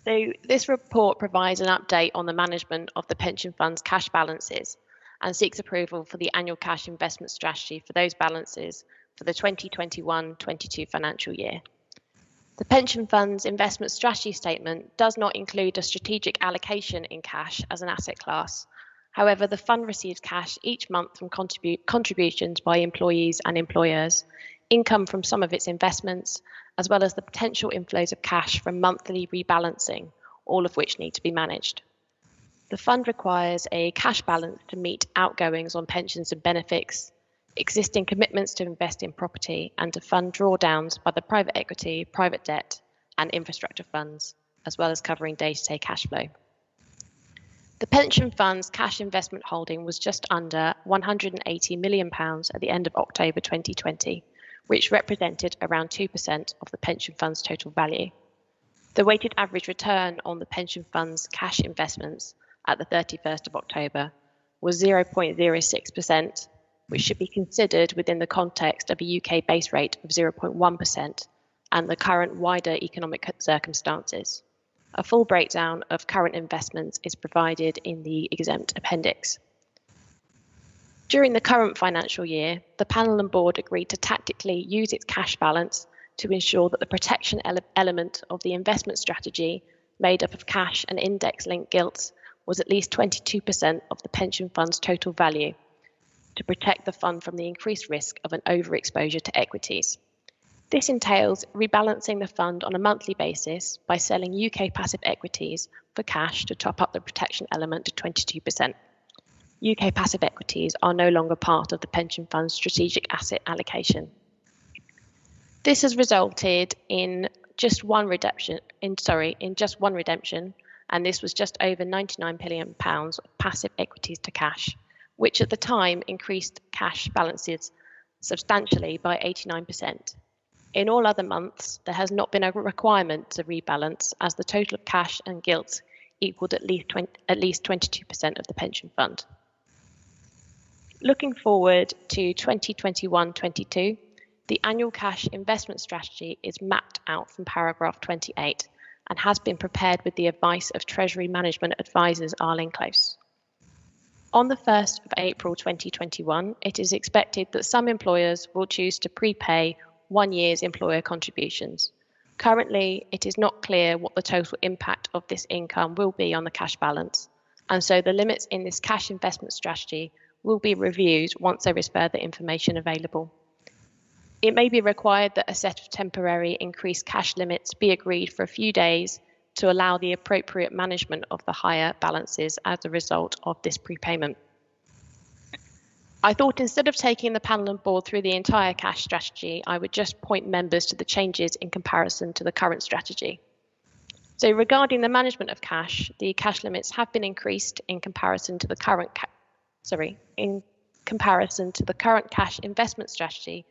So this report provides an update on the management of the pension fund's cash balances and seeks approval for the annual cash investment strategy for those balances for the 2021-22 financial year. The pension fund's investment strategy statement does not include a strategic allocation in cash as an asset class. However, the fund receives cash each month from contributions by employees and employers, income from some of its investments, as well as the potential inflows of cash from monthly rebalancing, all of which need to be managed. The fund requires a cash balance to meet outgoings on pensions and benefits, existing commitments to invest in property, and to fund drawdowns by the private equity, private debt, and infrastructure funds, as well as covering day-to-day cash flow. The pension fund's cash investment holding was just under £180 million at the end of October 2020, which represented around 2% of the pension fund's total value. The weighted average return on the pension fund's cash investments at the 31st of October was 0.06%, which should be considered within the context of a UK base rate of 0.1% and the current wider economic circumstances. A full breakdown of current investments is provided in the exempt appendix. During the current financial year, the panel and board agreed to tactically use its cash balance to ensure that the protection element of the investment strategy, made up of cash and index-linked gilts, was at least 22% of the pension fund's total value, to protect the fund from the increased risk of an overexposure to equities. This entails rebalancing the fund on a monthly basis by selling UK passive equities for cash to top up the protection element to 22%. UK passive equities are no longer part of the pension fund's strategic asset allocation. This has resulted in just one redemption, and this was just over £99 million of passive equities to cash, which at the time increased cash balances substantially by 89%. In all other months, there has not been a requirement to rebalance, as the total of cash and gilts equaled at least 22% of the pension fund. Looking forward to 2021-22, the annual cash investment strategy is mapped out from paragraph 28 and has been prepared with the advice of Treasury Management Advisors Arlene Close. On the 1st of April 2021, it is expected that some employers will choose to prepay 1 year's employer contributions. Currently, it is not clear what the total impact of this income will be on the cash balance, and so the limits in this cash investment strategy will be reviewed once there is further information available. It may be required that a set of temporary increased cash limits be agreed for a few days to allow the appropriate management of the higher balances as a result of this prepayment. I thought instead of taking the panel and board through the entire cash strategy, I would just point members to the changes in comparison to the current strategy. So regarding the management of cash, the cash limits have been increased in comparison to the current cash investment strategy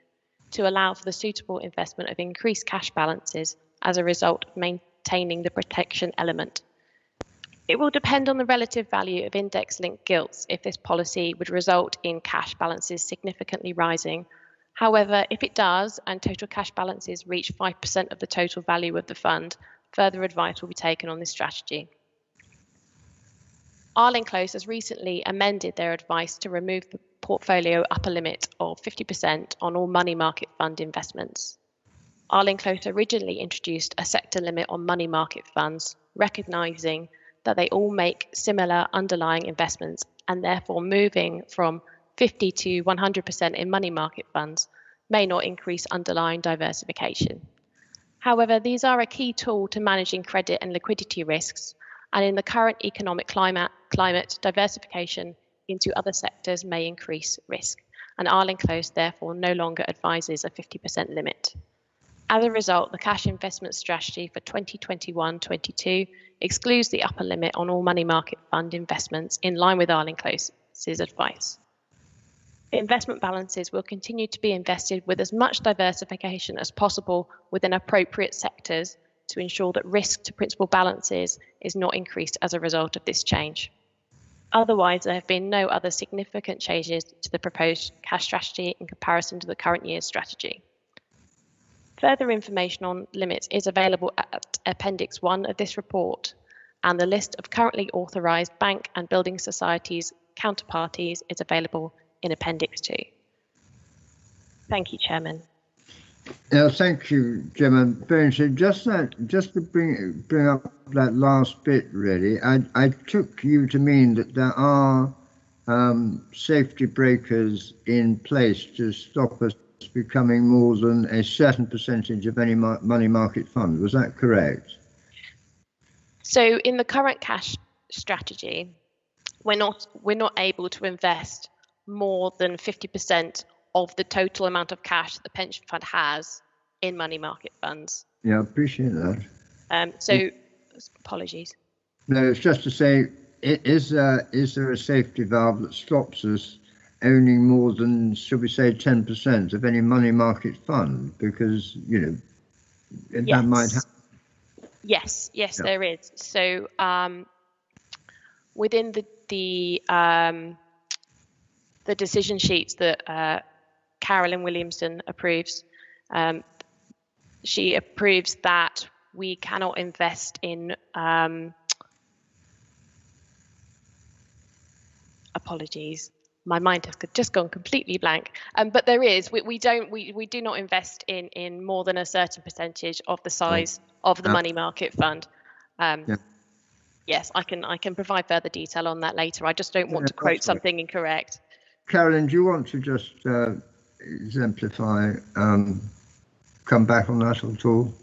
to allow for the suitable investment of increased cash balances as a result of maintaining the protection element. It will depend on the relative value of index-linked gilts if this policy would result in cash balances significantly rising. However, if it does and total cash balances reach 5% of the total value of the fund, further advice will be taken on this strategy. Arlene Close has recently amended their advice to remove the portfolio upper limit of 50% on all money market fund investments. Arlene Close originally introduced a sector limit on money market funds, recognising that they all make similar underlying investments, and therefore moving from 50 to 100% in money market funds may not increase underlying diversification. However, these are a key tool to managing credit and liquidity risks, and in the current economic climate, diversification into other sectors may increase risk, and Arlene Close therefore no longer advises a 50% limit. As a result, the cash investment strategy for 2021-22 excludes the upper limit on all money market fund investments in line with Arlene Close's advice. Investment balances will continue to be invested with as much diversification as possible within appropriate sectors to ensure that risk to principal balances is not increased as a result of this change. Otherwise, there have been no other significant changes to the proposed cash strategy in comparison to the current year's strategy. Further information on limits is available at Appendix 1 of this report, and the list of currently authorised bank and building societies counterparties is available in Appendix 2. Thank you, Chairman. Thank you, Gemma. Very interesting. Just to bring up that last bit, really, I took you to mean that there are safety breakers in place to stop us becoming more than a certain percentage of any money market fund. Was that correct? So in the current cash strategy, we're not able to invest more than 50% of the total amount of cash that the pension fund has in money market funds. Yeah, I appreciate that. Apologies. No, it's just to say, is there a safety valve that stops us owning more than, should we say, 10% of any money market fund? Because, that might happen. Yes, yeah. There is. So within the decision sheets that Carolyn Williamson approves, she approves that we cannot invest in apologies, my mind has just gone completely blank. But there is, we do not invest in more than a certain percentage of the size of the money market fund. Yes, I can provide further detail on that later. I just don't want to quote something incorrect. Carolyn, do you want to just exemplify, come back on that at all?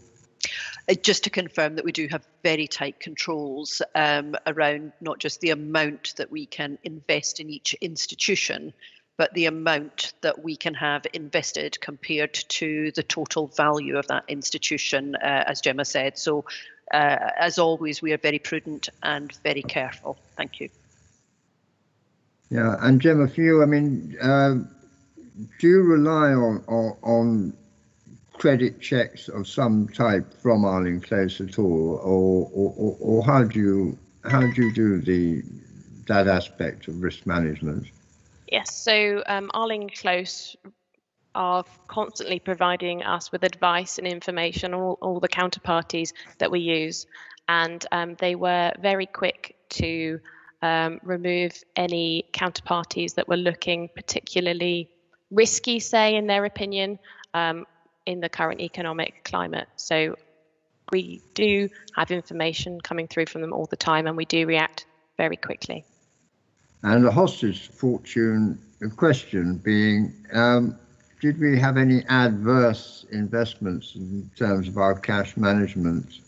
Just to confirm that we do have very tight controls around not just the amount that we can invest in each institution, but the amount that we can have invested compared to the total value of that institution, as Gemma said. So as always, we are very prudent and very careful. Thank you. Yeah, and Gemma, for you, I mean, do you rely on credit checks of some type from Arlene Close at all, or how do how do you do that aspect of risk management? Yes, so Arling Close are constantly providing us with advice and information on all the counterparties that we use, and they were very quick to remove any counterparties that were looking particularly risky, say, in their opinion, in the current economic climate. So we do have information coming through from them all the time, and we do react very quickly. And the hostage fortune question being, did we have any adverse investments in terms of our cash management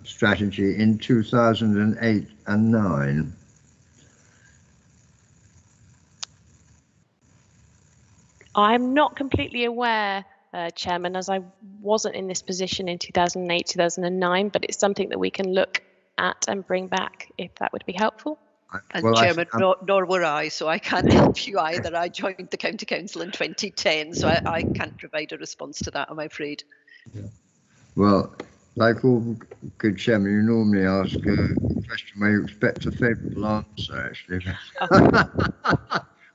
strategy in 2008 and 9? I'm not completely aware, Chairman, as I wasn't in this position in 2008, 2009, but it's something that we can look at and bring back if that would be helpful. And well, Chairman, nor were I, so I can't help you either. I joined the County Council in 2010, so I can't provide a response to that, I'm afraid. Yeah. Well, like all good chairman, you normally ask a question where you expect a favourable answer, actually.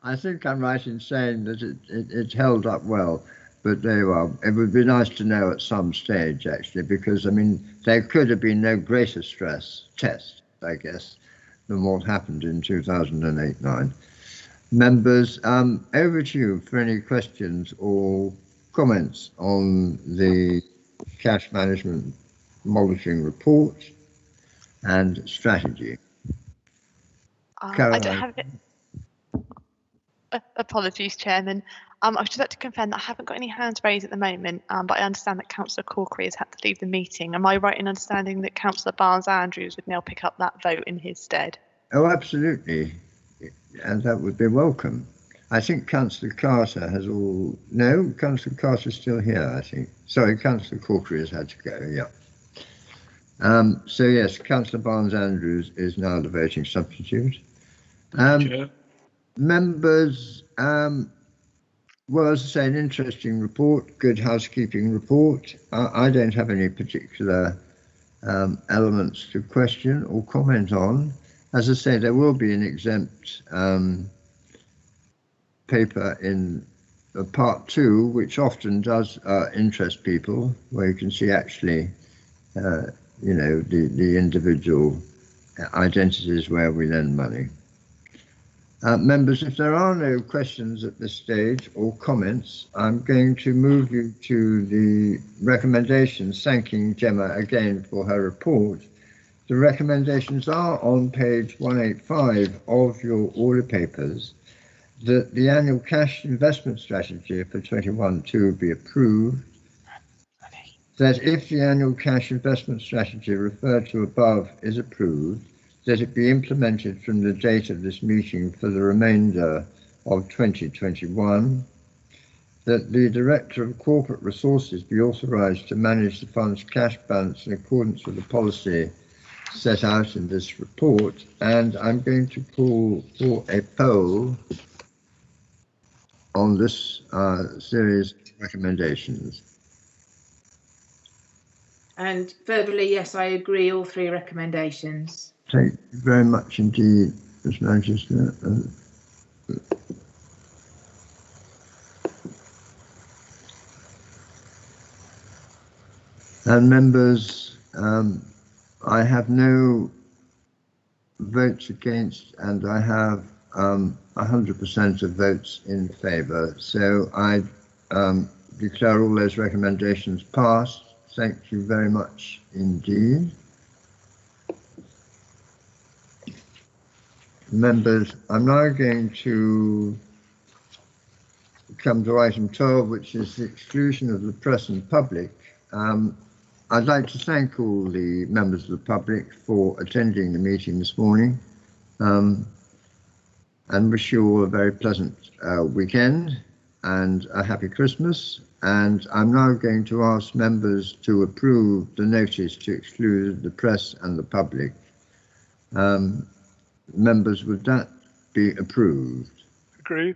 I think I'm right in saying that it held up well, but there you are. It would be nice to know at some stage, actually, because, I mean, there could have been no greater stress test, I guess, than what happened in 2008-9. Members, over to you for any questions or comments on the cash management monitoring report and strategy. I don't have it. Apologies, Chairman. I would just like to confirm that I haven't got any hands raised at the moment, but I understand that Councillor Corkery has had to leave the meeting. Am I right in understanding that Councillor Barnes-Andrews would now pick up that vote in his stead? Oh, absolutely, and that would be welcome. I think Councillor Carter has all... No, Councillor Carter's still here, I think. Sorry, Councillor Corkery has had to go, yeah. So yes, Councillor Barnes-Andrews is now the voting substitute. Members, well, as I say, an interesting report, good housekeeping report. I don't have any particular elements to question or comment on. As I say, there will be an exempt paper in part 2, which often does interest people, where you can see actually, you know, the individual identities where we lend money. Members, if there are no questions at this stage or comments, I'm going to move you to the recommendations, thanking Gemma again for her report. The recommendations are on page 185 of your order papers, that the annual cash investment strategy for 21-2 be approved, that if the annual cash investment strategy referred to above is approved, that it be implemented from the date of this meeting for the remainder of 2021, that the Director of Corporate Resources be authorised to manage the fund's cash balance in accordance with the policy set out in this report, and I'm going to call for a poll on this series of recommendations. And verbally, yes, I agree, all 3 recommendations. Thank you very much indeed, Ms. Manchester. And members, I have no votes against, and I have 100% of votes in favour. So I declare all those recommendations passed. Thank you very much indeed. Members, I'm now going to come to item 12, which is the exclusion of the press and public. I'd like to thank all the members of the public for attending the meeting this morning, and wish you all a very pleasant weekend and a happy Christmas. And I'm now going to ask members to approve the notice to exclude the press and the public. Members, would that be approved? Agreed.